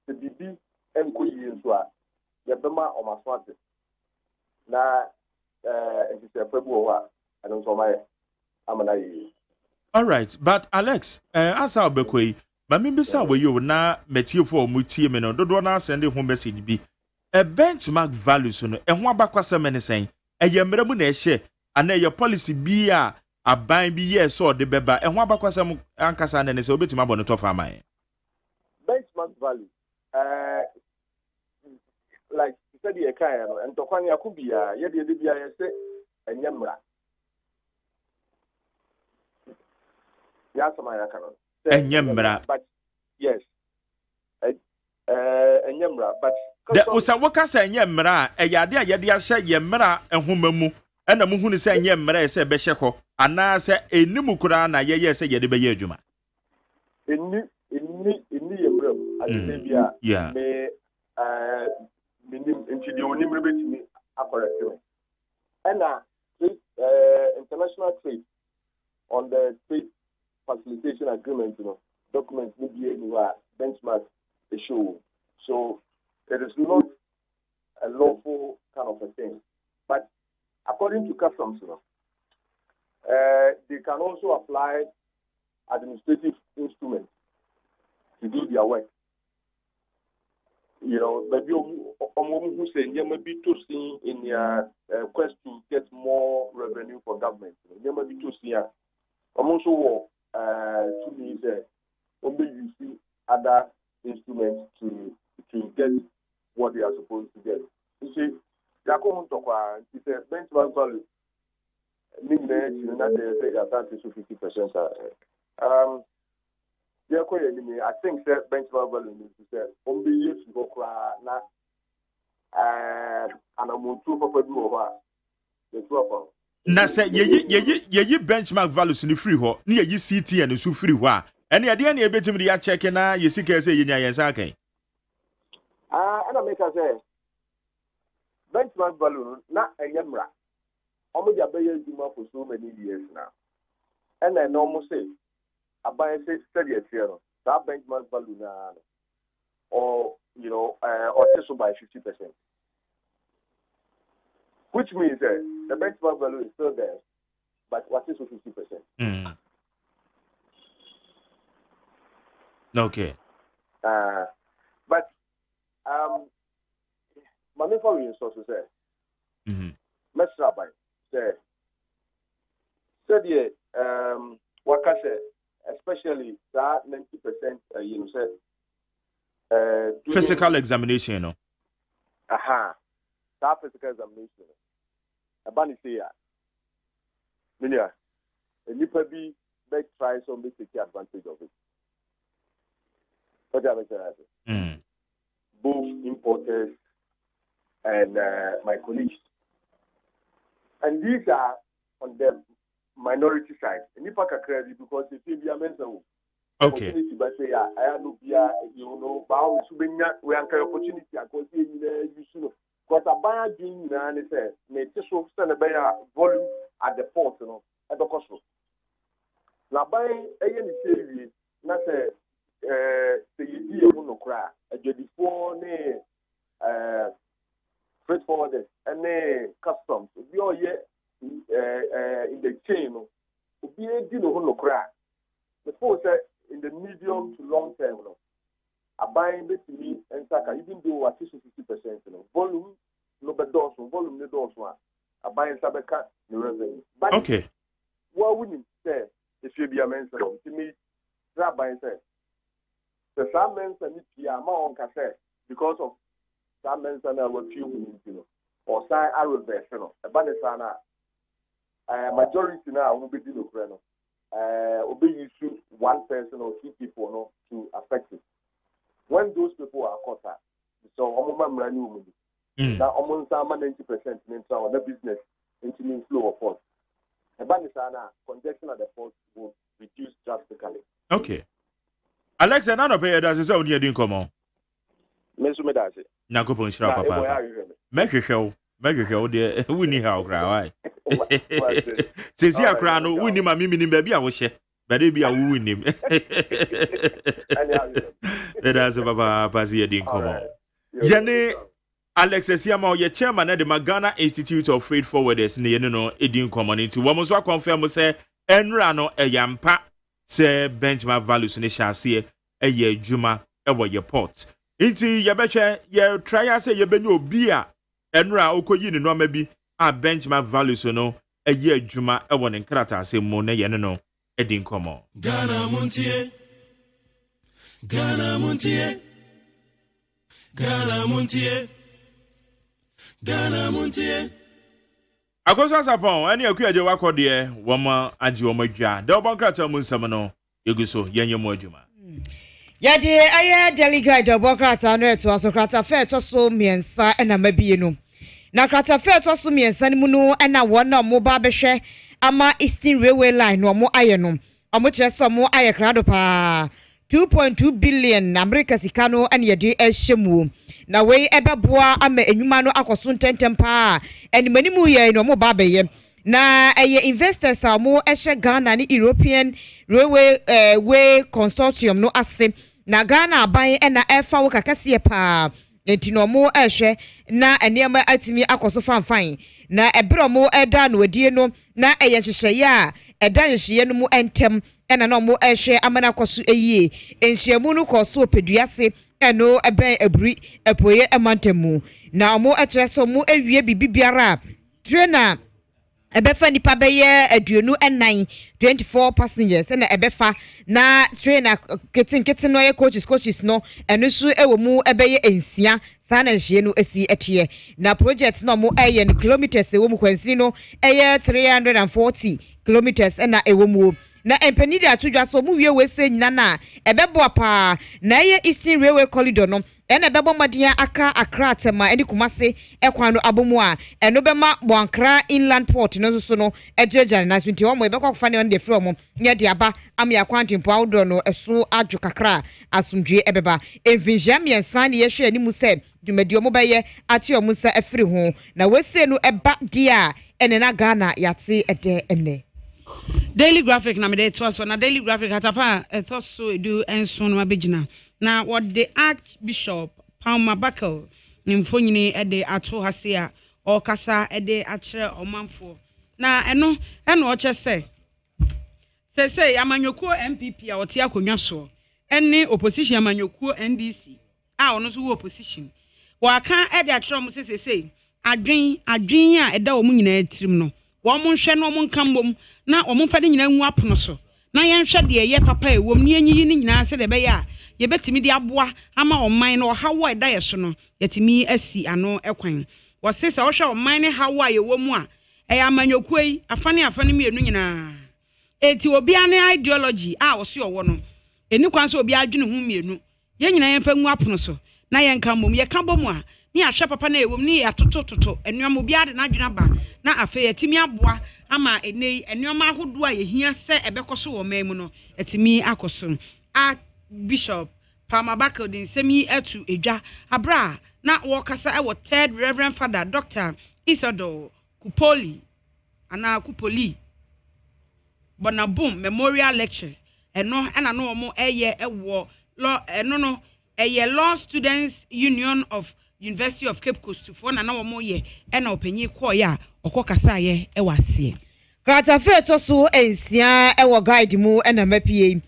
the BB and Queen Swa, the Bema or my father. Now, it's a February, and also my Amana. All right, but Alex, as our Bekwe. But me bisa we you na metie for mutie me no dodo na send home message bi a benchmark values no e ho abakwasa me ne sen e ye mra mu na e hye ana ye policy bi a aban bi ye so de beba e ho abakwasa mu ankasa na ne se obetima abo no to fa man benchmark value like you said ye kan no en to kwan yakubia ye de bia ye se enyamra Yeah, some I can. But yes, enyemra. But that was a worker saying yemra, a yadia yadia said yemra and humamu, and the muhun saying yemra said Beshako, and now say a Nimukurana, yes, say Yadiba Yejuma. In yemra, I say, yeah, may into the only me correctly. And international trade on the trade facilitation agreement, documents mediate benchmark issue. So it is not a lawful kind of a thing. But according to customs, they can also apply administrative instruments to do their work. Maybe who say there may be to see in their quest to get more revenue for government. There may be to see. Also, to me, only using other instruments to get what they are supposed to get. You see, they are going to talk. It's a benchmark value. Meaning that they say that 50%. I think that benchmark value is that only years to go na and I'm on two for the two of them. Na say ye benchmark values in the free ho, near ye CT and so free wa. Any idea any bit me ya check na ye sika say yin ya saka. And I make us say benchmark value na enyemra. Omo dia be ye juma for so many years now. And I almost say about study at zero, that benchmark value now, or or so by 50%, which means the benchmark value is still there, but what is 50%? Okay. But my main for resources say, Mr. Rabbi study what I say. Especially that 90%, physical examination, that physical examination. Abani say, Minia, and you probably try some to take advantage of it. What do I say? Both importers and my colleagues, and these are on them. Minority side. And if I can credit because if you be a mental, okay. But say, I have no beer, bound to bring that we have opportunity. I can see you because a buyer doing and it says, may just send a better volume at the port, at the cost. Now, buying a series, not the idea of no cry, a before freight forwarders and customs. We are yet. In the chain, be a deal of crack. The force in the medium to long term, a buying it to me and Saka, even though at least 50%, volume, no bad doors, volume, the doors one, a buying Sabaka, the revenue. But okay, what would you say if you be a man? To me, Rabbi said, the some men and it on cassette because of some men and our few, or sign our reverse, a banner. Majority now will be dealing with will be used to one person or two people to affect it. When those people are caught up, so almost now almost 90% in the business into flow of force. And Banisana congestion at the port will reduce drastically. Okay. Alexa, none of it does his own year come on. Mesumedase. Nakopon Shrapa Papa. Make show. Dear, we need how cry. Since you are crying, we need my mimim baby. I was but it be a win him. Let us Papa Pazia didn't come on. Jenny Alexis Yama, your chairman at the Magana Institute of Freight Forwarders, it didn't come on into one was confirm say, Enrano a yampa, say benchmark values in the chassis, a year Juma, your ports. Into your betcha, your try say your benyo beer. Enra okoyi ni no maybe a benchmark values a year Juma a one in Krata say mone yenno e din komo. Ghana Montie Ghana Montie Ghana Montie Ghana Montie Akosa sapon ani akua je wakode woma age woma dwa de obon krata mu nsam no yegu so yenye mo adwuma Yade aye delegate Democrata no to aso krata fair to so miensa na mabie no na krata fair to so miensa ni mu no na wona mo ba behwe ama Eastern Railway Line no mo aye no omo kire so mo aye krado pa 2.2 billion America sika no ane yede ehyemu na we ebeboa ama enwuma no akoso ntentem pa enimanimu ye no mo ba beye na investors mo ehye Ghana ni European Railway way consortium no ase na Ghana aban na efa wo kakase pa entino mo ehye na enema atimi akoso fanfan na ebro mo eda no adie no na hyehyeye a eda hyehyeye no mu entem ena no mo ehye amana akoso eyie enhyiamu no koso opeduase eno eben abri epoye emantemu na mo ekyeso mo ewie bibiara trainer ebefa nipa beye aduonu enan 24 passengers na ebefa na trainer keten no ye coaches no eno so ewo mu ebeye ensia sana hye no esi etie na project no mo eye no kilometers ewo mu kwansi no eye 340 kilometers na ewo mu na empenidi atudwa so mu wie wese nyina na ebebo pa na eye Eastern Railway corridor no ena bebo madia aka Accra tema eni Kumase ekwan no abomu a eno bema Boankra Inland Port no so no ejeja na so nti o mo ebekwa kwa ne on de frɛ mo nya de aba am ya kwantempo awdo no eso adwo kakra asumdwe ebeba envinja miensan ne yehwe ani mu se dwumadi o mo beye ate o mu sa afiri ho na wese no eba dia ene na Ghana yate ede ene Daily Graphic na me dey to so na Daily Graphic atafa to so edu enso no abegina na what the Archbishop Palmer Buckle ni mfonyini ede ato hase a o kasa ede akere omanfo na eno o che se amanyokuo MPP a wote akonwa so ene opposition amanyokuo NDC a ono so wo opposition wa kan ede akere mo se adwen a eda wo nyina atirim no wo mo hwe no mo nkambom na wo mo fa de nyina nwu apono so na yen hwe de ye papa e wom ni enyi ni nyina se de be ya ye betimi de aboa ama oman no hawo eda ye so no yetimi asi ano ekwan wo se wo hwe oman ne hawo a ye wom a e amanyokuo yi afane mienu nyina eti obi ane ideology a wo se owo no eni kwan so obi adwene hu mienu ye nyina yen fa nwu apono so na yen kambom ye kambom a ni ahwe papa na ewom ni atotototo enuam obi ade na adwena ba na afa yetimi aboa ama enei enuam ahodo a yehia se ebekoso wo memu no etimi akoso Bishop Palmer Buckle din semi etu edwa abra na wo kasa e wo third Reverend Father Dr. Isidore Kupoli Bonabum Memorial Lectures eno na no mo eye ewo law eno no eye Law Students Union of University of Cape Coast for na wo mo ye na opanyi ko ya okokasa ye e wase krata fe to so ensia e wo guide mu na mapie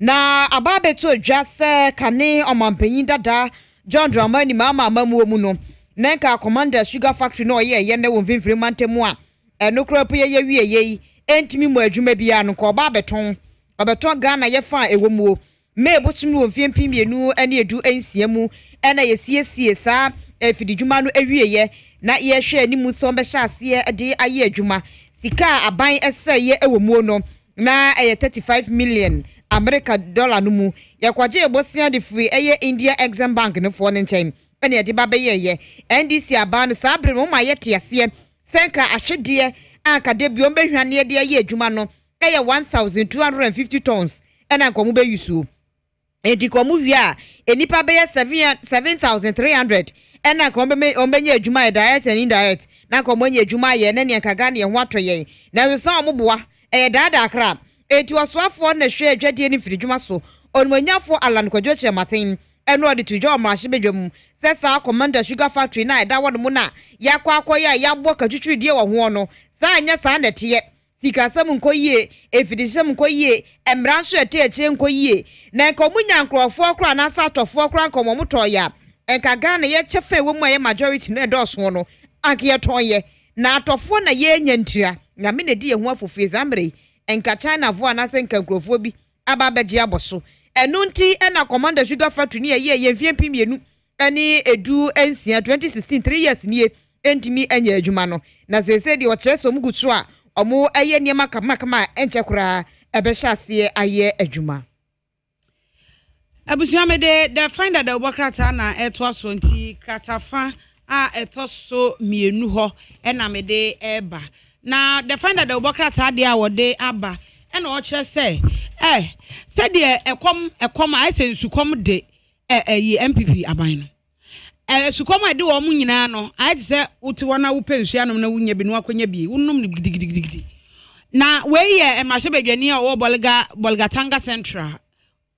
na ababeto dwase kane omampanyi dada John Dramani mama mu no nenka Commander Sugar Factory no ye na wo mfimfiri mantemu a eno kropo ye wie entimi mu adwuma bia no ko obabeton Ghana ye fa ewo mu me bochimi wo mfimpi mienu ene edu ensia mu ena yesiesie sa efidijuma no ewieye na ye hwe ani mu so be hyase de aye adwuma sika aban eseye ewo mu no na 35 million America dollar no mu yakwaje ebosia de free eye India Exim Bank no fo ne nchen ene de ba be ye NDC aban no sabre mo ma yete ase senka ahwede anka de biom behwane de aye adwuma no eye 1250 tons ena nkomu be yusu edi komu wia enipa be 7300 ena komu be ombenye adwuma direct and indirect na komu enye adwuma ye na ne nkaga ne ho atoye na so omoboa dada akra eti osoafo na hwe adwade ni firidwuma so onmanyafo Alan Kwadwoche Martin eno odi tujo omahye bedwam sesa Commander Sugar Factory na eda wodo mu na yakwa ya yabo katwitwi die wo ho no sa anya sa na tie sikasam nkoyie efidisem nkoyie emranso eteche nkoyie na nkomunya nkrofo akra na satofo akra nkomomotoya enka Ghana ye chefe wo mu aye majority na edoso no anke ye tonye na atofo na ye nya ntira na me na di ye ho afofie zambre enka China vo anase nka nkrofo bi aba beje aboso enu nti ena Commander Sugar Factory ni ye mfie mienu ani edu ensia 2016 3 years nie entimi anya adwuma no na sese di o cheso mugutu a omo eye niema kama enche kura ebehyasie aye adwuma abusuamede the find that the obokrata na eto so nti kratafa a eto so mienu ho na mede eba na the find that the obokrata de a wode aba na o kire say said de ekom I say sukom de MPP aban no sukom de wo mu nyina no I say wote wona wo pensua no na wunya bi no akonya bi wonnom ne gidigidi na we ye emahye badwani a wo bolga tanga central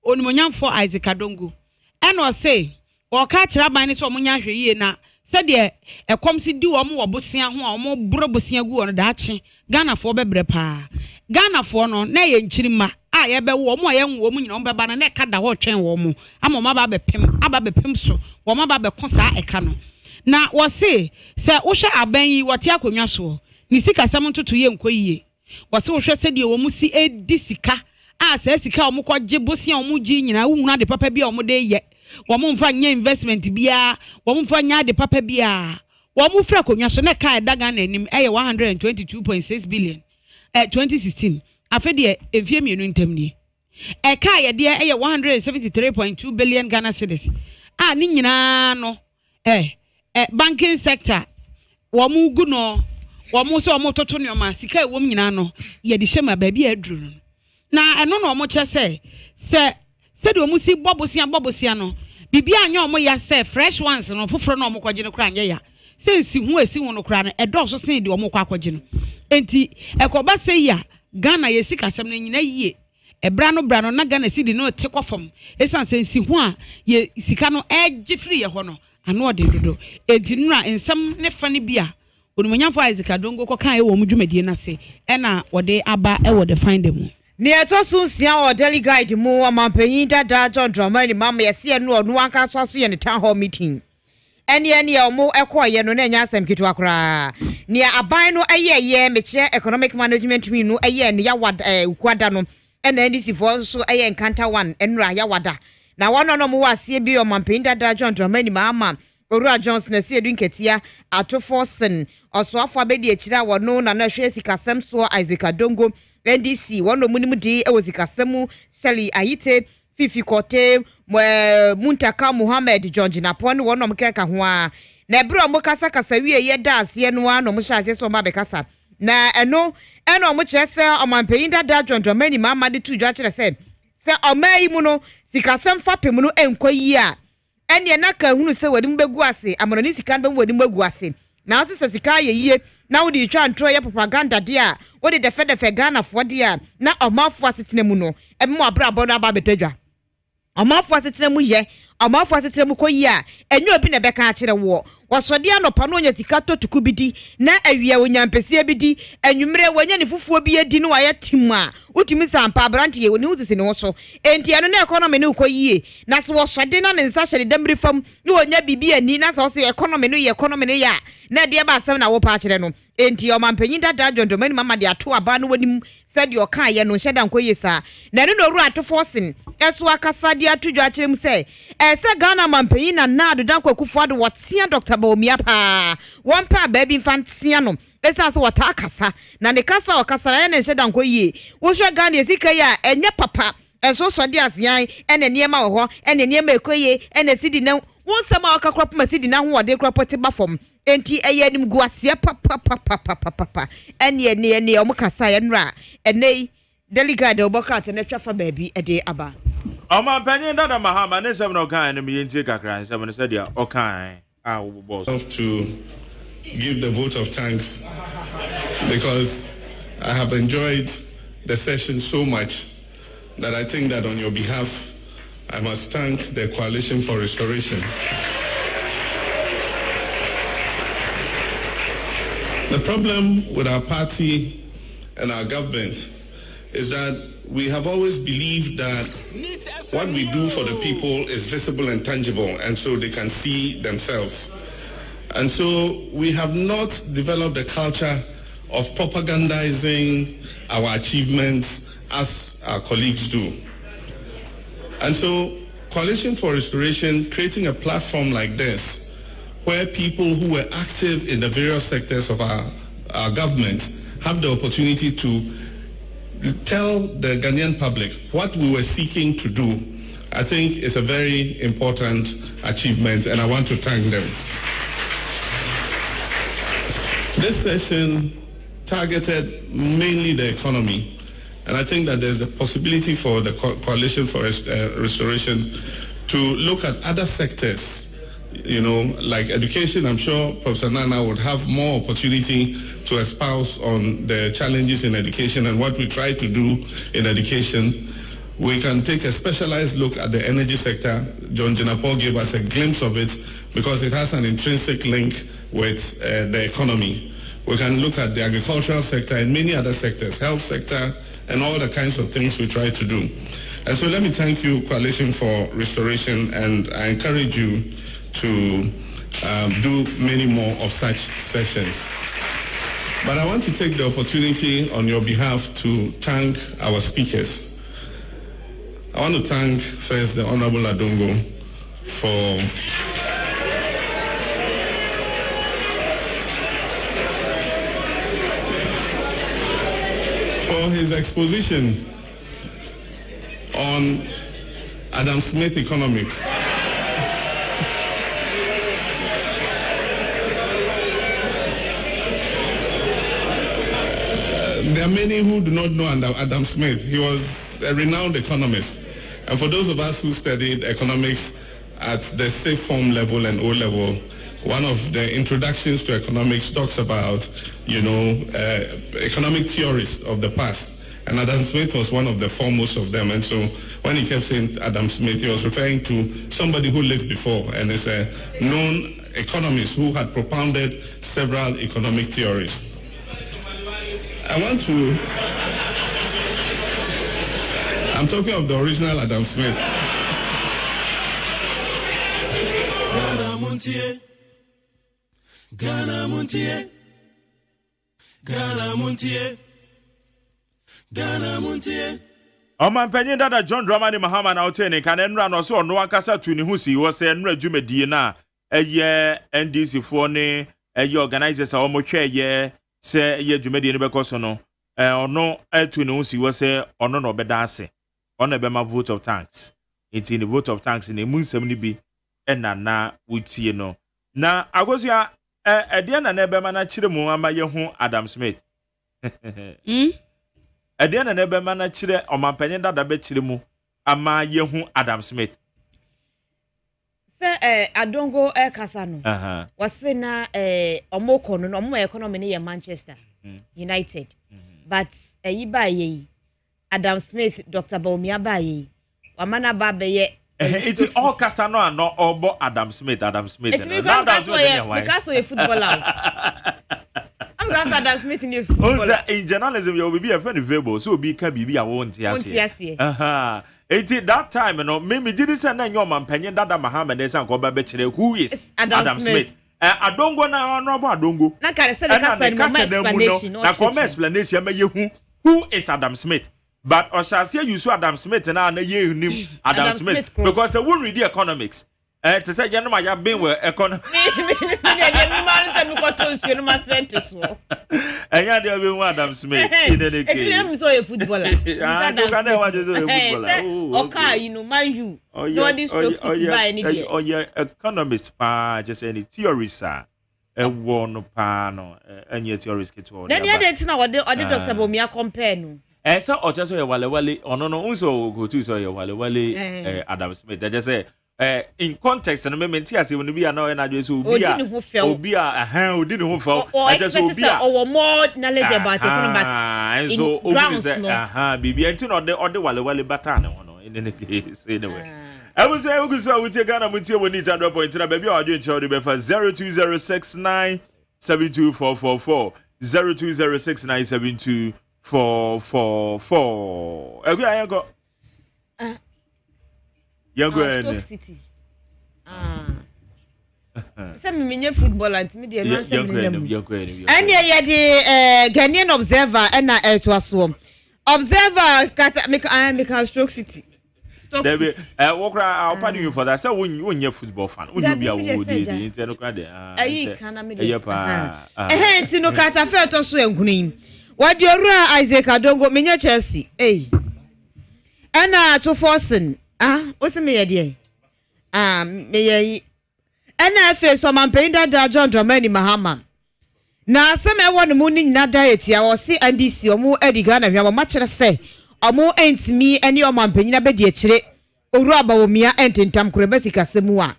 onimonyamfo Isaac Adongo eno say o ka kira ban ni so omunya hweye na se de ekom si di wo mo wobosia ho a mo bro bosia gu ono da ache Ghana fo bebre pa Ghana fo no na ye nchirima a ye be wo mo ye nwo mo nyina wo beba na ka da ho twen wo mo ama ma ba bepem so wo ma ba be ko sa eka no na wo se wo hwe aban yi wote akonwa so ni sika sam ntoto ye nkoyiye wo se wo hwe se de wo mu si edi sika se sika o mukọ je bosia o mu ji nyina wuna de papa bia o mu de ye wo mu mfa nya investment bia wo mu mfa nya de papa bia wo mu fra konwa so ne ka daga na anim 122.6 billion 2016 afa de enfie mienu ntam ni ka ye de 173.2 billion Ghana cedis ni nyina no banking sector wo mu gu no wo mu so mo toto ne ma sika wo mu nyina no ye de hyema ba bia aduru no na eno no mo che se de omusi bobosia no bibia anya omo ya se fresh ones no foforo no omo kwaje no kra anya ya se esi hu no kra no edo so se de omo kwa kwaje no enti ekoba se ya Ghana ye sika sem no nyina yie bra no na Ghana si di no te kwofom esan se esi hu a ye sika no eje free ye ho no ano ode dodo enti nura ensem ne fa ne bia onimonyafo Isaac Adongo ko kan e wo mu dwumadie na se na wode aba e wode find them ni eto sunsia o daily guide mu amampanyin dada John Dramani mama yesi enu onu anka so aso ye ne town hall meeting ene omo ekoye no na nya asem kitu akra ni aban no ye meche economic management team no ne ya wada ukwada no ene ndisi fo so nkanta 1 enura ya wada na wono no mo wasie bi amampanyin dada John Dramani mama Orua Johnson na sie dunketia atofosen osoafo abedi akira wono na hwe sikasem so Isaac Adongo NDC wono munimu di sikasemu Shelly Ayite Fifi Kote Muntaka Muhammad George Napon wono mkeka ho a na ebro mo kasa wie ye da ase no a no mo hyase so ma be kasa na eno mo kyerese omampanyin dada John Dramani mama de tudwa kyerese se omai mu no sikasem fapem no enkoyi a ene na ka hunu se wadi mbegu ase amorani sika nbe wadi mbegu ase na ase sika ye yie na wodi twa ntro ye propaganda dia wodi defe Ghana fo dia na omafo asetena mu no ebe abra abodo aba betadwa omafo asetena mu ye omafo asetena mu koyi a enyo obi na beka a kire wo wasode anopa no onya sika totuku bidi na awia onyampese bidi enwumre wonya ne fufuo bi edi no waye timu a utimi sampa branti ye woni usisi ne wo so enti eno na economy ne ukoyie na so wasode na ne nsa hyede damri fam ne wonya bibi ani na so economy no ye economy ne ya na de ba asem na wo pa kire no enti omampanyin dada John Dramani mama de ato aba no wanim said your kan ye no hyeda nkoyie sa na ne no ru atoforcing eso akasa de atudwa kire mu se se Ghana mampanyin na nado dan kwakufu ado wotia Dr. Baumia pa won pa baby infantia no esa so wata akasa na ne kasa okasa na ne hyeda nkoyie wo hwe Ghana esika ya enye papa enso so de asian ene niema wo ho ene niema ekoyie ene sidi na won sama okakropo ma sidi na ho wode kropo ba fom enti eye nim guasia papa ene omukasa ye nra ene delegate obokrat na twafa baabi ede aba Omampanyin dada mahama ne sem no kan ne me ntie kakra sem ne sadia okan boss to give the vote of thanks because I have enjoyed the session so much that I think that on your behalf I must thank the Coalition for Restoration. The problem with our party and our government is that we have always believed that what we do for the people is visible and tangible, and so they can see themselves. And so we have not developed a culture of propagandizing our achievements as our colleagues do. And so Coalition for Restoration, creating a platform like this, where people who were active in the various sectors of our government have the opportunity to tell the Ghanaian public what we were seeking to do, I think is a very important achievement, and I want to thank them. This session targeted mainly the economy, and I think that there's the possibility for the Coalition for Restoration to look at other sectors, like education. I'm sure Professor Nana would have more opportunity to espouse on the challenges in education and what we try to do in education. We can take a specialized look at the energy sector. John Jinapo gave us a glimpse of it because it has an intrinsic link with the economy. We can look at the agricultural sector and many other sectors, health sector, and all the kinds of things we try to do. And so let me thank you, Coalition for Restoration, and I encourage you to do many more of such sessions. But I want to take the opportunity on your behalf to thank our speakers. I want to thank first the Honorable Adongo for his exposition on Adam Smith economics. There are many who do not know Adam Smith. He was a renowned economist. And for those of us who studied economics at the safe form level and O level, one of the introductions to economics talks about, economic theories of the past. And Adam Smith was one of the foremost of them. And so when he kept saying Adam Smith, he was referring to somebody who lived before and is a known economist who had propounded several economic theories. I'm talking of the original Adam Smith. Ghana Montie. Ghana Montie. Ghana Montie. Ghana Montie. Oman penyin dada John Dramani Mahama na otene kan enra no so ono ankasa tu ni husi wo se enra dwumadie na eye NDC fo ne eye organizers a wo mo hwe eye se eye dwumadie ne bekoso no ono atu ni husi wo se ono no obeda ase ono be ma vote of thanks enti ni vote of thanks ni munsem ni bi na wutie no na agozia ede na ebe ma na kire mu ama ye hu Adam Smith ede na ebe ma na kire omampanyin dada be kire mu ama ye hu Adam Smith se Adongo kasa no wase na omoko no omo economy ne ye Manchester United but yiba ye Adam Smith Dr. Baumia ba ye wamana ba be ye it's all Casano and not all Adam Smith. Adam Smith. It's because you're footballer. I'm going to Adam Smith in your football. In journalism, you will be a friend of Vebo, so be Kabi, I won't yes. It's that time, maybe did this and then your man Penny Dada Mohammed is Uncle Babetche, who is Adam Smith. I don't go now, no, I don't go. Like I said, explanation, who is Adam Smith? But I shall say you saw Adam Smith and I you knew Adam Smith because they won't read the economics. To say, you know, I have been with economics. And yeah, there will be Adam Smith in any case. I'm so a footballer. I don't know what is a footballer. Okay, you know, mind you. Oh, yeah, economists, just any theories, sir. A one panel, and yet theories get all. Then, yeah, that's not what the Dr. Baumia compare. So or just a wale or no also go to so your wale Adam Smith. They just say in context and moment here say when we are now and I just be a hand didn't who fall I just will be or more knowledge about it and so bibi entin or the wale batana in any case anyway. I was say we so we take Ghana Montie we need 100 points na baby our doing show the be for 0206972444 0206972444 Agree, I go. Stoke City. Some mini football and media. And the Ghanaian Observer and to us home. Observer, make a Stoke City. Debbie, Walker, I'll pardon you for that. So when you're a football fan, would you be a wood? I can't. No cat, I felt also green. What your Isaac Adongo Minya Chelsea? Eh. Anna to Forsen. What's the me idea? Me. Anna face some paying that John Dramani Mahama. Now, some I want the morning na diet ya or see NDC or more Eddie Ghana. We have a much to say. Or more ain't me and your man penny a bed yet. Or rubber with me and in Tam Kurebesica Semua.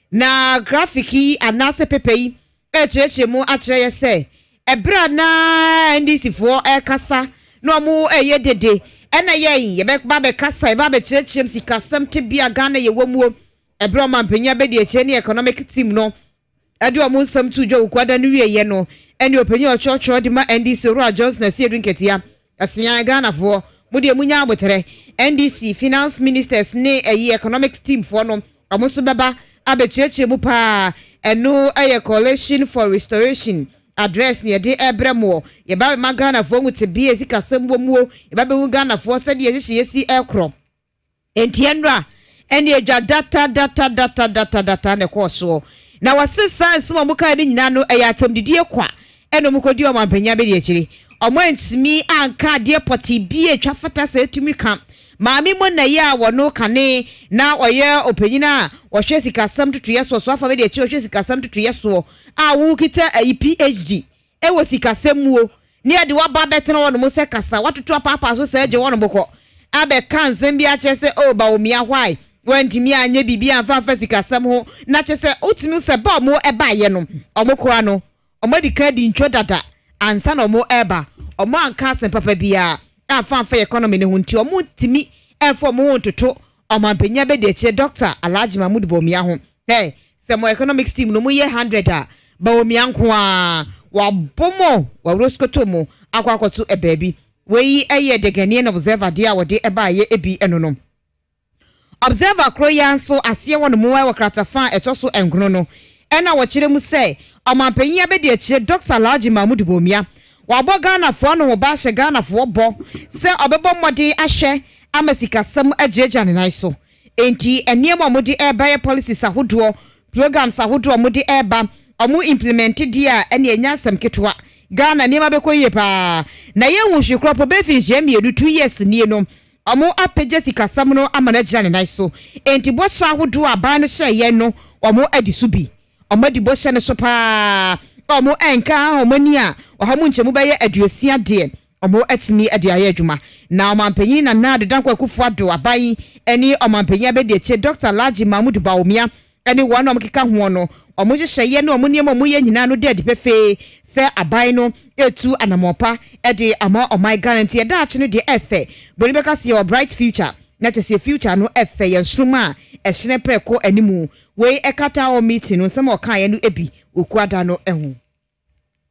Na grafiki anase pepe echeche mu akyerɛ sɛ ebra na ndisi fo ekasa no mu eye dede ena ye ba be kasa ba be kyerɛkyerɛm sikasɛm te bia Ghana ye wamuo ebra mampanya be de ekyerɛ ne economic team no ade o mu nsɛm tu dwo kwada no wie ye no ene opanya ɔkyerɛkyerɛ de ma ndisi ro Johnson na sie drinketia asia Ghana fo mu de munya abotere NDC finance ministers ne economic team fo no ɔmo so beba abecheche mu pa eno aye coalition for restoration address ne de ebremo ye ba magana fo mu te bia sikasem bo mu ye ba be Ghana fo se de ye yesi ekro entienra ene edwa data ne ko so na wasesa nsem mu ka ni nyina no aye atamdidie kwa eno mu kodi o mampanya be de akiri omo ntimi anka de poti bia twa fata se tumi ka Mami mo na ya wono kane na oye opanyina wo hwe sikasam tutu yeso so afa be de hwe sikasam tutu yeso a wo kita PhD e wo sikasam muo ne ade wa ba betena wono mo se kasa watoto papa so se je wono boko abe kan zem bia che se o ba omia hwai wantimi anya bibia afa sikasam ho na che se otimi se ba mo e ba ye no omokora no omodika di ntwo dada ansa no mo eba omo anka sen papa bia afa economy ne hunti omo timi efo mo toto omampenya be de che Dr. Alhaji Mahmoud Bawumia ho se mo economics team no mo ye 100 a Bawumia nko a wa bomo wa roskoto mo akwakoto e baabi we eye de Ghanaian observer dia wode e ba ye ebi enono observer kroya nso ase wono mo wa kratafa etoso engrono no ena wo kire mu se omampenya be de che Dr. Alhaji Mahmoud Bawumia wabo Ghana fo no ba hye Ghana fo bo se obebo modi ahwe amasikasam ajeja ne nan so enti eniemo modi eba policies ahodo programs ahodo modi eba omu implemented dia ene enyasam ketwa Ghana niema bekoye pa na ye hunhwe kropo be finje mienu 2 years nie no omu apeje sikasam no amana ajeja ne nan so enti bo sha ahodo aba no hye ye no omu adisubi omu di bo hye ne so pa omo enka omani a ohamu nchemu baye aduosia de omo atimi ade aye adwuma na omampanyin na na de dankwa kufu ado abai eni omampanyin be de che Dr. Alhaji Mahmoud Bawumia eni wona omkeka ho no omo hyehyeye na omo niam omo ye nyina no de pefe se abai no etu anamopa ede ama omai guarantee da ache no de efe boni beka se your bright future na te se future no efe ye nsruma ehene preko animu we ekata o meeting no sem okan ye no ebi okuada no ehu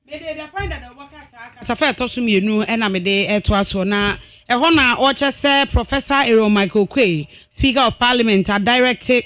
me dey find that the worker tafa to so mienu ena me dey eto aso na eho na o che se Professor Ero Michael Kwe Speaker of Parliament a directed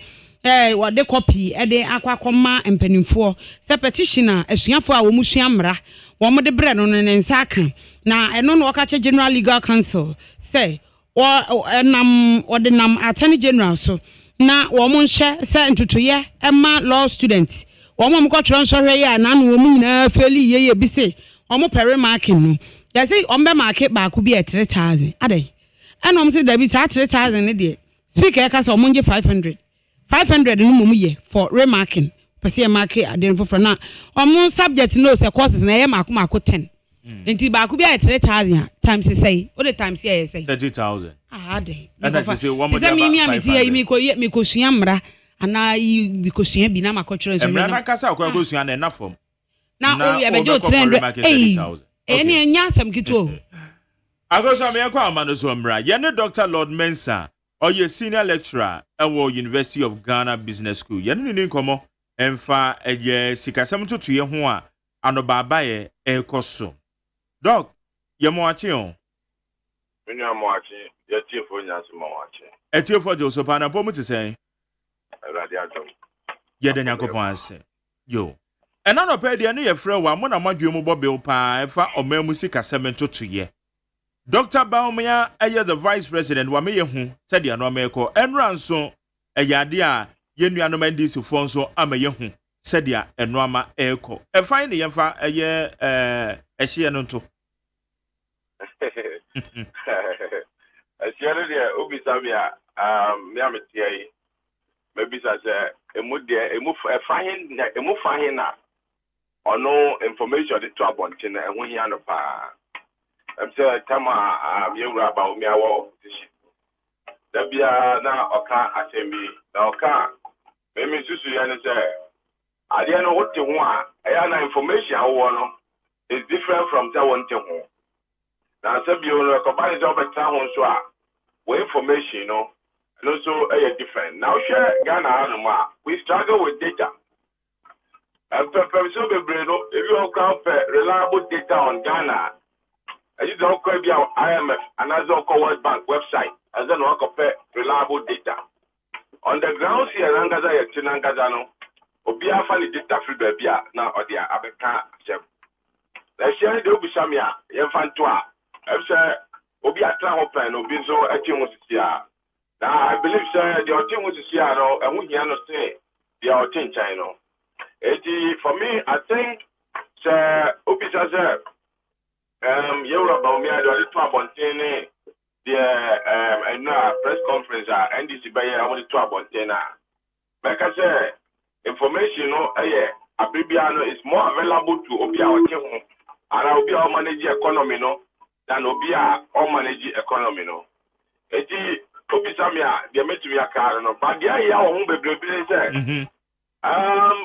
what the copy de akwakoma empanimfo se petitioner asuafo a wo musua mra wo mo de bre no ne nsa aka na eno no okache General Legal Council say nam de nam Attorney General so na wo mo nhye se ntutoye ema law student wo mo ko tro nsohwe ya na no wo mu nyina feli ye bi se wo mo pere marking no ya say o mbe market ba ko bi 3000 adai eno mo se da bi 3000 ne de speaker e ka se o mo nje 500 no mumu ye for remarking pese market aden for na omo subject no se courses na ye mako 10 enti ba ko bi 3000 times say o the times here say 30000 ade and that say one more mi amiti ye mi ko sua mra ana mi ko sua bi na makotro so na kasa ko ko sua na na form na o ye be jo 300 eni enya sam kito agosa me kwa amano so mra ye ne Dr. Lord Mensah Oye senior lecturer at University of Ghana Business School. Yanu ni nkomo emfa eye sikasem tutu ye ho a anobaba ye ekoso. Doc, ye mo achi on. Menu mo achi, ye tiefo nyanso mo achi. E tiefo jo so pa na po mu te sen. Radio adom. Ye de nyakopon ase. Yo. Ena no pa de ne ye frɛ wa mo na madwe mu bobe pa efa omamu sikasem tutu ye. Dr. Bawumia eye the vice president wa meye hu said ya no ameko enranso eyade a yenua no mandisi fo nso amaye hu said ya eno ama eko e fine ne yemfa eye ehye no nto Asiano dia obi samia me ametia yi. Maybe say emu dia emu fahin na ono information de to abonte na ehun hia no pa. Em say tama me wura ba omi awo position. Da bia na oka asembi na oka me susu ya ne say ade no wote ho a eya na information awo no is different from that one thing ho. Na say bi ono ko ba ni do beta ho so a we information no and also different. Now share Ghana anuma. We struggle with data. And if you don't have reliable data on Ghana, and you don't call your IMF and as well World Bank website, as then work reliable data. On the ground here, Nangaza Yatinangazano, Obia Fani data free babia now or the Abeka Shem. The share the Ubishamia, Yefantua, Obia Trahopen, Obizo, Etimusia. Now, I believe, sir, the team was here, and we can say the team China. For me, I think, sir, Opisa, sir, Europe, me, I do it to Abontene, the press conference, NDC by I want to Abontena. Like I said, information, Abibiano is more available to Obia team, and Obia manage economy, than Obia or manage economy, Obisamia, they met me a car, but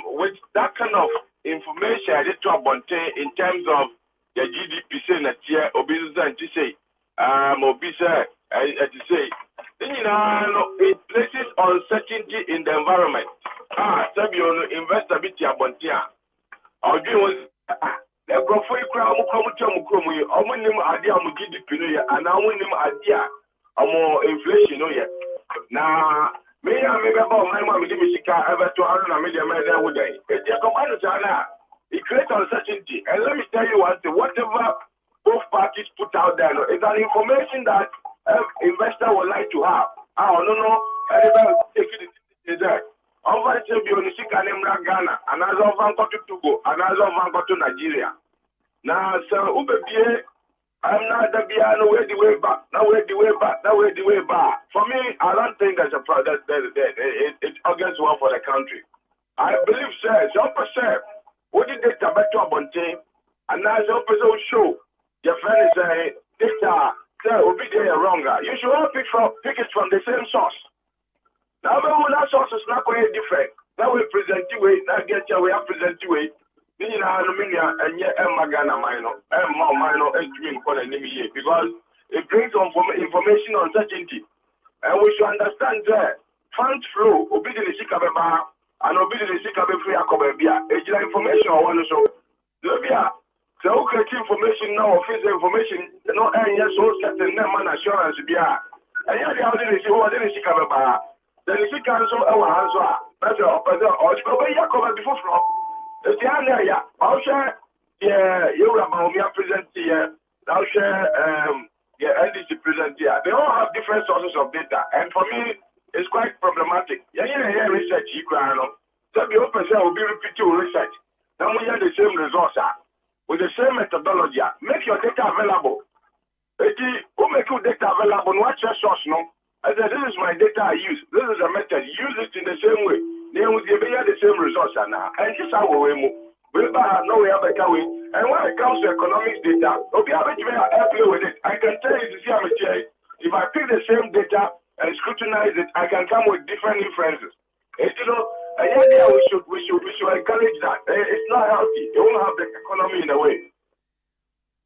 with that kind of information, I did to Abonte in terms of the GDP, say that year, Obisa, to say, Obisa, to say, it places uncertainty in the environment. Sabio investor bit Abontia. Our dream was the Grofui Crown, Mukomuchomukomu, Omunim Adia Mugidi and I win him idea. More inflation, now, me about my mom, Mishika, ever to Aruna Media Media would day. It's a command it creates uncertainty. And let me tell you whatever both parties put out there is an information that investor would like to have. I don't know, everybody take it there. Over to Bionishika Nemra Ghana, another one got to Togo, another one got to Nigeria. Now, sir, Ube I'm not the piano way the way back, now way the way back, now way the way back. For me, I don't think there's a product that it's against one for the country. I believe, sir, some percent, what did they tell to Abonte? And now some person show your friend is saying, data, sir, will be there wronger. You should all pick it from the same source. Now, that source is not going different. Now we present you way, now get your way, I present you way. And yet, Magana minor, minor, because it brings information uncertainty. And we should understand that funds flow, obedience Sikabeba, and obedience Sikabe free Akobebia. It's information or one so. Lobia, the okay information now, official information, no, and yes, so certain man assurance be. And yet, how did they see what did Sikabeba? Then the Sikanso, our answer, that's your opposite, or Sikabeba before from. The area, I'll share, you're about me present here, I'll share, NDC present here. They all have different sources of data, and for me, it's quite problematic. Research, so the open will be repeating research. Then we have the same results, with the same methodology. Make your data available. Who make your data available? What's your source, no? I said, this is my data I use. This is a method. Use it in the same way. They will give you the same results now. And this is how we move. We have no way of better way. And when it comes to economics data, we'll be able to play with it. I can tell you to see if I pick the same data and scrutinize it, I can come with different inferences. And, we should encourage that. It's not healthy. They won't have the economy in a way.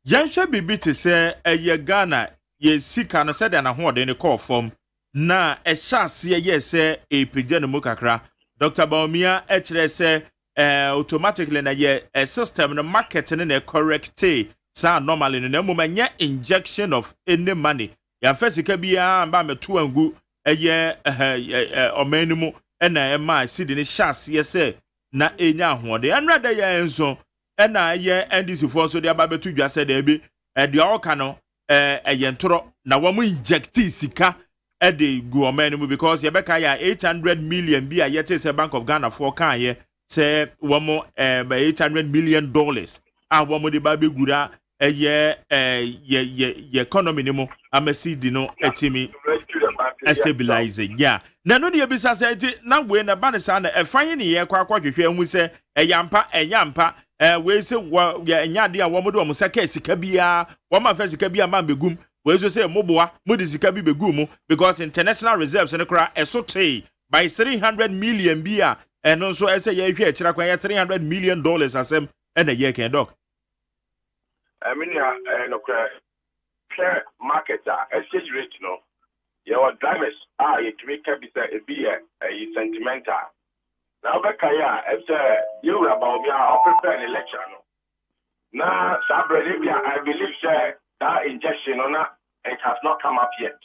Yansha bibi to say Ghana ye sika no said and a horde in a call form. Na shasi yes a pigeon mukakra. Dr. Baumia say automatically na ye a system no market in a correct sa normally in a moment injection of any money. Ya first kabia and bam 2 and go a year or minimum and I am sitting in shasi yes na enya horde and rather ye so and I ye and this for so the baby to just said be the okano a yentro na wamu injecti sika Eddie go menu because Yabeka ya 800 million be a yet is a Bank of Ghana for can say one more $800 million. And one more the baby gura ye economy ni mo amesi di no etimi stabilizing yeah na no ne bisa say na we na ba ne sa na efan ne ye kwa hwehwe hu se eyampa enyampa we se enya de a wo mo do mo saka sika bia wo ma fa sika bia ma begum we so say moboa mo di sika bi begum mo because international reserves ne kra esote by 300 million bia eno so ese ye hwe kira kwa ye 300 million dollars asem na ye ken doc I mean, no share market exchange rate, no. Your drivers it can be a sentimental. Now, Bekaya, you about me, I'll prepare an election. Now, Sabrina, I believe, that injection on it has not come up yet.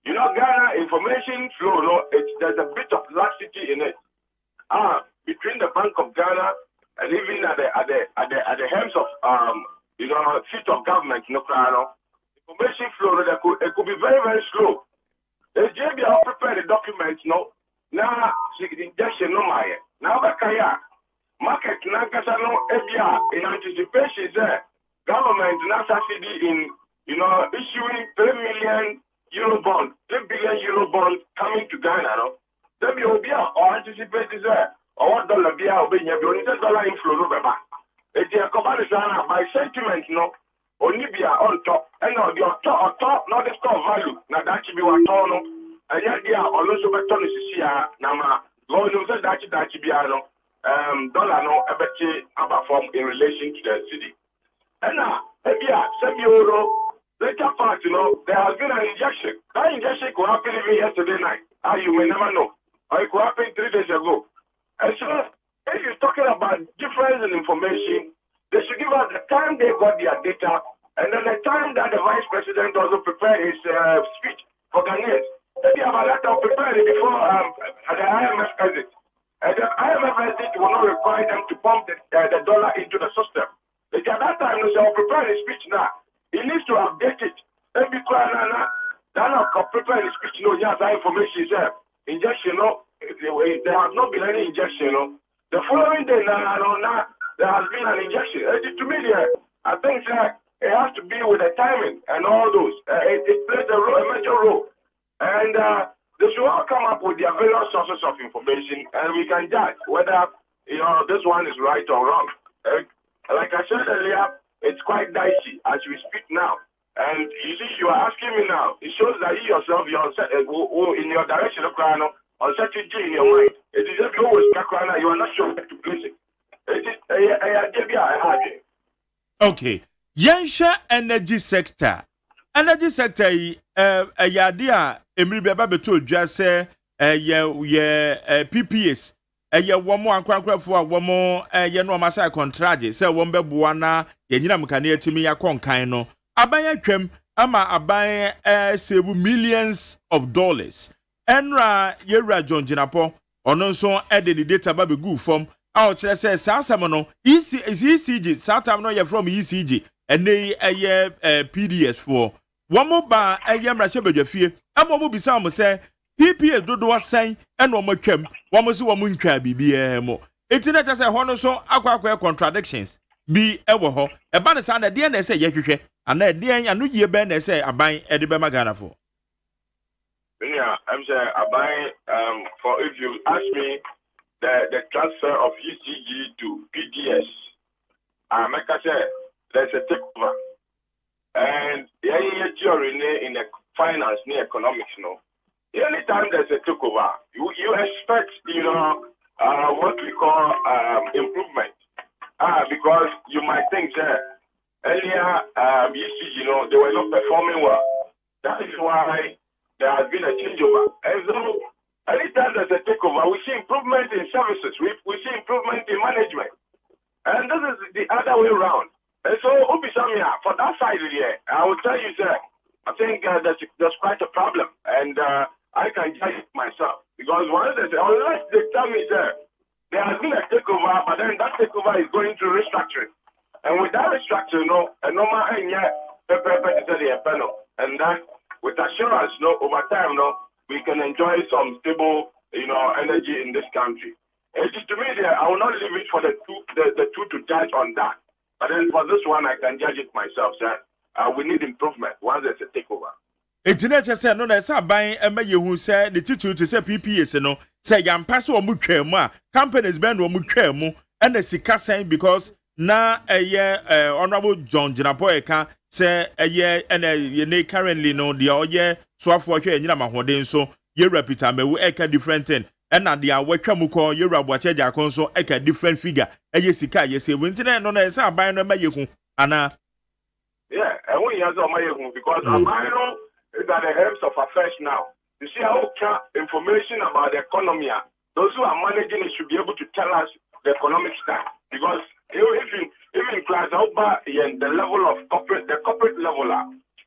You know, Ghana information flow, no, there's a bit of laxity in it. Between the Bank of Ghana and even at the helms of seat of government, information flow that it could be very, very slow. The JB prepare the documents, no. Now the injection no my. Now Bakaya market Nankasa no ebia in anticipation government now subsidy in issuing 3 million euro bond, 3 billion euro bond coming to Ghana, no. Then you be or anticipate or what dollar be or $1 inflow no baba. It's a comparison by sentiment, no. Only be on top, and on top, not the store value. Now that should be one tono, and yet they are also better to see Nama. Go to the Dutch Biano, dollar no, a better form in relation to the city. And now, semi euro, later part, there has been an injection. That injection could happen even yesterday night. You may never know. Or it could happen 3 days ago. And so, if you're talking about difference in information, they should give us the time they got their data and then the time that the vice president also prepared his speech for Ghanaians. Maybe about that I'll prepare it before the IMF exit. And the IMF exit will not require them to pump the dollar into the system. But at that time, they will prepare his speech now. He needs to update it. Maybe I'll prepare his speech, yes, that information is injection, there has not been any injection, The following day, now, there has been an injection. To me, I think it has to be with the timing and all those. It plays a major role. And they should all come up with their various sources of information, and we can judge whether this one is right or wrong. Like I said earlier, it's quite dicey as we speak now. And you see, you are asking me now. It shows that you yourself, you're in your direction of uncertainty in your mind. It is just always you are not sure to place it. Okay. Yensha energy sector. Energy sector yadia emri beba beto dwa se PPS womo ankwrankwafo a womo no amasa contract se won beboa na yenyina mkane atimi yakonkan no aban atwam ama aban save millions of dollars. Enra yewra John Jinapo ono nso ede ni data ba begu fom a o kire se saasam no ECG satam no ye from ECG ene PDS for womo ba mra shebadwafie amomo bisa mo se PPS dodo asan ene omo twam womo se womo ntwa bibia mo etina ta se ho no so akwa contradictions bi ewo ho eba ne sa na de na se ye hwehwe ana de anu ye be na se aban ede be magana for. Yeah, I'm saying for if you ask me the transfer of ECG to PDS, like I said, there's a takeover. And in the finance, in the economics, anytime there's a takeover, you expect, what we call improvement. Because you might think that earlier, ECG, they were not performing well. That is why there has been a changeover. And so, anytime there's a takeover, we see improvement in services. We see improvement in management. And this is the other way around. And so, Obisamia, for that side of the year, I will tell you, sir, I think there's quite a problem. And I can judge it myself. Because unless they tell me, sir, there has been a takeover, but then that takeover is going through restructuring. And with that restructuring, a normal and that with assurance, over time, we can enjoy some stable, energy in this country. And to me, I will not leave it for the two to judge on that. But then for this one, I can judge it myself, sir. We need improvement once there's a takeover. It's not just no, there's a buying a mayor who said the teacher to say PPS, no, say young pass or mukema, companies bend or mukemo, and the Sika saying because now a year, Honorable John Janapoeka say a year and a year currently no, the all year, so for you and Yamahodin, so ye reputa me we eka different thing. And at the Awakamuko, you are watching your console, eka different figure, a yesika, yes, a winter, no, there's a buying a mayor, Anna. Yeah, and we have my because I is at the helms of affairs now. You see how information about the economy, those who are managing it should be able to tell us the economic style. Because if in class over the level of the corporate level,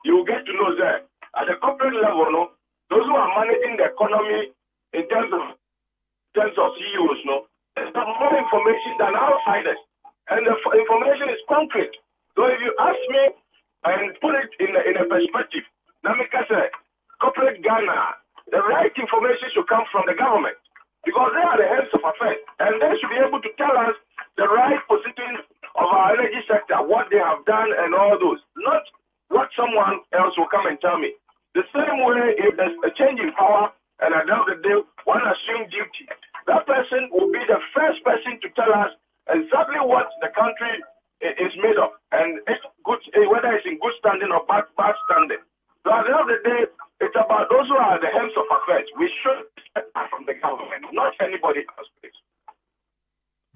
you will get to know that at the corporate level, no, those who are managing the economy in terms of CEOs, no, they have more information than outsiders, and the information is concrete. So if you ask me and put it in a perspective, Namika said, corporate Ghana, the right information should come from the government because they are the heads of affairs and they should be able to tell us the right position of our energy sector, what they have done and all those, not what someone else will come and tell me. The same way, if there's a change in power and at the end of the day, one assumes duty, that person will be the first person to tell us exactly what the country is made of and it's good, whether it's in good standing or bad standing. So at the end of the day, it's about those who are the heads of affairs. We should expect that from the government, not anybody else, please.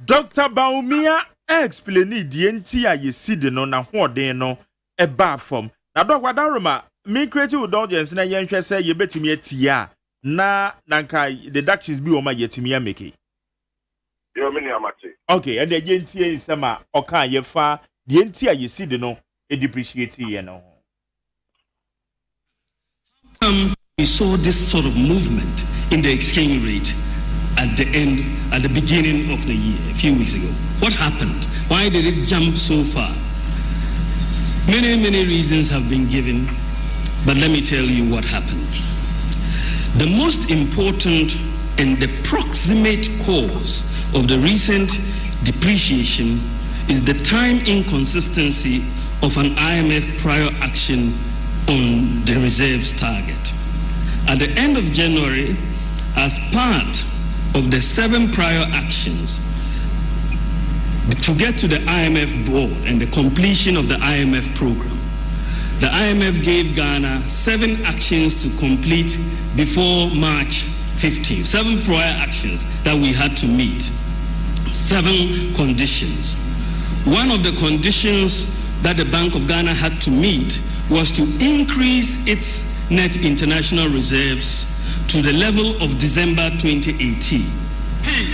Dr. Baumia explain the entire you see the no na what they know a bar from. Now, Dr. Wadaruma, me creative with audience na yen say you bet me tia na nanka deductions be on my yetimia make. Okay, and the yentia is sama oka ye fa the entire you see the no a depreciate ye no. We saw this sort of movement in the exchange rate at the beginning of the year, a few weeks ago. What happened? Why did it jump so far? Many reasons have been given, but let me tell you what happened. The most important and the proximate cause of the recent depreciation is the time inconsistency of an IMF prior action on the reserves target. At the end of January, as part of the 7 prior actions to get to the IMF board and the completion of the IMF program, the IMF gave Ghana 7 actions to complete before March 15. 7 prior actions that we had to meet. 7 conditions. One of the conditions that the Bank of Ghana had to meet was to increase its net international reserves to the level of December 2018.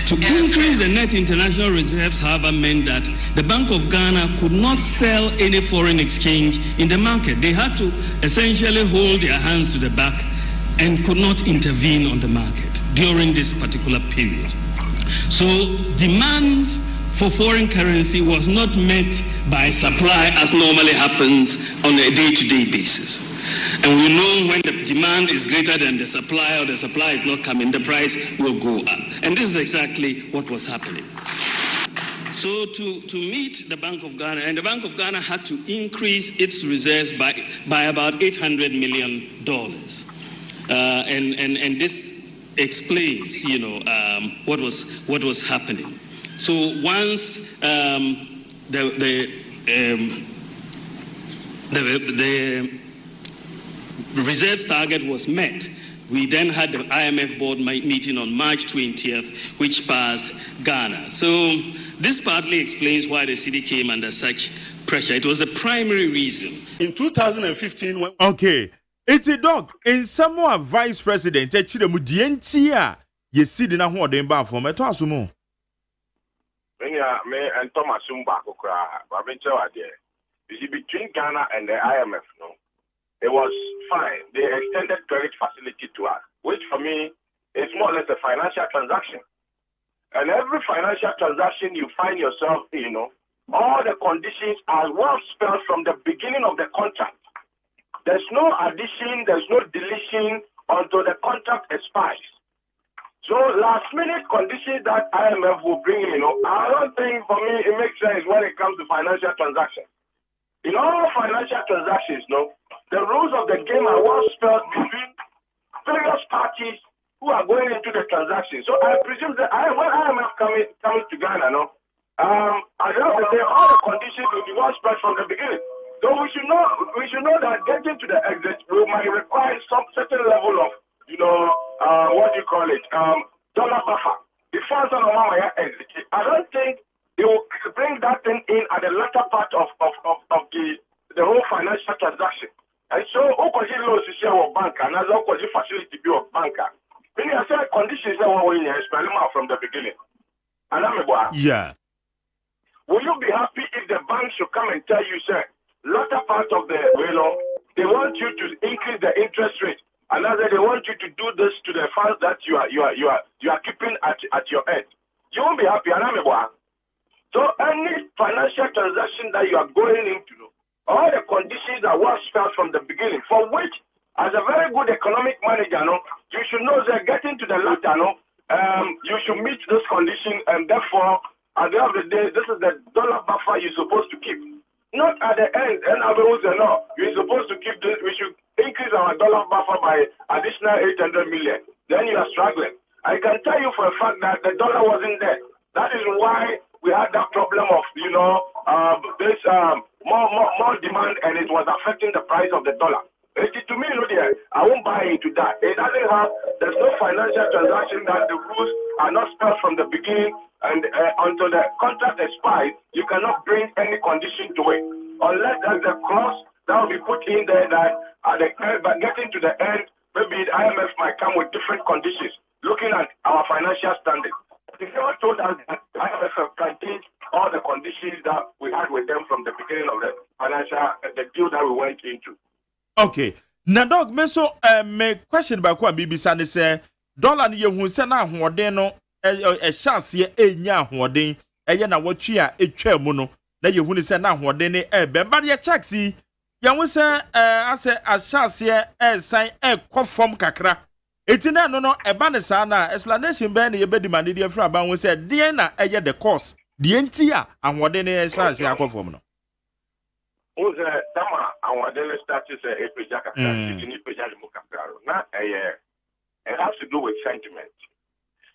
To increase the net international reserves, however, meant that the Bank of Ghana could not sell any foreign exchange in the market. They had to essentially hold their hands to the back and could not intervene on the market during this particular period. So demand for foreign currency was not met by supply as normally happens on a day-to-day basis. And we know when the demand is greater than the supply or the supply is not coming, the price will go up. And this is exactly what was happening. So to meet the Bank of Ghana, and the Bank of Ghana had to increase its reserves by about $800 million. And this explains, what was happening. So once the reserves target was met, we then had the IMF board meeting on March 20th, which passed Ghana. So this partly explains why the city came under such pressure. It was the primary reason. In 2015, when it's a dog in some vice president, you see the now the bar for me to assume. Me and Thomas Umba, you see, between Ghana and the IMF, it was fine. They extended credit facility to us, which for me is more or less a financial transaction. And every financial transaction you find yourself in, all the conditions are well spelled from the beginning of the contract. There's no addition, there's no deletion until the contract expires. So last minute conditions that IMF will bring in, I don't think for me it makes sense when it comes to financial transactions. In all financial transactions, the rules of the game are well spelled between various parties who are going into the transaction. So I presume that when IMF comes to Ghana, at the end of the day, all the conditions will be well spread from the beginning. So we should know that getting to the exit might require some certain level of, what do you call it, dollar buffer. The funds on my exit. I don't think they will bring that thing in at the latter part of the whole financial transaction. And so, Okoji laws is here of banker, and as Okoji facility be of banker. Meaning, I said conditions that were in from the beginning. And I'm yeah. Will you be happy if the bank should come and tell you, sir, latter part of the they want you to increase the interest rate, and they want you to do this to the funds that you are keeping at your end. You won't be happy, and I'm so any financial transaction that you are going into, all the conditions are well spelled from the beginning, for which, as a very good economic manager, you should know that getting to the latter, you should meet this condition, and therefore, at the end of the day, this is the dollar buffer you're supposed to keep. Not at the end, and you're supposed to keep this, we should increase our dollar buffer by additional 800 million. Then you are struggling. I can tell you for a fact that the dollar wasn't there. That is why we had that problem of, this more demand, and it was affecting the price of the dollar. To me, I won't buy into that. It doesn't have, there's no financial transaction that the rules are not spelled from the beginning, and until the contract expires, you cannot bring any condition to it. Unless there's a clause that will be put in there that at the end, by getting to the end, maybe the IMF might come with different conditions, looking at our financial standing. They never told us that the IMF contained all the conditions that we had with them from the beginning of the the deal that we went into. Okay. Na dog me so me question ba kwa bibisa ne say dollar ne yehu se na ahoden no chance ye enya ahoden eye na watwi a etwa mu no na yehu ne se na ahoden ne ba ye check si yehu se ase a chance ye san kofom kakra etina no eba ne sa na explanation be ne ye be demand dey fra ba won se dey na eye the course dey enti a ahoden ne chance akofom no Dama, our daily status it has to do with sentiment.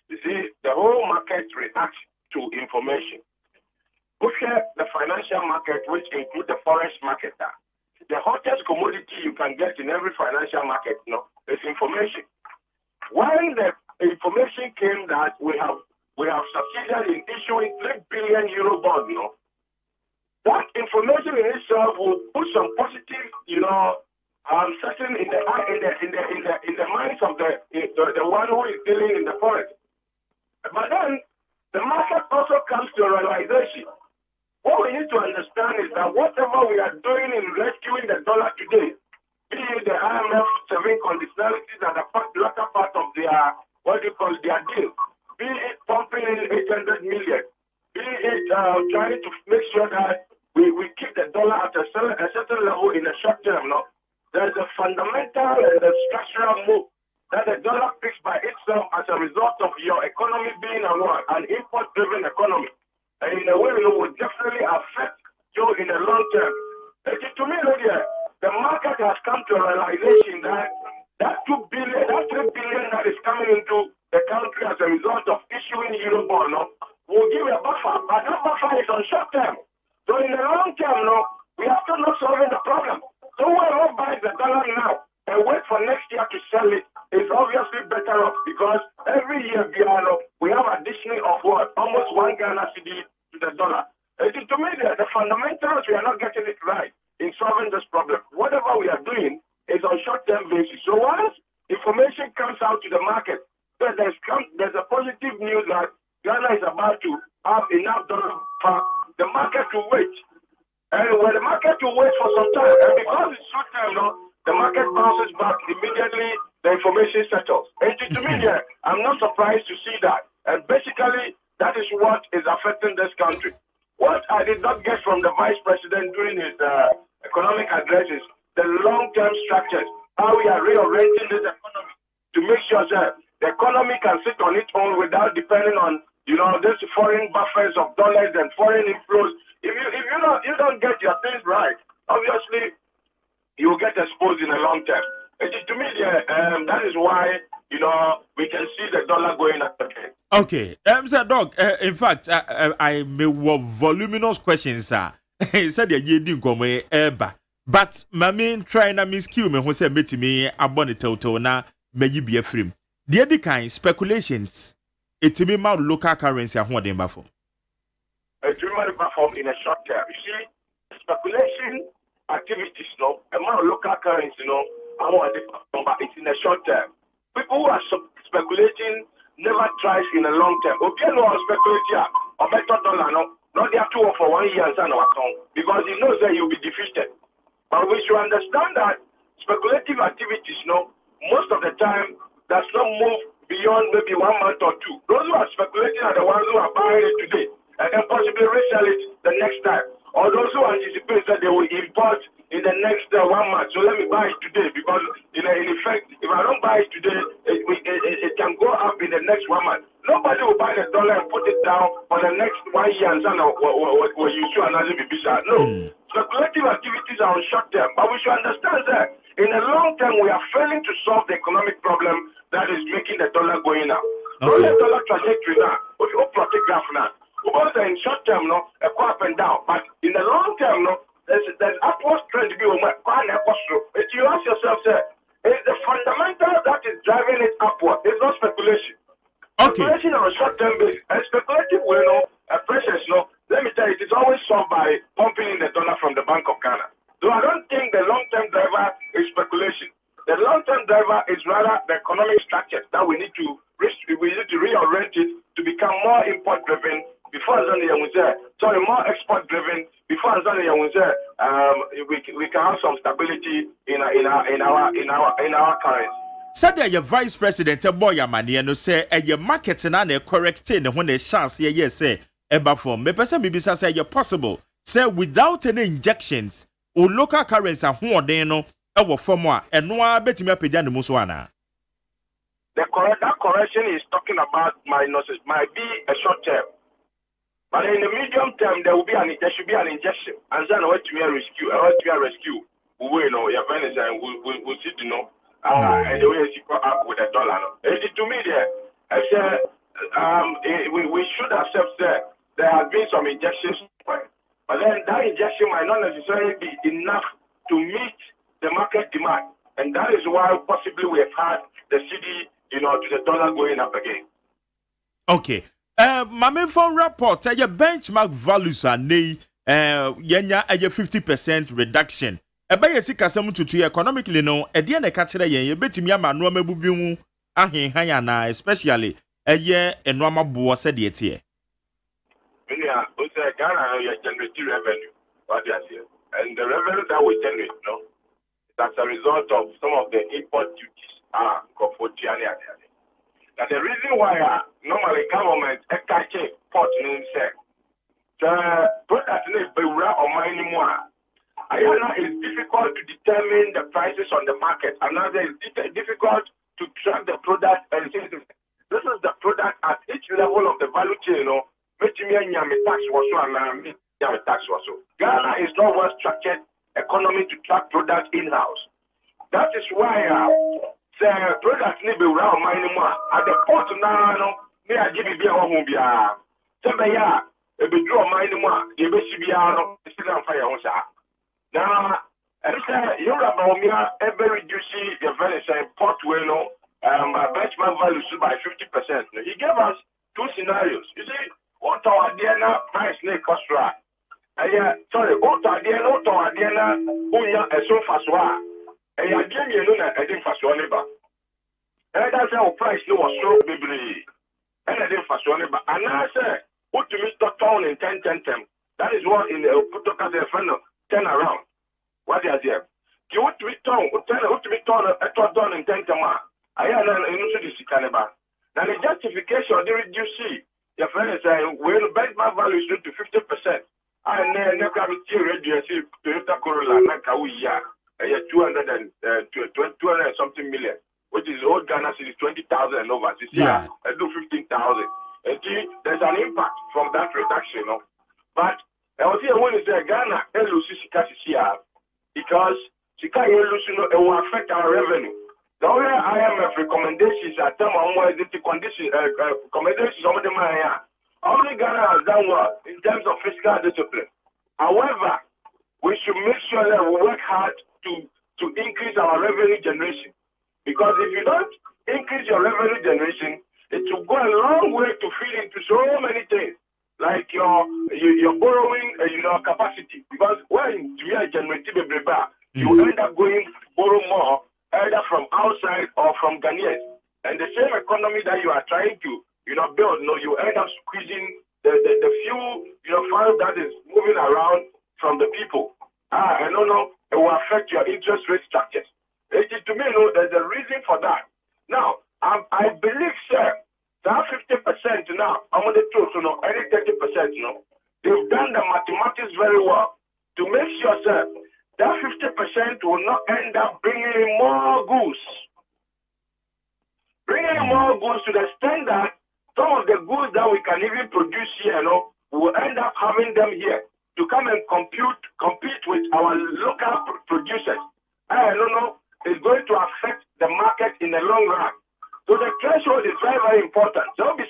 You see, the whole market reacts to information. Look at the financial market, which includes the forex market. The hottest commodity you can get in every financial market, is information. When the information came that we have succeeded in issuing 3 billion euro bond, that information in itself will put some positive, certain in the minds of the one who is dealing in the forex. But then the market also comes to a realization. What we need to understand is that whatever we are doing in rescuing the dollar today, be it the IMF 7 conditionalities at the latter part of their their deal, be it pumping in 800 million, be it trying to make sure that we keep the dollar at a certain level in the short term. There's a fundamental and a structural move that the dollar picks by itself as a result of your economy being an import-driven economy. And in a way, it will definitely affect you in the long term. To me, the market has come to a realization that 2 billion, that 3 billion that is coming into the country as a result of issuing Eurobond will give a buffer, but that buffer is on short term. So in the long term, we are still not solving the problem. So whoever buys the dollar now and wait for next year to sell it is obviously better off, because every year we have addition of almost 1 Ghana cedi to the dollar. To me, the fundamentals, we are not getting it right in solving this problem. Whatever we are doing is on short-term basis. So once information comes out to the market, there's a positive news that Ghana is about to have enough dollar for the market to wait. And when the market will wait for some time, and because it's short term, the market bounces back immediately, the information settles. And to me, I'm not surprised to see that. And basically, that is what is affecting this country. What I did not get from the Vice President during his economic address is the long-term structures, how we are reorienting this economy to make sure that the economy can sit on its own without depending on, this foreign buffers of dollars and foreign inflows. If you don't get your things right, obviously you will get exposed in the long term. To me, that is why we can see the dollar going up again. Okay, Sir Doc. In fact, I may have voluminous questions, sir. Said you didn't come ever, but my main trying to miscue me who said meet me about the total na may you be a frame. The other kind speculations. It to me about local currency and what they buffer. It will perform in a short term. You see, speculation activities, amount of local currency, I want to perform, but it's in a short term. People who are speculating never tries in a long term. Okay, no, speculating or better dollar, not they have to for 1 year and our account because he knows that you'll be defeated. But we should understand that speculative activities, most of the time does not move beyond maybe 1 month or two. Those who are speculating are the ones who are buying it today and then possibly resell it the next time. Or those who anticipate that they will import in the next 1 month. So let me buy it today because in effect, if I don't buy it today, it can go up in the next 1 month. Nobody will buy the dollar and put it down for the next 1 year and say, what you should another be bizarre. No. Speculative activities are on short term, but we should understand that in the long term, we are failing to solve the economic problem that is making the dollar going up. Okay. The dollar trajectory now, or protect graph now. Because in short term, a go up and down, but in the long term, there's upward trend to be on my if you ask yourself, sir, is the fundamental that is driving it upward. It's not speculation. Okay. Speculation on a short term basis, and speculative way, pressures, let me tell you, it's always solved by pumping in the dollar from the Bank of Ghana. So I don't think the long-term driver is speculation. The long-term driver is rather the economic structure that we need to reorient it to become more import-driven before more export-driven before we can have some stability in our currency. Said your vice president boy amani no say your market na na correct thing when the chance yes say eba form me person maybe say you possible say without any injections or local currency ahoden no e wo form a eno a betimi apagya ne mu so ana. That correction is talking about minuses might be a short term, but in the medium term there should be an injection and then what we are rescue we know your friends and we see and the way you go up with the dollar. To me I said we should accept that there have been some injections, but then that injection might not necessarily be enough to meet the market demand, and that is why possibly we have had the CD, to the dollar going up again. Okay. My main phone report, your benchmark values are nay, yenya 50% reduction. Eba yesi kasem tutu economically no, edi na ka kire yen yebetimi ama no mabubi mu ahenhan ya na especially eye eno amaboa se de tie. Yeah, we say Ghana you generate revenue, what you say, and the revenue that we generate, that's a result of some of the import duties. That's the reason why normally government catch port in say the product is or mining more. It's difficult to determine the prices on the market. Another is difficult to track the product and say this is the product at each level of the value chain. Ghana is not well structured economy to track product in-house. That is why the product need be around mining more. At the port now, me I give you a home bia. Somebody a be draw mining more. You be still on fire on sa. Now, I say you about me ever reducing the value port way benchmark values by 50%. He gave us two scenarios. You see, what our DNA price near cost right. Sorry, what our DNA who ya so fast wa. And you know I didn't fast one neighbor. And that's our price was so big. And I didn't fast one neighbor. And I say, what to Mr. Town in 10. That is what in the Putoka turn around. What is it? You want to be town, done in 10 tomorrow. I am into this cannibal. Now the justification, the reduce your friend is saying, well, benchmark value is to 50%. And then never have a radio, Toyota Corolla, Nakawia, 200 something million. which is old Ghana cedis 20,000 and over. This year, I do 15,000. And there's an impact from that reduction, But I was here when you say Ghana, because it will affect our revenue. The only IMF recommendations at the moment is the condition recommendations of the Maya. Only Ghana has done well in terms of fiscal discipline. However, we should make sure that we work hard to increase our revenue generation. Because if you don't increase your revenue generation, it will go a long way to feed into so many things, like your borrowing capacity. Because when you are generating a bar, you end up going to borrow more either from outside or from Ghanaians. And the same economy that you are trying to build, you end up squeezing the few funds that is moving around from the people. It will affect your interest rate structures. To me, there's a reason for that. Now, I believe, sir, that 50% now, I'm on the truth, any 30%, they've done the mathematics very well to make sure, sir, that 50% will not end up bringing in more goods. Bringing in more goods to the extent that some of the goods that we can even produce here, we will end up having them here to come and compete with our local producers. It's going to affect the market in the long run. So the threshold is very, very important. So, 50%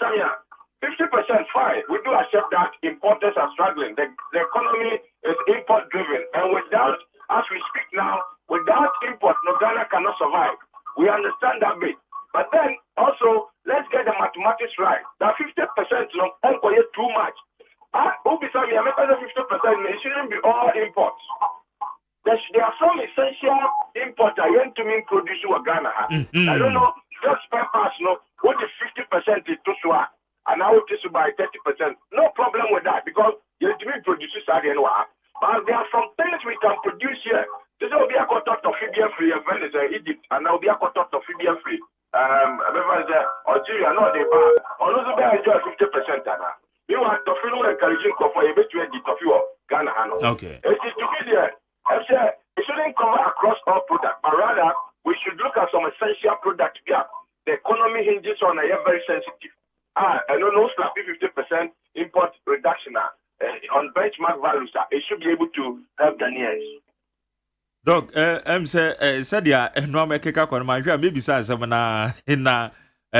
fine. We do accept that importers are struggling. The economy is import-driven. And without, as we speak now, without import, Ghana cannot survive. We understand that bit. But then, also, let's get the mathematics right. That 50% is too much. It shouldn't be all imports. There are some essential imports that you to mean produce in Ghana. I don't know, just peppers, what is 50% is too small, and now it is by 30%. No problem with that because you to mean produces are the But there are some things we can produce here. This will be a contact of Libya free, Venezuela, Egypt, and now be a contact of Libya free. Algeria, no, they are. Also, they enjoy 50%. You want to feel encouraging for a bit to edit of your Ghana. Okay. It is to be there. It shouldn't cover across all products, but rather we should look at some essential product gap. The economy hinges on a very sensitive. No slappy 50% import reduction on benchmark values. It should be able to help Ghanaians. Doc, said no make a maybe some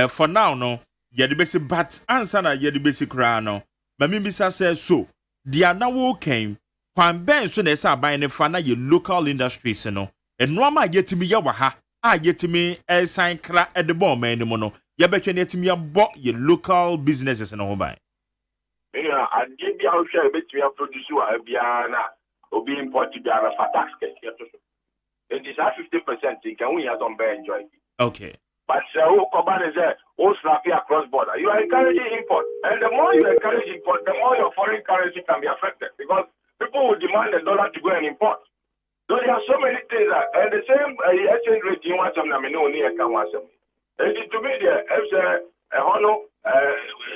for now no ye the basic but answer na ye the basic crano. Maybe says so. The now came Kwan ben so na esa ban ne fa na ye local industries no. Eno ama yetimi ye wa ha. Yetimi sign kra e de bon man no no. Ye betwe ne yetimi abo ye local businesses no ho ban. I give you how share betimi produce wa bia na obi import bia na for tax case. It is at 50%. You can we don't enjoy. Okay. But who combine is slappy across border. You are encouraging import, and the more you encourage import, the more your foreign currency can be affected because people will demand the dollar to go and import. So there are so many things and the same exchange rate you want some can want some. And to me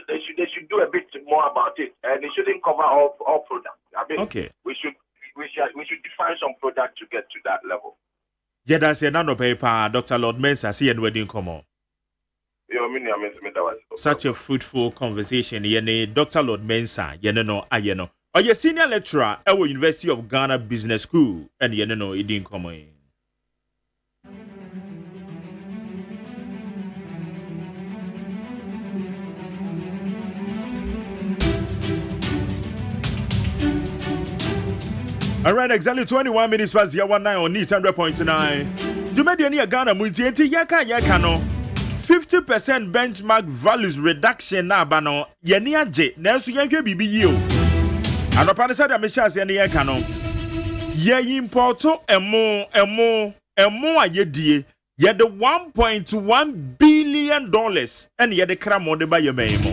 they should do a bit more about it, and they shouldn't cover all products. Okay. We should define some product to get to that level. Jeda say nano paper Dr. Lord Mensa see and wedding come on. Such a fruitful conversation. Yene Dr. Lord Mensa, no ayeno. Or your senior lecturer at University of Ghana Business School, and no it didn't come in. All right, exactly 21 minutes past the hour 9 on NEAT 100.9. You made any Ghana Montie yaka no 50% benchmark values reduction na bano yeni aje na so yenhwe bibi yi o. Anopa ne saidAmisha se ne yaka no ye importo emo ayedie ye de $1.1 billion and ye de kramo de ba ye memo.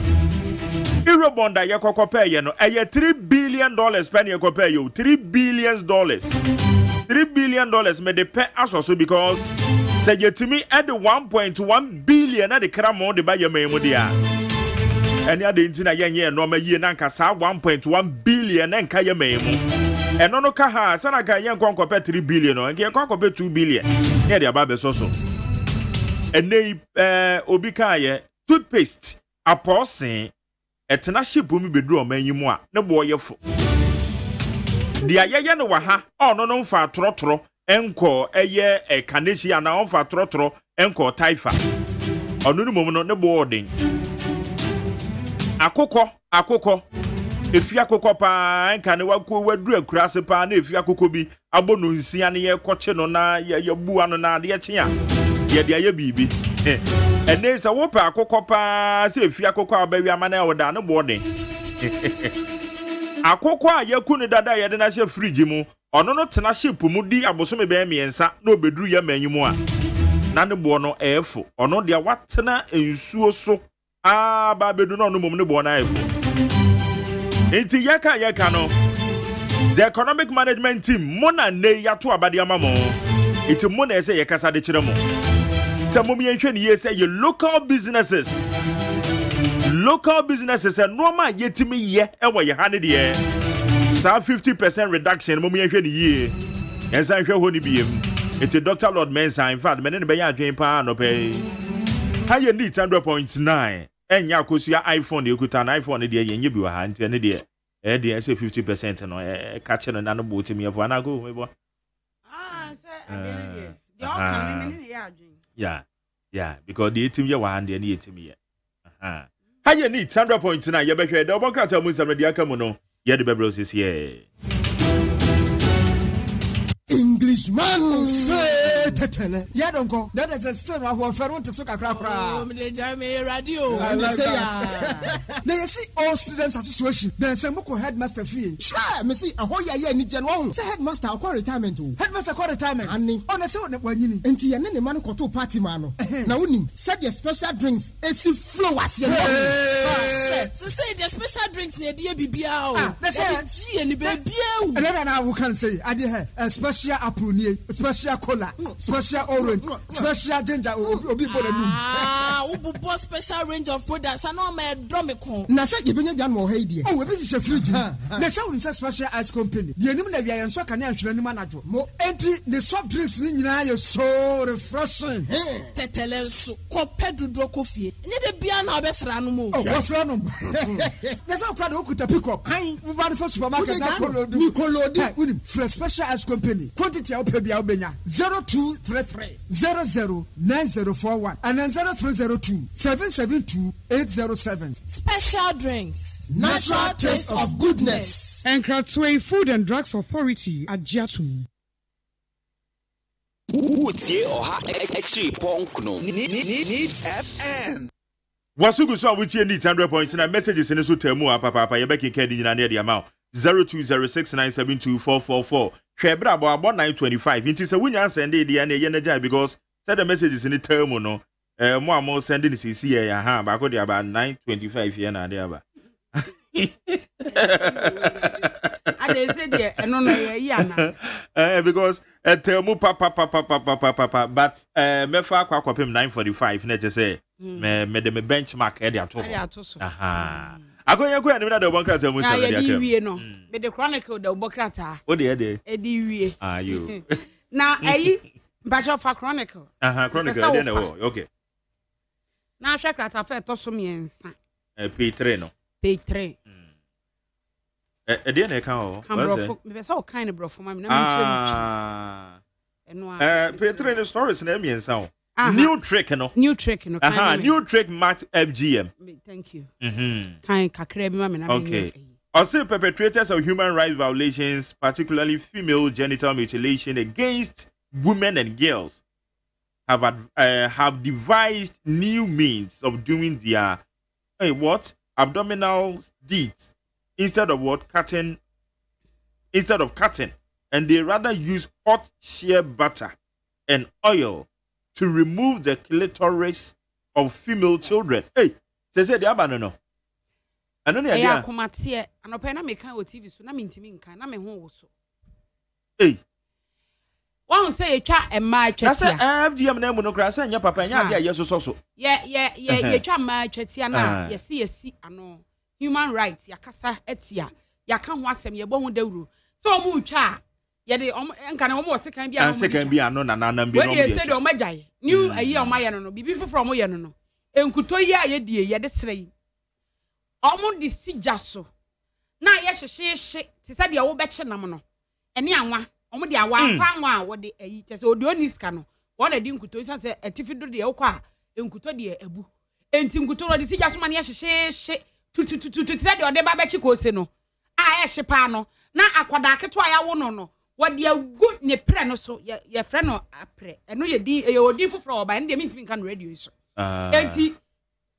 Eurobond that you compare, $3 billion penny you compare you $3 billion. $3 billion may they pay us also because say you to me at the 1.1 billion at the cramo de buy your memo there. And the other internet year no me year nanka sa 1.1 billion and kaya memo. And no kaha sana kaya compare 3 billion and can compare 2 billion. Yeah, the ababe so. ene obi kan ye toothpaste aposin etena shipu mi bedru o manyimu a ne bo ye fo dia ye ne wa ha ono no mfa trotro enko eye ekaneshi ana onfa trotro enko taifa onu mum no ne bo odin akoko efi akoko pa enka ne wako wadru akurase pa na efi akoko bi abono nsia ne ye koche no na ye bu ano na de ye chia ye de aye bibi ene se wo pa akoko pa se efi akoko abawi amana e woda ne bo odin akoko a yakunu dada ye de na hye fridge mu ono no tena ship mu di abosome be miensa na obedru ya manyimu a na ne bo no efo ono de watena ensuo so ba bedu no no mum ne bo na efo enti yaka no the economic management team mona ne yato abade amamo enti mona ese yekasa de kire mo se mum yenhwe ne ye se ye local businesses and normal yetimi ye ewo ye ha ne de sa 50% reduction mum yenhwe ne ye ensa hwe ho ne biem enti Dr. Lord Mensa in fact mene ne be ya adwen pa no pe ha ye need 100.9 enya akosua iPhone ekuta na iPhone de ye nye bi wa ha enti ne de de say 50% no ka che no na no botimi efo na go mebo say de all can me ya adwen yeah because the etim ye wa hand ne etim ye ha ye need 100.9 ye behwe de obokata mu sam de aka mu no ye de bebro sisi ye Englishman say tetele. Ya don't go. That is a still who feront so kakra kra. Me jam radio. I say ya. Now you see all students association. Then say moko headmaster fee. Sure, me see a whole year ni jan won. Say headmaster akwa retirement o. Headmaster akwa retirement. Ani. On say on wanyini. Enti ye ne man ko to party man no. Na wonim said the special drinks esi flowers ye. So say the special drinks na dey bibia o. Let's say ji ni bibia o. And now we can say ade a special apple ni, special cola, special orange, special ginger obi bolanu. Ubu special range of products and all my drumiko. Na say you benya dan wo ha die. Oh, we be se fridge. Na say we special ice company. The enim na bia yen so kan ya hwere nim anajo. Mo enti the soft drinks ni nyina ye so refreshing. Tetele so ko pedudro kofie. Nye de bia na obesra no mo. Oh, what's wrong? Na say okra de okuta pick up. Hein, we buy for supermarket na kolodi. Unim fresh special ice company. Quantity of pebia obenya 0233 009041 and then 0302 772 807. Special drinks, natural taste of goodness. And Kratzway Food and Drugs Authority at Jatum. Utie oha echi ponkno needs FM. Wasugu so wutie need 100.9 messages in so temu papa ye beki kedi nyina ne de amount 0206972444. Hwebra abo 925 nti se wunya send e de na ye na jai because said the messages in the term no mo am send ni cc ye ha ba ko de about 925 ye na de aba ade say de eno no ye ya na because term papa but me fa akwa kopem 945 na je say me de me benchmark e de ato aha agoye ko ani na de bon krata mu se de akam wie no me de chronicle de obokrata o de e di wie ayo na ayi mpacho fa chronicle chronicle de na wo okay na hwe krata fa to so miensa page 3 no page 3 de na kan o me be so kind of brofo ma me na me eno page 3 no stories na miensa o new trick no new trick match FGM. Thank you. Kind kakra bi ma me na me. Okay. Also, perpetrators of human rights violations, particularly female genital mutilation against women and girls, have devised new means of doing their abdominal deeds instead of cutting, and they rather use hot shea butter and oil to remove the clitoris of female children. Hey, say the abano no. Ano ne ya akomatie anope na me kan o TV so na me ntimi nkan na me ho wo so. Hey. Won say etwa ema atwatia. Na say FGM na mu no kra say nya papa nya ade aye so. Ye twa ma atwatia na yesi ano human rights yakasa etia yaka ho asem ye bo ho dawuru. So mu twa ye de nka na omo sekan bia no sekan bia no na bi no we dey say de omagyae new ayi omaye no bibi foforo omo ye no enkuto yi a ye die ye de sere yi omo de sigya so na ye hyehye te say de wo be kye nam no ene anwa omo de awa anwa a wo de ayi te say odi oni ska no wo na di nkuto say say atifido de ye wo kwa enkuto de ebu enti nkuto no de sigya so ma ne ye hyehye tutututu te say de ode ba be kye ko se no a ye hye pa no na akwada keto a ya wo no wodi agu ne pre no so ye frɛ no apre eno ye di ye odi foforo oba ende me ntimi kan radio so enti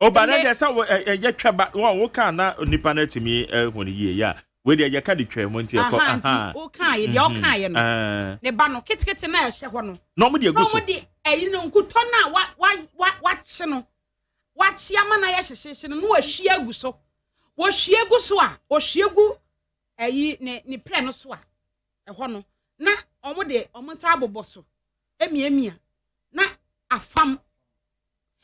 oba na de sa ye twaba wo kan na nipa na timi honi ye ya we de ye ka de twa Montie ko o kan ye de o kan ye no ne ba no ketekete na ye hye ho no no mo de agu so no mo de ayi no nkuto na wa kye no wa kye ama na ye hyehye no wa hwie agu so wo hwie agu so a o hwie agu ayi ne pre no so a ehɔ no na ɔmo de ɔmo nsa abobɔ so emiemia na afam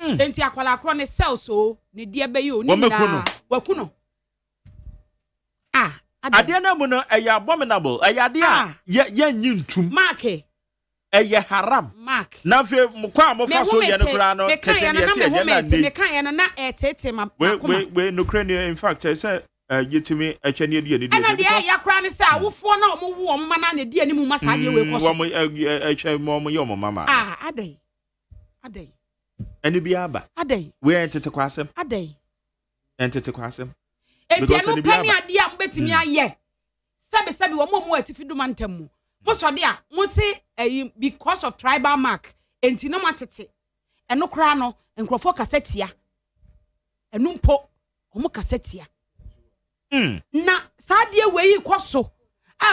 enti akwala akro ne cells o ne die bɛyi o ni na wakuno ade na mu no ɛyɛ abominable ɛyɛ ade a ye nyi ntum mark ɛyɛ haram mark na fe kwa mo fa so ye no kra no tete ne se ye na ni me kan ye no na etete ma we no kra ne in fact say yetimi atwane ade ne ana de ya kra ne se awofo na omo wo omo na ne de animu masa de we koso wo mo atwa mo ye omo mama adai eni bi aba adai we entete kwasem adai entete kwasem enti eno pani ade a mbetimi aye sabe wo mo atifidu mantam mu mo so de a mo se because of tribal mark enti na matete eno kra no enkrofo kasetia enu mpo omo kasetia na sadie weyi kwaso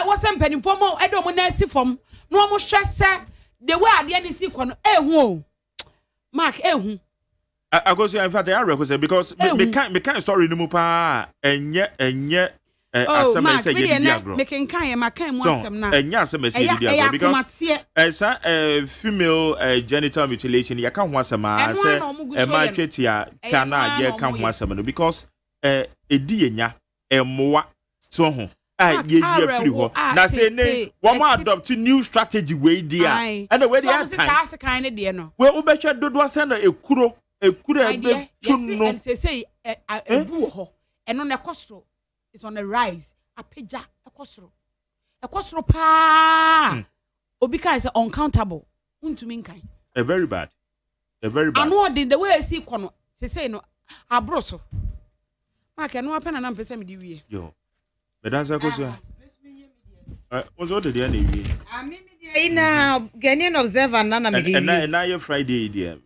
wo se mpanimfo mo edo mo na asifom no mo hwe se the way ade ne si kɔ no ehu mark ehu agosi in fact I request because me can story no mu pa enye asem say ye di agro me kan ye makan mu asem na enye asem say ye di agro because female genital mutilation ye kan ho asem a say ma twetia kana ye kan ho asem no because edi yenya emoa so ho ye free ho na say ne wo mo adopt new strategy we dia and the way they are time so kind of dey no we obehwe dodo ase na ekuro ebe tuno and say ebu ho eno na ekosoro is on the rise apeja ekosoro pa obi kai say uncountable untumi nkan very bad anu the way I see kono say no abro so mark eno apena na mpese me di wie yo me dan say koso ozo de dia na wie ami media ina Ghanaian observer na me di na ye Friday dia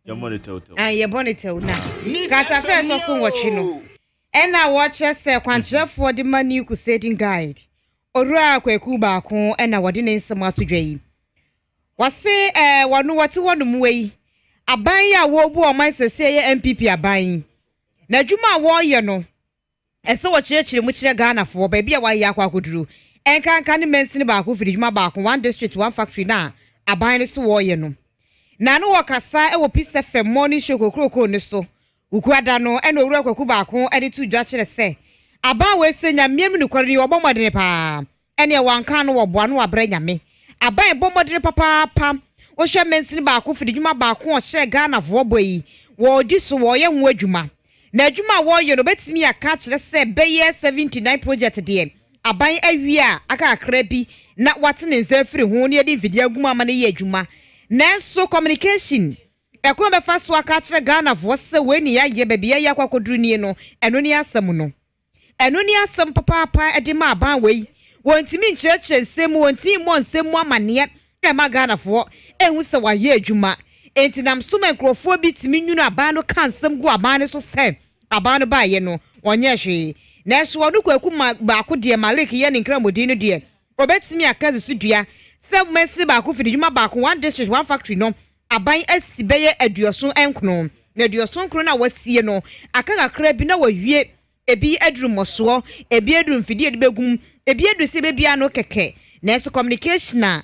your monitor to ye monitor na kata fe to so watch no ena watch say kwankyerefo de mani crusading guide orua kwaku baako ena wode ne nsem atodwa yi wase wanu wate wonum wei aban ya wo bu o man sese ye MPP aban na adwuma wo ye no ese wo kyerɛkyerɛ mu kyerɛ Ghana fo ba bia wa ye akwakoduru enkanka ne mensini baako firi adwuma baako one district one factory na aban ne so wo ye no na no wakasa wo Peace FM morning show kokroko ne so ukuada no ena owura kwaku baako ede tu dwa kyerɛ se aban we se nyamem ne kwari wo bomodene pa ene wanka no wo boa no wabra nyame aban bomodene papa wo hwe mensini baako firi adwuma baako o hye Ghana fo boyi wo di so wo ye ho adwuma na adwuma wo ye no betimi aka kyerɛ se beye 79 project de aban awie a aka akra bi na wate ne nsa firi ho ne de video aguma ama ne ye adwuma nanso communication ekwo be fa so aka kyerɛ Ghana fo se we ni ya ye baabi ya kwakoduru ni no eno ni asɛm no eno ni asɛm papa de ma aban wei wontimi nkyerɛkyerɛ nsɛm wontimi mo nsɛm amane e ma Ghana fo ehu se wa ye adwuma enti nam so mankrofo bi timi nwunu aban no kan nsɛm gu aban no so sɛ aban no ba ye no onye hwe na so wodu kwaku baako de Malik ye ne nkramodi no de obetimi aka su dua sɛ mesi baako fidi dwuma baako one district one factory no aban asi beye aduoso enkono na aduoso nkro na wasie no aka kakra bi na wawie ebi aduru moso ebi aduru mfidi de begum ebi adu se bebia no keke na so communication na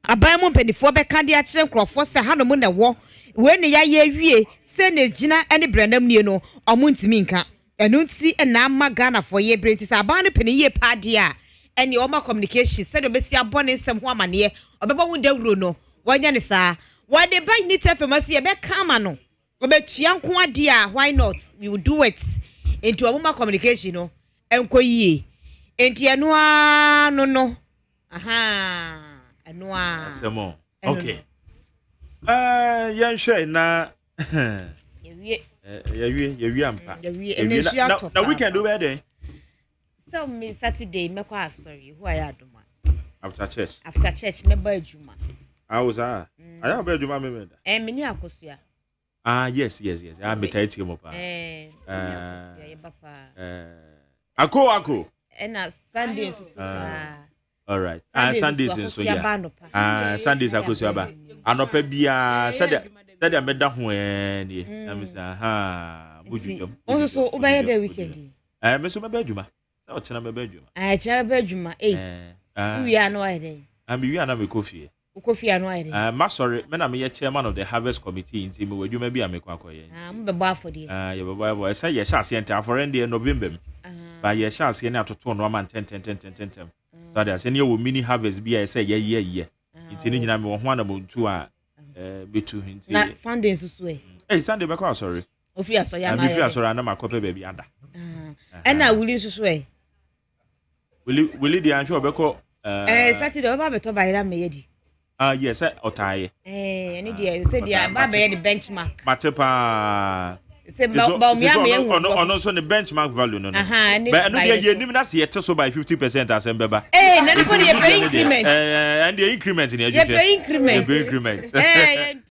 aban mu mpanifo beka de akire nkrofo se hanom na wo we ne ya ye wie se ne gina ene brandam nie no omo ntimi nka enu nti na ama Ghana fo ye brenti se aban no pani ye pa de a any oma communication said obesi abone nsem ho amane obeba wo dawuro no wanya ne saa what the buy need famasi e be kama no obetua nko ade a why not we will do it into oma communication no enko yie enti eno a no aha eno a asemo okay yan na yewie ampa na weekend do be dey so me Saturday me kwa sorry who I aduma after church me ba aduma I was I am ba aduma me me ni akosua yes I am tight mo pa ye papa ako na Sunday so all right Sundays so yeah Sundays akosua ba anopa bia said me da ho ni na me say bujujom so obey the weekend me so me ba aduma o tena me ba aduma tena me ba aduma 8 we are no ide we are na me coffee no ide ma sorry me na me ye chairman of the harvest committee nti me wadwuma bi amekwa akoye me be bo afode ye be bo say ye sha ase enta for end November ba ye sha ase na atoto no ma 10 so that say ne wo mini harvest bi say ye nti ni nyina me wo ho na mo ntu a betu nti na Sunday so Sunday be kwa sorry ofi aso ya na ofi aso na makope ba bi ada na wuli so wili di ancho obeko Saturday ba beto bayira me yedi yes otaye any dia say dia ba be the benchmark matepa say ba mi am ye ono so the benchmark value no but no dia ye nim na se yete so by 50% asem beba na no dey increment and the increment in your increment